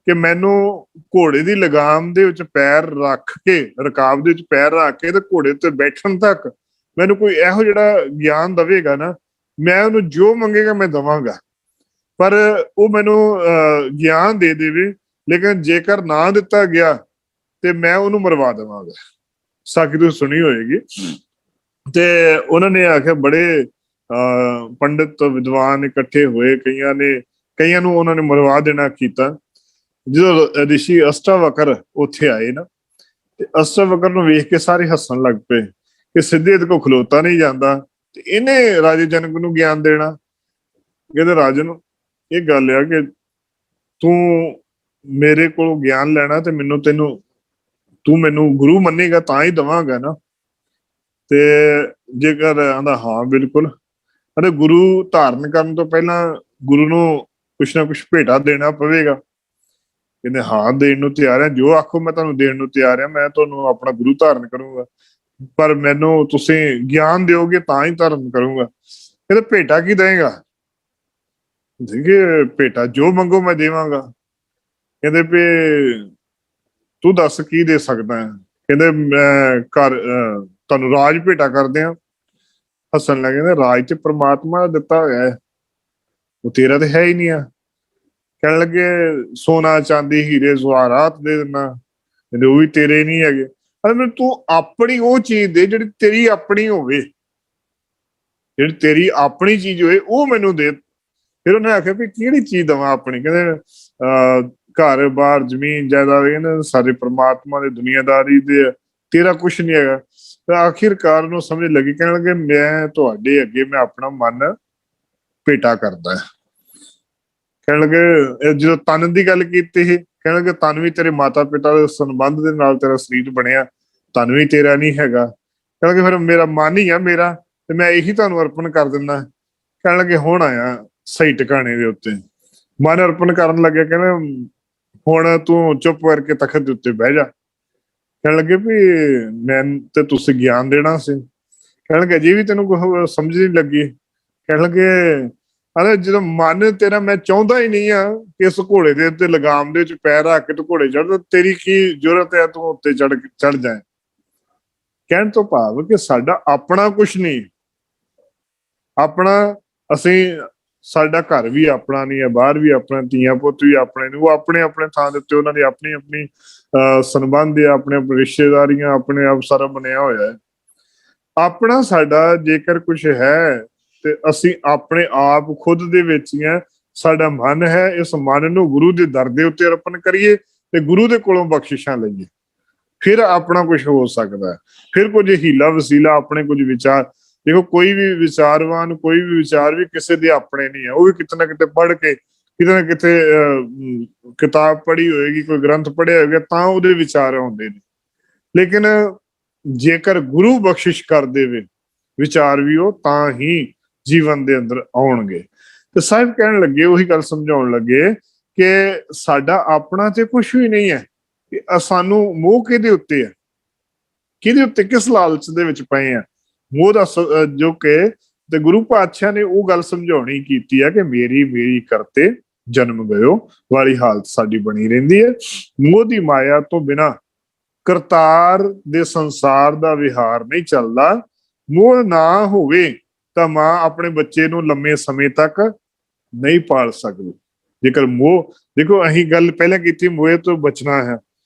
ਕਿ ਮੈਨੂੰ ਘੋੜੇ ਦੀ ਲਗਾਮ ਦੇ ਵਿੱਚ ਪੈਰ ਰੱਖ ਕੇ, ਰਕਾਬ ਦੇ ਵਿੱਚ ਪੈਰ ਰੱਖ ਕੇ ਤੇ ਘੋੜੇ ਤੇ ਬੈਠਣ ਤੱਕ ਮੈਨੂੰ ਕੋਈ ਇਹੋ ਜਿਹੜਾ ਗਿਆਨ ਦਵੇਗਾ ਨਾ, ਮੈਂ ਉਹਨੂੰ ਜੋ ਮੰਗੇਗਾ ਮੈਂ ਦਵਾਂਗਾ, ਪਰ ਉਹ ਮੈਨੂੰ ਗਿਆਨ ਦੇ ਦੇਵੇ, ਲੇਕਿਨ ਜੇਕਰ ਨਾ ਦਿੱਤਾ ਗਿਆ ਤੇ ਮੈਂ ਉਹਨੂੰ ਮਰਵਾ ਦੇਵਾਂਗਾ। ਸਾਖੀ ਤੁਸੀਂ ਸੁਣੀ ਹੋਏਗੀ। ਤੇ ਉਹਨਾਂ ਨੇ ਆਖਿਆ, ਬੜੇ ਪੰਡਿਤ ਵਿਦਵਾਨ ਇਕੱਠੇ ਹੋਏ, ਕਈਆਂ ਨੂੰ ਉਹਨਾਂ ਨੇ ਮਰਵਾ ਦੇਣਾ ਕੀਤਾ। ਜਦੋਂ ਰਿਸ਼ੀ ਅਸ਼ਟਾਵਕਰ ਉੱਥੇ ਆਏ ਨਾ, ਤੇ ਅਸ਼ਟਾਵਕਰ ਨੂੰ ਵੇਖ ਕੇ ਸਾਰੇ ਹੱਸਣ ਲੱਗ ਪਏ ਕਿ ਸਿੱਧੇ ਇਹਦੇ ਕੋਲ ਖਲੋਤਾ ਨਹੀਂ ਜਾਂਦਾ, ਤੇ ਇਹਨੇ ਰਾਜੇ ਜਨਕ ਨੂੰ ਗਿਆਨ ਦੇਣਾ। ਕਹਿੰਦੇ ਰਾਜੇ ਨੂੰ ਇਹ ਗੱਲ ਆ ਕਿ ਤੂੰ ਮੇਰੇ ਕੋਲ ਗਿਆਨ ਲੈਣਾ, ਤੇ ਤੂੰ ਮੈਨੂੰ ਗੁਰੂ ਮੰਨੇਗਾ ਤਾਂ ਹੀ ਦਵਾਂਗਾ ਨਾ। ਤੇ ਜੇਕਰ ਆਂਦਾ ਹਾਂ ਬਿਲਕੁਲ, ਅਤੇ ਗੁਰੂ ਧਾਰਨ ਕਰਨ ਤੋਂ ਪਹਿਲਾਂ ਗੁਰੂ ਨੂੰ ਕੁਛ ਨਾ ਕੁਛ ਭੇਟਾ ਦੇਣਾ ਪਵੇਗਾ। ਕਹਿੰਦੇ ਹਾਂ, ਦੇਣ ਨੂੰ ਤਿਆਰ ਹੈ, ਜੋ ਆਖੋ ਮੈਂ ਤੁਹਾਨੂੰ ਦੇਣ ਨੂੰ ਤਿਆਰ ਹਾਂ, ਮੈਂ ਤੁਹਾਨੂੰ ਆਪਣਾ ਗੁਰੂ ਧਾਰਨ ਕਰੂੰਗਾ, ਪਰ ਮੈਨੂੰ ਤੁਸੀਂ ਗਿਆਨ ਦਿਓਗੇ ਤਾਂ ਹੀ ਧਾਰਨ ਕਰੂੰਗਾ। ਕਹਿੰਦੇ ਭੇਟਾ ਕੀ ਦੇਗਾ? ਦੇਖੇ ਭੇਟਾ ਜੋ ਮੰਗੋ ਮੈਂ ਦੇਵਾਂਗਾ। ਕਹਿੰਦੇ ਵੀ ਤੂੰ ਦੱਸ ਕੀ ਦੇ ਸਕਦਾ ਹੈ? ਕਹਿੰਦੇ ਮੈਂ ਤੁਹਾਨੂੰ ਰਾਜ ਭੇਟਾ ਕਰਦੇ ਆ। ਹੱਸਣ ਲੱਗੇ, ਕਹਿੰਦੇ ਰਾਜ ਤੇ ਪ੍ਰਮਾਤਮਾ ਦਾ ਦਿੱਤਾ ਹੋਇਆ ਹੈ, ਉਹ ਤੇਰਾ ਤੇ ਹੈ ਹੀ ਨਹੀਂ ਆ। ਕਹਿਣ ਲੱਗੇ ਸੋਨਾ ਚਾਂਦੀ ਹੀਰੇ ਜਵਾਹਰਾਤ ਦੇ ਦੇਣਾ, ਕਹਿੰਦੇ ਉਹ ਵੀ ਤੇਰੇ ਨਹੀਂ ਹੈਗੇ। ਮੈਨੂੰ ਤੂੰ ਆਪਣੀ ਉਹ ਚੀਜ਼ ਦੇ ਜਿਹੜੀ ਤੇਰੀ ਆਪਣੀ ਹੋਵੇ, ਜਿਹੜੀ ਤੇਰੀ ਆਪਣੀ ਚੀਜ਼ ਹੋਵੇ ਉਹ ਮੈਨੂੰ ਦੇ। ਫਿਰ ਉਹਨੇ ਆਖਿਆ ਵੀ ਕਿਹੜੀ ਚੀਜ਼ ਦੇਵਾਂ ਆਪਣੀ? ਕਹਿੰਦੇ ਘਰ ਬਾਰ ਜ਼ਮੀਨ ਜਾਇਦਾਦ, ਕਹਿੰਦੇ ਸਾਰੇ ਪ੍ਰਮਾਤਮਾ ਦੇ ਦੁਨੀਆਦਾਰੀ ਦੇ, ਤੇਰਾ ਕੁਛ ਨਹੀਂ ਹੈਗਾ। ਤਾਂ ਆਖਿਰਕਾਰ ਨੂੰ ਸਮਝ ਲੱਗੀ, ਕਹਿਣ ਲੱਗੇ ਮੈਂ ਤੁਹਾਡੇ ਅੱਗੇ ਮੈਂ ਆਪਣਾ ਮਨ ਭੇਟਾ ਕਰਦਾ। ਕਹਿਣ ਲੱਗੇ ਜਦੋਂ ਤਨ ਦੀ ਗੱਲ ਕੀਤੀ ਸੀ, ਕਹਿਣ ਲੱਗੇ ਤਨ ਵੀ ਤੇਰੇ ਮਾਤਾ ਪਿਤਾ ਦੇ ਸੰਬੰਧ ਦੇ ਨਾਲ ਤੇਰਾ ਸਰੀਰ ਬਣਿਆ, ਤਨ ਵੀ ਤੇਰਾ ਨਹੀਂ ਹੈਗਾ। ਕਹਿਣ ਲੱਗੇ ਫਿਰ ਮੇਰਾ ਮਨ ਹੀ ਆ ਮੇਰਾ, ਤੇ ਮੈਂ ਇਹੀ ਤੁਹਾਨੂੰ ਅਰਪਣ ਕਰ ਦਿੰਦਾ। ਕਹਿਣ ਲੱਗੇ ਹੁਣ ਆਇਆ ਸਹੀ ਟਿਕਾਣੇ ਦੇ ਉੱਤੇ, ਮਨ ਅਰਪਣ ਕਰਨ ਲੱਗਿਆ। ਕਹਿੰਦੇ ਹੁਣ ਤੂੰ ਚੁੱਪ ਕਰਕੇ ਤਖਤ ਦੇ ਉੱਤੇ ਬਹਿ ਜਾ। ਕਹਿਣ ਲੱਗੇ ਵੀ ਮੈਂ ਤੇ ਤੁਸੀਂ ਗਿਆਨ ਦੇਣਾ ਸੀ। ਕਹਿਣ ਲੱਗੇ ਅਜੇ ਵੀ ਤੈਨੂੰ ਕੋਈ ਸਮਝ ਨਹੀਂ ਲੱਗੀ। ਕਹਿਣ ਲੱਗੇ ਅਰੇ ਜਦੋਂ ਮਨ ਤੇਰਾ ਮੈਂ ਚਾਹੁੰਦਾ ਹੀ ਨਹੀਂ ਆ ਕਿ ਇਸ ਘੋੜੇ ਦੇ ਉੱਤੇ ਲਗਾਮ ਦੇ ਵਿੱਚ ਪੈਰ ਰੱਖ ਕੇ ਤੂੰ ਘੋੜੇ ਚੜ੍ਹ, ਤੇਰੀ ਕੀ ਜ਼ਰੂਰਤ ਹੈ ਤੂੰ ਉੱਤੇ ਚੜ ਜਾਏ? ਕਹਿਣ ਤੋਂ ਭਾਵ ਕਿ ਸਾਡਾ ਆਪਣਾ ਕੁਛ ਨਹੀਂ, ਆਪਣਾ ਅਸੀਂ, ਸਾਡਾ ਘਰ ਵੀ ਆਪਣਾ ਨਹੀਂ ਹੈ, ਬਾਹਰ ਵੀ ਆਪਣਾ, ਧੀਆਂ ਪੁੱਤ ਵੀ ਆਪਣੇ ਨੇ, ਉਹ ਆਪਣੇ ਆਪਣੇ ਥਾਂ ਦੇ ਉੱਤੇ ਉਹਨਾਂ ਦੀ ਆਪਣੀ ਆਪਣੀ ਸੰਬੰਧ ਹੈ, ਆਪਣੇ ਆਪਣੇ ਰਿਸ਼ਤੇਦਾਰੀਆਂ, ਆਪਣੇ ਆਪ ਸਾਰਾ ਬਣਿਆ ਹੋਇਆ ਹੈ। ਆਪਣਾ ਸਾਡਾ ਜੇਕਰ ਕੁਛ ਹੈ ਤੇ ਅਸੀਂ ਆਪਣੇ ਆਪ ਖੁਦ ਦੇ ਵਿੱਚ ਹੀ ਹੈ। ਸਾਡਾ ਮਨ ਹੈ, ਇਸ ਮਨ ਨੂੰ ਗੁਰੂ ਦੇ ਦਰ ਦੇ ਉੱਤੇ ਅਰਪਣ ਕਰੀਏ ਤੇ ਗੁਰੂ ਦੇ ਕੋਲੋਂ ਬਖਸ਼ਿਸ਼ਾਂ ਲਈਏ, ਫਿਰ ਆਪਣਾ ਕੁਝ ਹੋ ਸਕਦਾ ਹੈ। ਫਿਰ ਕੁਝ ਹੀਲਾ ਵਸੀਲਾ, ਆਪਣੇ ਕੁਝ ਵਿਚਾਰ, ਦੇਖੋ ਕੋਈ ਵੀ ਵਿਚਾਰਵਾਨ, ਕੋਈ ਵੀ ਵਿਚਾਰ ਵੀ ਕਿਸੇ ਦੇ ਆਪਣੇ ਨਹੀਂ ਹੈ, ਉਹ ਵੀ ਕਿਤੇ ਨਾ ਕਿਤੇ ਪੜ੍ਹ ਕੇ, ਕਿਤੇ ਨਾ ਕਿਤੇ ਕਿਤਾਬ ਪੜ੍ਹੀ ਹੋਏਗੀ, ਕੋਈ ਗ੍ਰੰਥ ਪੜ੍ਹਿਆ ਹੋਏਗਾ, ਤਾਂ ਉਹਦੇ ਵਿਚਾਰ ਆਉਂਦੇ ਨੇ। ਲੇਕਿਨ ਜੇਕਰ ਗੁਰੂ ਬਖਸ਼ਿਸ਼ ਕਰ ਦੇਵੇ ਵਿਚਾਰ ਵੀ, ਉਹ ਤਾਂ ਹੀ ਜੀਵਨ ਦੇ ਅੰਦਰ ਆਉਣਗੇ। ਤੇ ਸਾਹਿਬ ਕਹਿਣ ਲੱਗੇ, ਉਹੀ ਗੱਲ ਸਮਝਾਉਣ ਲੱਗੇ ਕਿ ਸਾਡਾ ਆਪਣਾ ਤੇ ਕੁਛ ਵੀ ਨਹੀਂ ਹੈ, ਕਿ ਸਾਨੂੰ ਮੋਹ ਕਿਹਦੇ ਉੱਤੇ ਹੈ, ਕਿਹਦੇ ਉੱਤੇ, ਕਿਸ ਲਾਲਚ ਦੇ ਵਿੱਚ ਪਏ ਆ, ਮੋਹ ਦਾ ਜੋ ਕਿ ਤੇ ਗੁਰੂ ਪਾਤਸ਼ਾਹ ਨੇ ਉਹ ਗੱਲ ਸਮਝਾਉਣੀ ਕੀਤੀ ਹੈ ਕਿ ਮੇਰੀ ਮੇਰੀ ਕਰਤੇ ਜਨਮ ਗਇਓ ਵਾਲੀ ਹਾਲਤ ਸਾਡੀ ਬਣੀ ਰਹਿੰਦੀ ਹੈ। ਮੋਹ ਦੀ ਮਾਇਆ ਤੋਂ ਬਿਨਾਂ ਕਰਤਾਰ ਦੇ ਸੰਸਾਰ ਦਾ ਵਿਹਾਰ ਨਹੀਂ ਚੱਲਦਾ। ਮੋਹ ਨਾ ਹੋਵੇ ਤਾਂ ਮਾਂ ਆਪਣੇ ਬੱਚੇ ਨੂੰ ਲੰਮੇ ਸਮੇਂ ਤੱਕ ਨਹੀਂ ਪਾਲ ਸਕਦੀ। ਜੇਕਰ ਮੋਹ, ਦੇਖੋ ਅਸੀਂ ਗੱਲ ਪਹਿਲਾਂ ਕੀਤੀ ਮੋਹ ਤੋਂ ਬਚਣਾ ਹੈ,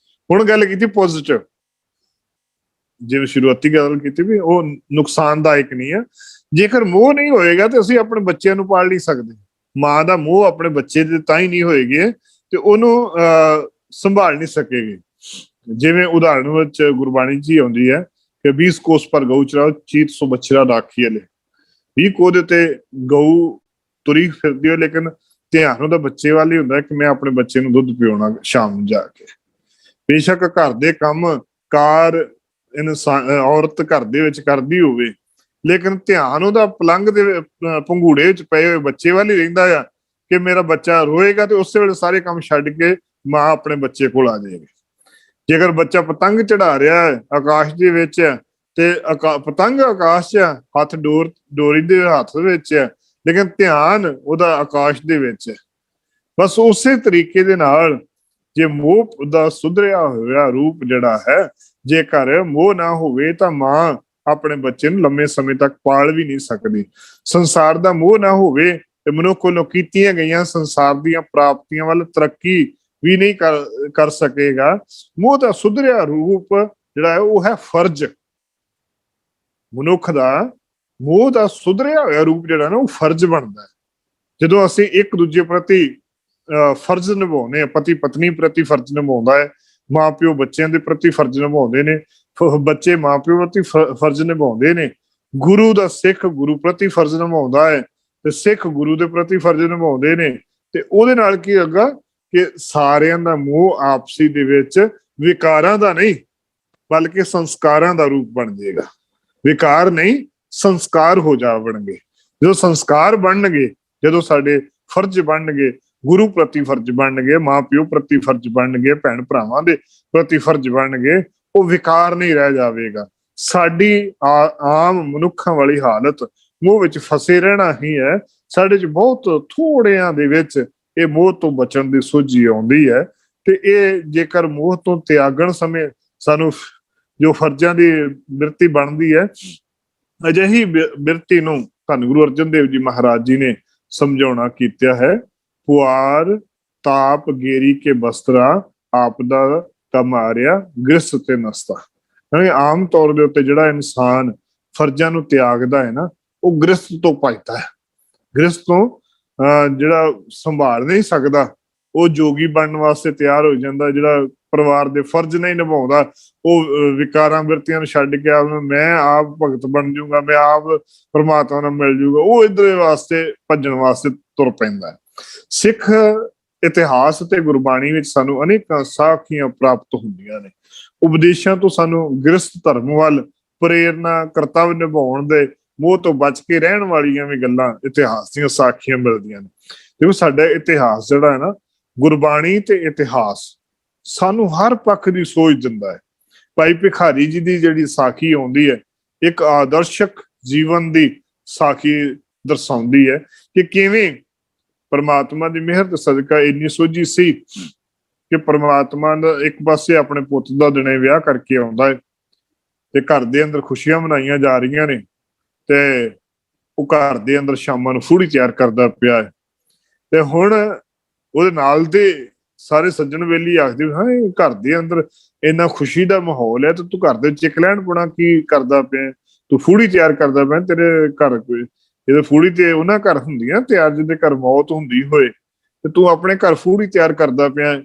ਹੁਣ ਗੱਲ ਕੀਤੀ ਪੋਜ਼ਿਟਿਵ, ਜਿਵੇਂ ਸ਼ੁਰੂਆਤੀ ਗੱਲ ਕੀਤੀ ਵੀ ਉਹ ਨੁਕਸਾਨਦਾਇਕ ਨਹੀਂ ਹੈ। ਜੇਕਰ ਮੋਹ ਨਹੀਂ ਹੋਏਗਾ ਤੇ ਅਸੀਂ ਆਪਣੇ ਬੱਚਿਆਂ ਨੂੰ ਪਾਲ ਨਹੀਂ ਸਕਦੇ। ਮਾਂ ਦਾ ਮੋਹ ਆਪਣੇ ਬੱਚੇ ਦੇ ਤਾਂ ਹੀ ਨਹੀਂ ਹੋਏਗੀ ਤੇ ਉਹਨੂੰ ਸੰਭਾਲ ਨਹੀਂ ਸਕੇਗੀ। ਜਿਵੇਂ ਉਦਾਹਰਨ ਵਿੱਚ ਗੁਰਬਾਣੀ ਚ ਹੀ ਆਉਂਦੀ ਹੈ ਕਿ 20 ਕੋਸ ਪਰ ਗਊ ਚਰਾਓ, ਚੀਤ ਸੋ ਬਛੜਾ ਰਾਖੀ ਵਾਲੇ। 20 ਕੋਹ ਦੇ ਉੱਤੇ ਗਊ ਤੁਰੀ ਫਿਰਦੀ ਹੋ, ਲੇਕਿਨ ਧਿਆਨ ਉਹਦਾ ਬੱਚੇ ਵੱਲ ਹੀ ਹੁੰਦਾ ਕਿ ਮੈਂ ਆਪਣੇ ਬੱਚੇ ਨੂੰ ਦੁੱਧ ਪਿਉਣਾ ਸ਼ਾਮ ਨੂੰ ਜਾ ਕੇ। ਬੇਸ਼ੱਕ ਘਰ ਦੇ ਕੰਮ ਕਾਰ ਇਨਸਾਨ ਔਰਤ ਘਰ ਦੇ ਵਿੱਚ ਕਰਦੀ ਹੋਵੇ, ਲੇਕਿਨ ਧਿਆਨ ਉਹਦਾ ਪਲੰਗ ਦੇ ਪੰਘੂੜੇ ਵਿੱਚ ਪਏ ਹੋਏ ਬੱਚੇ ਵੱਲ ਹੀ ਰਹਿੰਦਾ ਆ ਕਿ ਮੇਰਾ ਬੱਚਾ ਰੋਏਗਾ ਤੇ ਉਸੇ ਵੇਲੇ ਸਾਰੇ ਕੰਮ ਛੱਡ ਕੇ ਮਾਂ ਆਪਣੇ ਬੱਚੇ ਕੋਲ ਆ ਜਾਏਗੀ। ਜੇਕਰ ਬੱਚਾ ਪਤੰਗ ਚੜਾ ਰਿਹਾ ਹੈ ਆਕਾਸ਼ ਦੇ ਵਿੱਚ ਤੇ ਪਤੰਗ ਆਕਾਸ਼ 'ਚ, ਹੱਥ ਡੋਰੀ ਦੇ ਹੱਥ ਵਿੱਚ ਹੈ, ਲੇਕਿਨ ਧਿਆਨ ਉਹਦਾ ਆਕਾਸ਼ ਦੇ ਵਿੱਚ ਹੈ। ਬਸ ਉਸੇ ਤਰੀਕੇ ਦੇ ਨਾਲ ਜੇ ਮੋਹ ਦਾ ਸੁਧਰਿਆ ਹੋਇਆ ਰੂਪ ਜਿਹੜਾ ਹੈ, ਜੇਕਰ ਮੋਹ ਨਾ ਹੋਵੇ ਤਾਂ ਮਾਂ ਆਪਣੇ ਬੱਚੇ ਨੂੰ ਲੰਮੇ ਸਮੇਂ ਤੱਕ ਪਾਲ ਵੀ ਨਹੀਂ ਸਕਦੀ। ਸੰਸਾਰ ਦਾ ਮੋਹ ਨਾ ਹੋਵੇ ਤੇ ਮਨੁੱਖ ਵੱਲੋਂ ਕੀਤੀਆਂ ਗਈਆਂ ਸੰਸਾਰ ਦੀਆਂ ਪ੍ਰਾਪਤੀਆਂ ਵੱਲ ਤਰੱਕੀ ਵੀ ਨਹੀਂ ਕਰ ਸਕੇਗਾ। ਮੋਹ ਦਾ ਸੁਧਰਿਆ ਰੂਪ ਜਿਹੜਾ ਹੈ ਉਹ ਹੈ ਫਰਜ਼। ਮਨੁੱਖ ਦਾ ਮੋਹ ਦਾ ਸੁਧਰਿਆ ਹੋਇਆ ਰੂਪ ਜਿਹੜਾ ਨਾ ਉਹ ਫਰਜ਼ ਬਣਦਾ ਹੈ। ਜਦੋਂ ਅਸੀਂ ਇੱਕ ਦੂਜੇ ਪ੍ਰਤੀ ਫਰਜ਼ ਨਿਭਾਉਂਦੇ ਹਾਂ, ਪਤੀ ਪਤਨੀ ਪ੍ਰਤੀ ਫਰਜ਼ ਨਿਭਾਉਂਦਾ ਹੈ, ਮਾਂ ਪਿਓ ਬੱਚਿਆਂ ਦੇ ਪ੍ਰਤੀ ਫਰਜ਼ ਨਿਭਾਉਂਦੇ ਨੇ, ਬੱਚੇ ਮਾਂ ਪਿਓ ਪ੍ਰਤੀ ਫਰਜ਼ ਨਿਭਾਉਂਦੇ ਨੇ, ਗੁਰੂ ਦਾ ਸਿੱਖ ਗੁਰੂ ਪ੍ਰਤੀ ਫਰਜ਼ ਨਿਭਾਉਂਦਾ ਹੈ ਤੇ ਸਿੱਖ ਗੁਰੂ ਦੇ ਪ੍ਰਤੀ ਫਰਜ਼ ਨਿਭਾਉਂਦੇ ਨੇ। ਤੇ ਉਹਦੇ ਨਾਲ ਕੀ ਹੋਗਾ ਕਿ ਸਾਰਿਆਂ ਦਾ ਮੋਹ ਆਪਸੀ ਦੇ ਵਿੱਚ ਵਿਕਾਰਾਂ ਦਾ ਨਹੀਂ ਬਲਕਿ ਸੰਸਕਾਰਾਂ ਦਾ ਰੂਪ ਬਣ ਜਾਏਗਾ। ਵਿਕਾਰ ਨਹੀਂ, ਸੰਸਕਾਰ ਹੋ ਜਾਵਣਗੇ। ਜਦੋਂ ਸੰਸਕਾਰ ਬਣਨਗੇ, ਜਦੋਂ ਸਾਡੇ ਫਰਜ਼ ਬਣਨਗੇ, ਗੁਰੂ ਪ੍ਰਤੀ ਫਰਜ਼ ਬਣਨਗੇ, ਮਾਂ ਪਿਓ ਪ੍ਰਤੀ ਫਰਜ਼ ਬਣਨਗੇ, ਭੈਣ ਭਰਾਵਾਂ ਦੇ ਪ੍ਰਤੀ ਫਰਜ਼ ਬਣਨਗੇ, ਉਹ ਵਿਕਾਰ ਨਹੀਂ ਰਹਿ ਜਾਵੇਗਾ। ਸਾਡੀ ਆਮ ਮਨੁੱਖਾਂ ਵਾਲੀ ਹਾਲਤ ਮੋਹ ਵਿੱਚ ਫਸੇ ਰਹਿਣਾ ਹੀ ਹੈ। ਸਾਡੇ ਚ ਬਹੁਤ ਥੋੜਿਆਂ ਦੇ ਵਿੱਚ ਇਹ ਮੋਹ ਤੋਂ ਬਚਣ ਦੀ ਸੋਝੀ ਆਉਂਦੀ ਹੈ। ਤੇ ਇਹ ਜੇਕਰ ਮੋਹ ਤੋਂ ਤਿਆਗਣ ਸਮੇਂ ਸਾਨੂੰ ਜੋ ਫਰਜ਼ਾਂ ਦੀ ਬਿਰਤੀ ਬਣਦੀ ਹੈ, ਅਜਿਹੀ ਬਿਰਤੀ ਨੂੰ ਧੰਨ ਗੁਰੂ ਅਰਜਨ ਦੇਵ ਜੀ ਮਹਾਰਾਜ ਜੀ ਨੇ ਸਮਝਾਉਣਾ ਕੀਤਾ ਹੈ। ਪੁਆਰ ਤਾਪ ਗੇਰੀ ਕੇ ਬਸਤਰਾ, ਆਪ ਦਾ ਕੰਮ ਆ ਰਿਹਾ ਗ੍ਰਸਤ ਤੇ ਨਸਤਾ। ਆਮ ਤੌਰ ਦੇ ਉੱਤੇ ਜਿਹੜਾ ਇਨਸਾਨ ਫਰਜ਼ਾਂ ਨੂੰ ਤਿਆਗਦਾ ਹੈ ਨਾ, ਉਹ ਗ੍ਰਸਤ ਤੋਂ ਭੱਜਦਾ ਹੈ। ਗ੍ਰਸਤ ਤੋਂ ਜਿਹੜਾ ਸੰਭਾਲ ਨਹੀਂ ਸਕਦਾ, ਉਹ ਜੋਗੀ ਬਣਨ ਵਾਸਤੇ ਤਿਆਰ ਹੋ ਜਾਂਦਾ। ਜਿਹੜਾ ਪਰਿਵਾਰ ਦੇ ਫਰਜ਼ ਨਹੀਂ ਨਿਭਾਉਂਦਾ, ਉਹ ਵਿਕਾਰਾਂ ਬਿਰਤੀਆਂ ਨੂੰ ਛੱਡ ਕੇ ਮੈਂ ਆਪ ਭਗਤ ਬਣ ਜਾਊਗਾ, ਮੈਂ ਆਪ ਪਰਮਾਤਮਾ ਨਾਲ ਮਿਲ ਜਾਊਗਾ, ਉਹ ਇਧਰ ਵਾਸਤੇ ਭੱਜਣ ਵਾਸਤੇ ਤੁਰ ਪੈਂਦਾ। ਸਿੱਖ ਇਤਿਹਾਸ ਤੇ ਗੁਰਬਾਣੀ ਵਿੱਚ ਸਾਨੂੰ ਅਨੇਕਾਂ ਸਾਖੀਆਂ ਪ੍ਰਾਪਤ ਹੁੰਦੀਆਂ ਨੇ। ਉਪਦੇਸ਼ਾਂ ਤੋਂ ਸਾਨੂੰ ਗ੍ਰਸਤ ਧਰਮ ਵੱਲ ਪ੍ਰੇਰਨਾ, ਕਰਤੱਵ ਨਿਭਾਉਣ ਦੇ, ਮੋਹ ਤੋਂ ਬਚ ਕੇ ਰਹਿਣ ਵਾਲੀਆਂ ਵੀ ਗੱਲਾਂ ਇਤਿਹਾਸ ਦੀਆਂ ਸਾਖੀਆਂ ਮਿਲਦੀਆਂ ਨੇ। ਦੇਖੋ ਸਾਡਾ ਇਤਿਹਾਸ ਜਿਹੜਾ ਹੈ ਨਾ, ਗੁਰਬਾਣੀ ਤੇ ਇਤਿਹਾਸ ਸਾਨੂੰ ਹਰ ਪੱਖ ਦੀ ਸੋਚ ਦਿੰਦਾ ਹੈ। ਭਾਈ ਭਿਖਾਰੀ ਜੀ ਦੀ ਜਿਹੜੀ ਸਾਖੀ ਆਉਂਦੀ ਹੈ, ਇੱਕ ਆਦਰਸ਼ਕ ਜੀਵਨ ਦੀ ਸਾਖੀ ਦਰਸਾਉਂਦੀ ਹੈ ਕਿ ਕਿਵੇਂ ਪਰਮਾਤਮਾ ਦੀ ਮਿਹਰ ਤੇ ਸਦਕਾ ਇੰਨੀ ਸੋਝੀ ਸੀ ਕਿ ਪਰਮਾਤਮਾ ਦਾ ਇੱਕ ਪਾਸੇ ਆਪਣੇ ਪੁੱਤ ਦਾ ਦਿਨੇ ਵਿਆਹ ਕਰਕੇ ਆਉਂਦਾ ਹੈ, ਤੇ ਘਰ ਦੇ ਅੰਦਰ ਖੁਸ਼ੀਆਂ ਮਨਾਈਆਂ ਜਾ ਰਹੀਆਂ ਨੇ, ਤੇ ਉਹ ਘਰ ਦੇ ਅੰਦਰ ਸ਼ਾਮਾਂ ਨੂੰ ਫੂੜੀ ਤਿਆਰ ਕਰਦਾ ਪਿਆ ਹੈ। ਤੇ ਹੁਣ ਉਹਦੇ ਨਾਲ ਦੇ ਸਾਰੇ ਸੱਜਣ ਵੇਲੀ ਆਖਦੇ, ਹਾਂ ਇਹ ਘਰ ਦੇ ਅੰਦਰ ਇੰਨਾ ਖੁਸ਼ੀ ਦਾ ਮਾਹੌਲ ਹੈ ਤੇ ਤੂੰ ਘਰ ਦੇ ਚਿਕ ਲੈਣ ਪੁਣਾ ਕੀ ਕਰਦਾ ਪਿਆ, ਤੂੰ ਫੂੜੀ ਤਿਆਰ ਕਰਦਾ ਪਿਆ, ਤੇਰੇ ਘਰ ਕੋਈ ਇਹਦੇ ਫੂੜੀ ਤੇ ਉਹਨਾਂ ਘਰ ਹੁੰਦੀਆਂ ਤਿਆਰ ਜਿਹਦੇ ਘਰ ਮੌਤ ਹੁੰਦੀ ਹੋਏ, ਤੇ ਤੂੰ ਆਪਣੇ ਘਰ ਫੂੜੀ ਤਿਆਰ ਕਰਦਾ ਪਿਆ।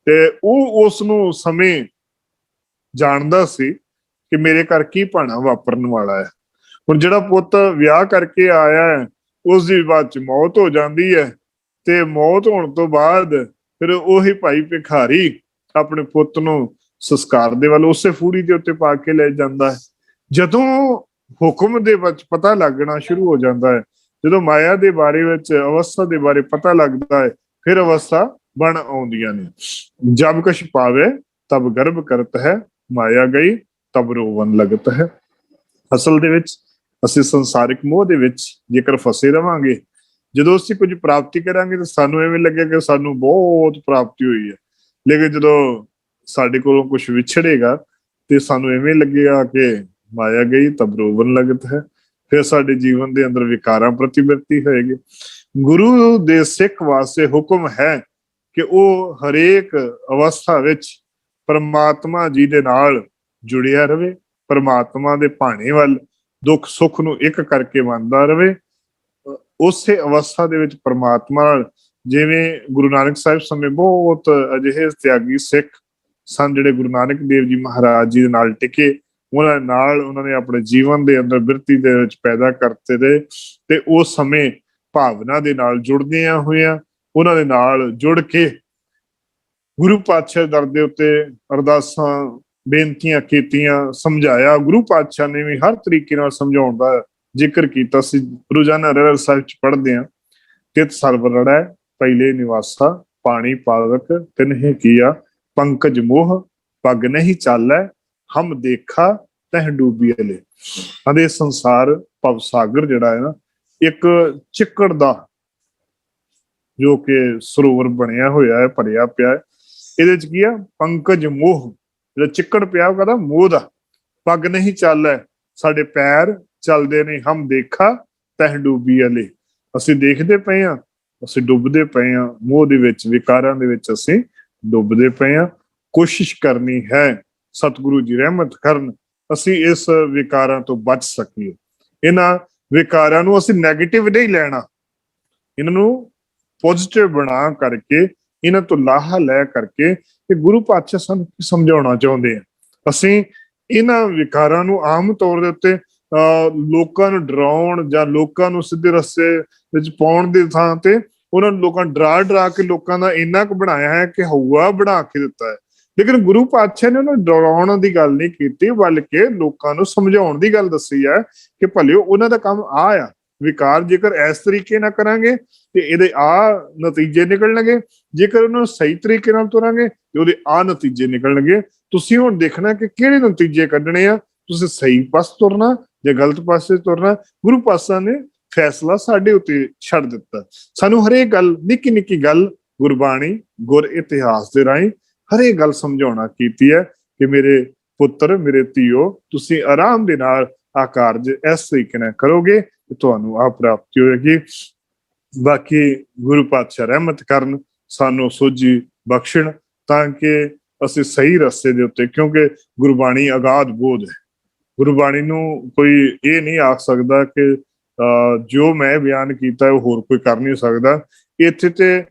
ਤੇ ਉਹ ਉਸ ਨੂੰ ਸਮੇਂ ਜਾਣਦਾ ਸੀ ਕਿ ਮੇਰੇ ਘਰ ਕੀ ਭਾਣਾ ਵਾਪਰਨ ਵਾਲਾ ਹੈ। ਹੁਣ ਜਿਹੜਾ ਪੁੱਤ ਵਿਆਹ ਕਰਕੇ ਆਇਆ ਹੈ, ਉਸ ਦੀ ਬਾਅਦ ਚ ਮੌਤ ਹੋ ਜਾਂਦੀ ਹੈ, ਤੇ ਮੌਤ ਹੋਣ ਤੋਂ ਬਾਅਦ ਫਿਰ ਉਹੀ ਭਾਈ ਭਿਖਾਰੀ ਆਪਣੇ ਪੁੱਤ ਨੂੰ ਸੰਸਕਾਰ ਦੇ ਵੱਲ ਉਸੇ ਫੂੜੀ ਦੇ ਉੱਤੇ ਪਾ ਕੇ ਲੈ ਜਾਂਦਾ ਹੈ। ਜਦੋਂ ਹੁਕਮ ਦੇ ਵਿੱਚ ਪਤਾ ਲੱਗਣਾ ਸ਼ੁਰੂ ਹੋ ਜਾਂਦਾ ਹੈ, ਜਦੋਂ ਮਾਇਆ ਦੇ ਬਾਰੇ ਵਿੱਚ ਅਵਸਥਾ ਦੇ ਬਾਰੇ ਪਤਾ ਲੱਗਦਾ ਹੈ, ਫਿਰ ਅਵਸਥਾ ਬਣ ਆਉਂਦੀਆਂ ਨੇ। ਜਬ ਕਛ ਪਾਵੇ ਤਬ ਗਰਭ ਕਰਤ ਹੈ, ਮਾਇਆ ਗਈ ਤਬ ਰੋਵਨ ਲਗਤ ਹੈ। ਅਸਲ ਦੇ ਵਿੱਚ ਅਸੀਂ ਸੰਸਾਰਿਕ ਮੋਹ ਦੇ ਵਿੱਚ ਜੇਕਰ ਫਸੇ ਰਵਾਂਗੇ, ਜਦੋਂ ਅਸੀਂ ਕੁਝ ਪ੍ਰਾਪਤੀ ਕਰਾਂਗੇ ਤਾਂ ਸਾਨੂੰ ਐਵੇਂ ਲੱਗੇਗਾ ਕਿ ਸਾਨੂੰ ਬਹੁਤ ਪ੍ਰਾਪਤੀ ਹੋਈ ਹੈ, ਲੇਕਿਨ ਜਦੋਂ ਸਾਡੇ ਕੋਲੋਂ ਕੁਝ ਵਿਛੜੇਗਾ ਤੇ ਸਾਨੂੰ ਐਵੇਂ ਲੱਗੇਗਾ ਕਿ ਮਾਇਆ ਗਈ ਤਬ ਰੋਵਨ ਲਗਤ ਹੈ। ਫਿਰ ਸਾਡੇ ਜੀਵਨ ਦੇ ਅੰਦਰ ਵਿਕਾਰਾਂ ਪ੍ਰਤੀ ਬਿਰਤੀ ਹੋਏਗੀ। ਗੁਰੂ ਦੇ ਸਿੱਖ ਵਾਸਤੇ ਹੁਕਮ ਹੈ ਕਿ ਉਹ ਹਰੇਕ ਅਵਸਥਾ ਵਿੱਚ ਪਰਮਾਤਮਾ ਜੀ ਦੇ ਨਾਲ ਜੁੜਿਆ ਰਵੇ, ਪਰਮਾਤਮਾ ਦੇ ਭਾਣੇ ਵੱਲ ਦੁੱਖ ਸੁੱਖ ਨੂੰ ਇੱਕ ਕਰਕੇ ਮੰਨਦਾ ਰਵੇ। ਉਸੇ ਅਵਸਥਾ ਦੇ ਵਿੱਚ ਪਰਮਾਤਮਾ ਨਾਲ, ਜਿਵੇਂ ਗੁਰੂ ਨਾਨਕ ਸਾਹਿਬ ਸਮੇਂ ਬਹੁਤ ਅਜਿਹੇ ਤਿਆਗੀ ਸਿੱਖ ਸਨ ਜਿਹੜੇ ਗੁਰੂ ਨਾਨਕ ਦੇਵ ਜੀ ਮਹਾਰਾਜ ਜੀ ਦੇ ਨਾਲ ਟਿਕੇ, ਉਹਨਾਂ ਨਾਲ ਉਹਨਾਂ ਨੇ ਆਪਣੇ ਜੀਵਨ ਦੇ ਅੰਦਰ ਬਿਰਤੀ ਦੇ ਵਿੱਚ ਪੈਦਾ ਕਰਤੇ ਰਹੇ, ਤੇ ਉਸ ਸਮੇਂ ਭਾਵਨਾ ਦੇ ਨਾਲ ਜੁੜਦਿਆਂ ਹੋਇਆਂ ਉਹਨਾਂ ਦੇ ਨਾਲ ਜੁੜ ਕੇ ਗੁਰੂ ਪਾਤਸ਼ਾਹ ਦਰ ਦੇ ਉੱਤੇ ਅਰਦਾਸਾਂ ਬੇਨਤੀਆਂ ਕੀਤੀਆਂ, ਸਮਝਾਇਆ। ਗੁਰੂ ਪਾਤਸ਼ਾਹ ਨੇ ਵੀ ਹਰ ਤਰੀਕੇ ਨਾਲ ਸਮਝਾਉਣ ਦਾ ਜ਼ਿਕਰ ਕੀਤਾ ਸੀ। ਰੋਜ਼ਾਨਾ ਰਹਿਰਾਸ ਸਾਹਿਬ ਚ ਪੜ੍ਹਦੇ ਹਾਂ, ਤਿਤ ਸਰਬ ਰੜੈ ਪਹਿਲੇ ਨਿਵਾਸਾ, ਪਾਣੀ ਪਾਵਕ ਤਿਨਹਿ ਕੀਆ, ਪੰਕਜ ਮੋਹ ਪੱਗ ਨਹੀਂ ਚਾਲੈ, ਹਮ ਦੇਖਾ ਤਹਿ ਡੂਬੀ ਅਲੇ। ਅਦੇ ਸੰਸਾਰ ਭਵ ਸਾਗਰ ਜਿਹੜਾ ਹੈ ਨਾ, ਇੱਕ ਚਿੱਕੜ ਦਾ ਜੋ ਕਿ ਸਰੋਵਰ ਬਣਿਆ ਹੋਇਆ ਹੈ, ਭਰਿਆ ਪਿਆ ਹੈ। ਇਹਦੇ ਚ ਕੀ ਆ? ਪੰਕਜ ਮੋਹ, ਜਿਹੜਾ ਚਿੱਕੜ ਪਿਆ ਉਹ ਕਹਿੰਦਾ ਮੋਹ ਦਾ। ਪੱਗ ਨਹੀਂ ਚਾਲੈ, ਸਾਡੇ ਪੈਰ ਚੱਲਦੇ ਨੇ। ਹਮ ਦੇਖਾ ਤਹਿ ਡੂਬੀ ਅਲੇ, ਅਸੀਂ ਦੇਖਦੇ ਪਏ ਹਾਂ, ਅਸੀਂ ਡੁੱਬਦੇ ਪਏ ਹਾਂ ਮੋਹ ਦੇ ਵਿੱਚ, ਵਿਕਾਰਾਂ ਦੇ ਵਿੱਚ ਅਸੀਂ ਡੁੱਬਦੇ ਪਏ ਹਾਂ। ਕੋਸ਼ਿਸ਼ ਕਰਨੀ ਹੈ ਸਤਿਗੁਰੂ ਜੀ ਰਹਿਮਤ ਕਰਨ ਅਸੀਂ ਇਸ ਵਿਕਾਰਾਂ ਤੋਂ ਬਚ ਸਕੀਏ। ਇਹਨਾਂ ਵਿਕਾਰਾਂ ਨੂੰ ਅਸੀਂ ਨੈਗੇਟਿਵ ਨਹੀਂ ਲੈਣਾ, ਇਹਨਾਂ ਨੂੰ ਪੋਜ਼ਿਟਿਵ ਬਣਾ ਕਰਕੇ, ਇਹਨਾਂ ਤੋਂ ਲਾਹਾ ਲੈ ਕਰਕੇ ਕਿ ਗੁਰੂ ਪਾਤਸ਼ਾਹ ਸਾਨੂੰ ਕੀ ਸਮਝਾਉਣਾ ਚਾਹੁੰਦੇ ਆ। ਅਸੀਂ ਇਹਨਾਂ ਵਿਕਾਰਾਂ ਨੂੰ ਆਮ ਤੌਰ ਦੇ ਉੱਤੇ ਲੋਕਾਂ ਨੂੰ ਡਰਾਉਣ ਜਾਂ ਲੋਕਾਂ ਨੂੰ ਸਿੱਧੇ ਰਸਤੇ ਵਿੱਚ ਪਾਉਣ ਦੀ ਥਾਂ ਤੇ ਉਹਨਾਂ ਨੂੰ ਲੋਕਾਂ ਡਰਾ ਕੇ ਲੋਕਾਂ ਦਾ ਇੰਨਾ ਕੁ ਬਣਾਇਆ ਹੈ ਕਿ ਹਊਆ ਬਣਾ ਕੇ ਦਿੱਤਾ ਹੈ। ਲੇਕਿਨ ਗੁਰੂ ਪਾਤਸ਼ਾਹ ਨੇ ਉਹਨਾਂ ਨੂੰ ਡਰਾਉਣ ਦੀ ਗੱਲ ਨਹੀਂ ਕੀਤੀ, ਬਲਕਿ ਲੋਕਾਂ ਨੂੰ ਸਮਝਾਉਣ ਦੀ ਗੱਲ ਦੱਸੀ ਹੈ ਕਿ ਭਲਿਓ ਉਹਨਾਂ ਦਾ ਕੰਮ ਆ ਵਿਕਾਰ ਜੇਕਰ ਇਸ ਤਰੀਕੇ ਨਾਲ ਕਰਾਂਗੇ ਤੇ ਇਹਦੇ ਆ ਨਤੀਜੇ ਨਿਕਲਣਗੇ, ਜੇਕਰ ਉਹਨੂੰ ਸਹੀ ਤਰੀਕੇ ਨਾਲ ਤੁਰਾਂਗੇ ਤੇ ਉਹਦੇ ਆ ਨਤੀਜੇ ਨਿਕਲਣਗੇ। ਤੁਸੀਂ ਹੁਣ ਦੇਖਣਾ ਕਿ ਕਿਹੜੇ ਨਤੀਜੇ ਕੱਢਣੇ ਆ, ਤੁਸੀਂ ਸਹੀ ਪਾਸੇ ਤੁਰਨਾ ਜਾਂ ਗਲਤ ਪਾਸੇ ਤੁਰਨਾ। ਗੁਰੂ ਪਾਤਸ਼ਾਹ ਨੇ ਫੈਸਲਾ ਸਾਡੇ ਉੱਤੇ ਛੱਡ ਦਿੱਤਾ। ਸਾਨੂੰ ਹਰੇਕ ਗੱਲ, ਨਿੱਕੀ ਨਿੱਕੀ ਗੱਲ ਗੁਰਬਾਣੀ ਗੁਰ ਇਤਿਹਾਸ ਦੇ ਰਾਹੀਂ ਹਰੇਕ ਗੱਲ ਸਮਝਾਉਣਾ ਕੀਤੀ ਹੈ ਕਿ ਮੇਰੇ ਪੁੱਤਰ, ਮੇਰੇ ਧੀਓ, ਤੁਸੀਂ ਆਰਾਮ ਦੇ ਨਾਲ ਆ ਕਾਰਜ ਇਸ ਤਰੀਕੇ ਨਾਲ ਕਰੋਗੇ ਤੇ ਤੁਹਾਨੂੰ ਆ ਪ੍ਰਾਪਤੀ ਹੋਏਗੀ। ਬਾਕੀ ਗੁਰੂ ਪਾਤਸ਼ਾਹ ਰਹਿਮਤ ਕਰਨ, ਸਾਨੂੰ ਸੋਝੀ ਬਖਸ਼ਣ ਤਾਂ ਕਿ ਅਸੀਂ ਸਹੀ ਰਸਤੇ ਦੇ ਉੱਤੇ, ਕਿਉਂਕਿ ਗੁਰਬਾਣੀ ਅਗਾਧ ਬੋਧ ਹੈ। ਗੁਰਬਾਣੀ ਨੂੰ ਕੋਈ ਇਹ ਨਹੀਂ ਆਖ ਸਕਦਾ ਕਿ ਜੋ ਮੈਂ ਬਿਆਨ ਕੀਤਾ ਉਹ ਹੋਰ ਕੋਈ ਕਰ ਨਹੀਂ ਸਕਦਾ। ਇੱਥੇ ਤੇ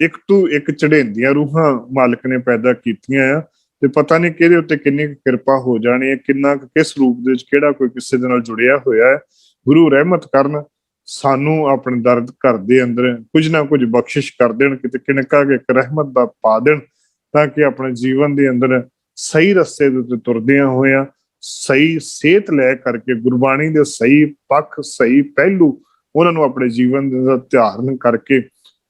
ਇੱਕ ਤੋਂ ਇੱਕ ਚੜ੍ਹੇਂਦੀਆਂ ਰੂਹਾਂ ਮਾਲਕ ਨੇ ਪੈਦਾ ਕੀਤੀਆਂ ਆ, ਤੇ ਪਤਾ ਨਹੀਂ ਕਿਹਦੇ ਉੱਤੇ ਕਿੰਨੀ ਕਿਰਪਾ ਹੋ ਜਾਣੀ ਹੈ, ਕਿੰਨਾ ਕਿਸ ਰੂਪ ਦੇ ਵਿੱਚ ਕਿਹੜਾ ਕੋਈ ਕਿਸੇ ਦੇ ਨਾਲ ਜੁੜਿਆ ਹੋਇਆ ਹੈ। ਗੁਰੂ ਰਹਿਮਤ ਕਰਨ, ਸਾਨੂੰ ਆਪਣੇ ਦਰਦ ਘਰ ਦੇ ਅੰਦਰ ਕੁਝ ਨਾ ਕੁਝ ਬਖਸ਼ਿਸ਼ ਕਰ ਦੇਣ, ਕਿਤੇ ਕਿਣਕਾ ਇੱਕ ਰਹਿਮਤ ਦਾ ਪਾ ਦੇਣ, ਤਾਂ ਕਿ ਆਪਣੇ ਜੀਵਨ ਦੇ ਅੰਦਰ ਸਹੀ ਰਸਤੇ ਦੇ ਉੱਤੇ ਤੁਰਦਿਆਂ ਹੋਇਆਂ ਸਹੀ ਸੇਧ ਲੈ ਕਰਕੇ ਗੁਰਬਾਣੀ ਦੇ ਸਹੀ ਪੱਖ, ਸਹੀ ਪਹਿਲੂ ਉਹਨਾਂ ਨੂੰ ਆਪਣੇ ਜੀਵਨ ਦੇ ਅੰਦਰ ਧਾਰਨ ਕਰਕੇ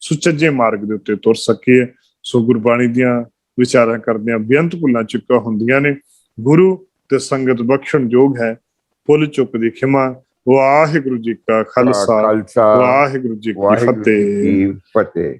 ਸੁਚੱਜੇ ਮਾਰਗ ਦੇ ਉੱਤੇ ਤੁਰ ਸਕੀਏ। ਸੋ ਗੁਰਬਾਣੀ ਦੀਆਂ ਵਿਚਾਰਾਂ ਕਰਦਿਆਂ ਬੇਅੰਤ ਭੁੱਲਾਂ ਚੁੱਕਾਂ ਹੁੰਦੀਆਂ ਨੇ। ਗੁਰੂ ਤੇ ਸੰਗਤ ਬਖਸ਼ਣ ਯੋਗ ਹੈ, ਭੁੱਲ ਚੁੱਕ ਦੀ ਖਿਮਾ। ਵਾਹਿਗੁਰੂ ਜੀ ਕਾ ਖਾਲਸਾ, ਵਾਹਿਗੁਰੂ ਜੀ ਕੀ ਫਤਿਹ।